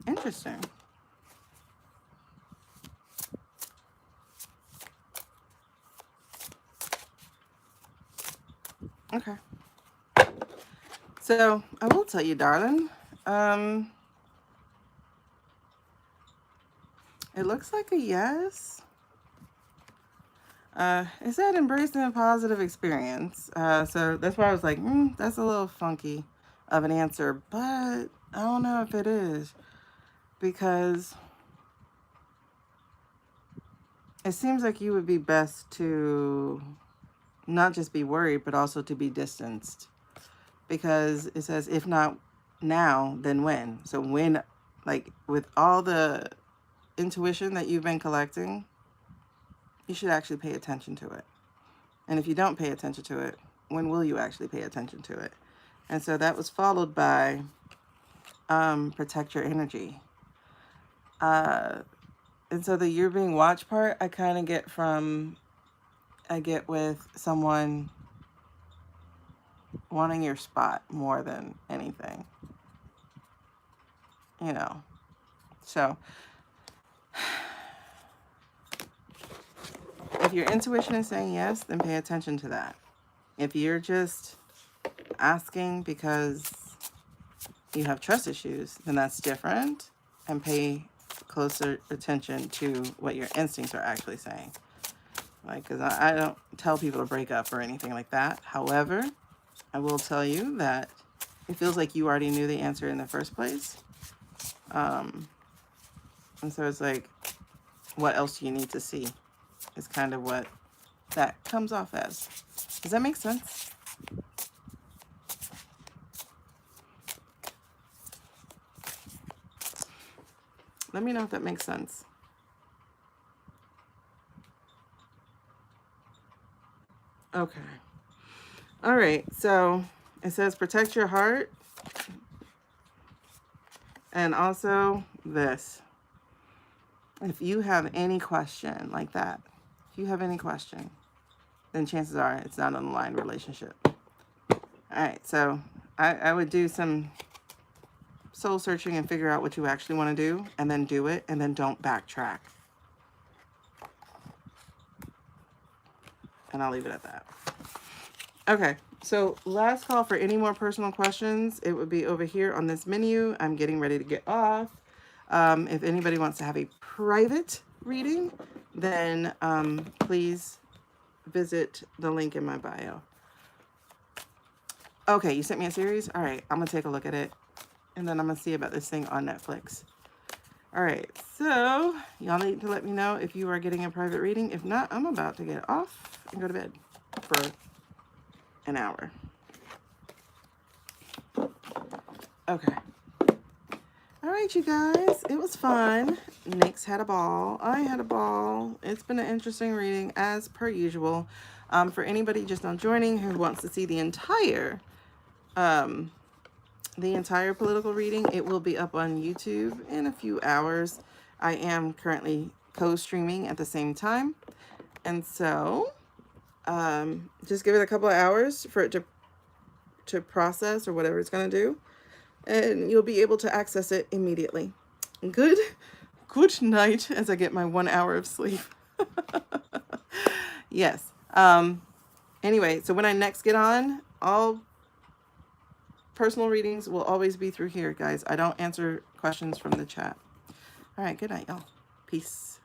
Interesting. Okay. So I will tell you, darling. It looks like a yes. It said embracing a positive experience. So that's why I was like, that's a little funky of an answer, but I don't know if it is. because it seems like you would be best to not just be worried, but also to be distanced. Because it says, if not now, then when? So when, like, with all the intuition that you've been collecting, you should actually pay attention to it. And if you don't pay attention to it, when will you actually pay attention to it? And so that was followed by protect your energy. And so the you're being watched part, I kind of get with someone wanting your spot more than anything. You know. So if your intuition is saying yes, then pay attention to that. If you're just asking because you have trust issues, then that's different, and pay closer attention to what your instincts are actually saying. Like, because I don't tell people to break up or anything like that. However, I will tell you that it feels like you already knew the answer in the first place. And so it's like, what else do you need to see? Is kind of what that comes off as. Does that make sense? Let me know if that makes sense. Okay. All right. So it says protect your heart. And also this. If you have any question like that, if you have any question, then chances are it's not an aligned relationship. All right. So I would do some soul searching and figure out what you actually want to do, and then do it, and then don't backtrack. And I'll leave it at that. Okay, so last call for any more personal questions. It would be over here on this menu. I'm getting ready to get off. If anybody wants to have a private reading, then please visit the link in my bio. Okay, you sent me a series? All right, I'm going to take a look at it. And then I'm going to see about this thing on Netflix. All right, so y'all need to let me know if you are getting a private reading. If not, I'm about to get off and go to bed for an hour. Okay. All right, you guys, it was fun. Nyx had a ball. I had a ball. It's been an interesting reading as per usual. For anybody just now joining who wants to see the entire political reading, it will be up on YouTube in a few hours. I am currently co-streaming at the same time. And so just give it a couple of hours for it to process or whatever it's going to do. And you'll be able to access it immediately. Good night as I get my 1 hour of sleep. Yes. Anyway, so when I next get on, all personal readings will always be through here, guys. I don't answer questions from the chat. All right, good night, y'all. Peace.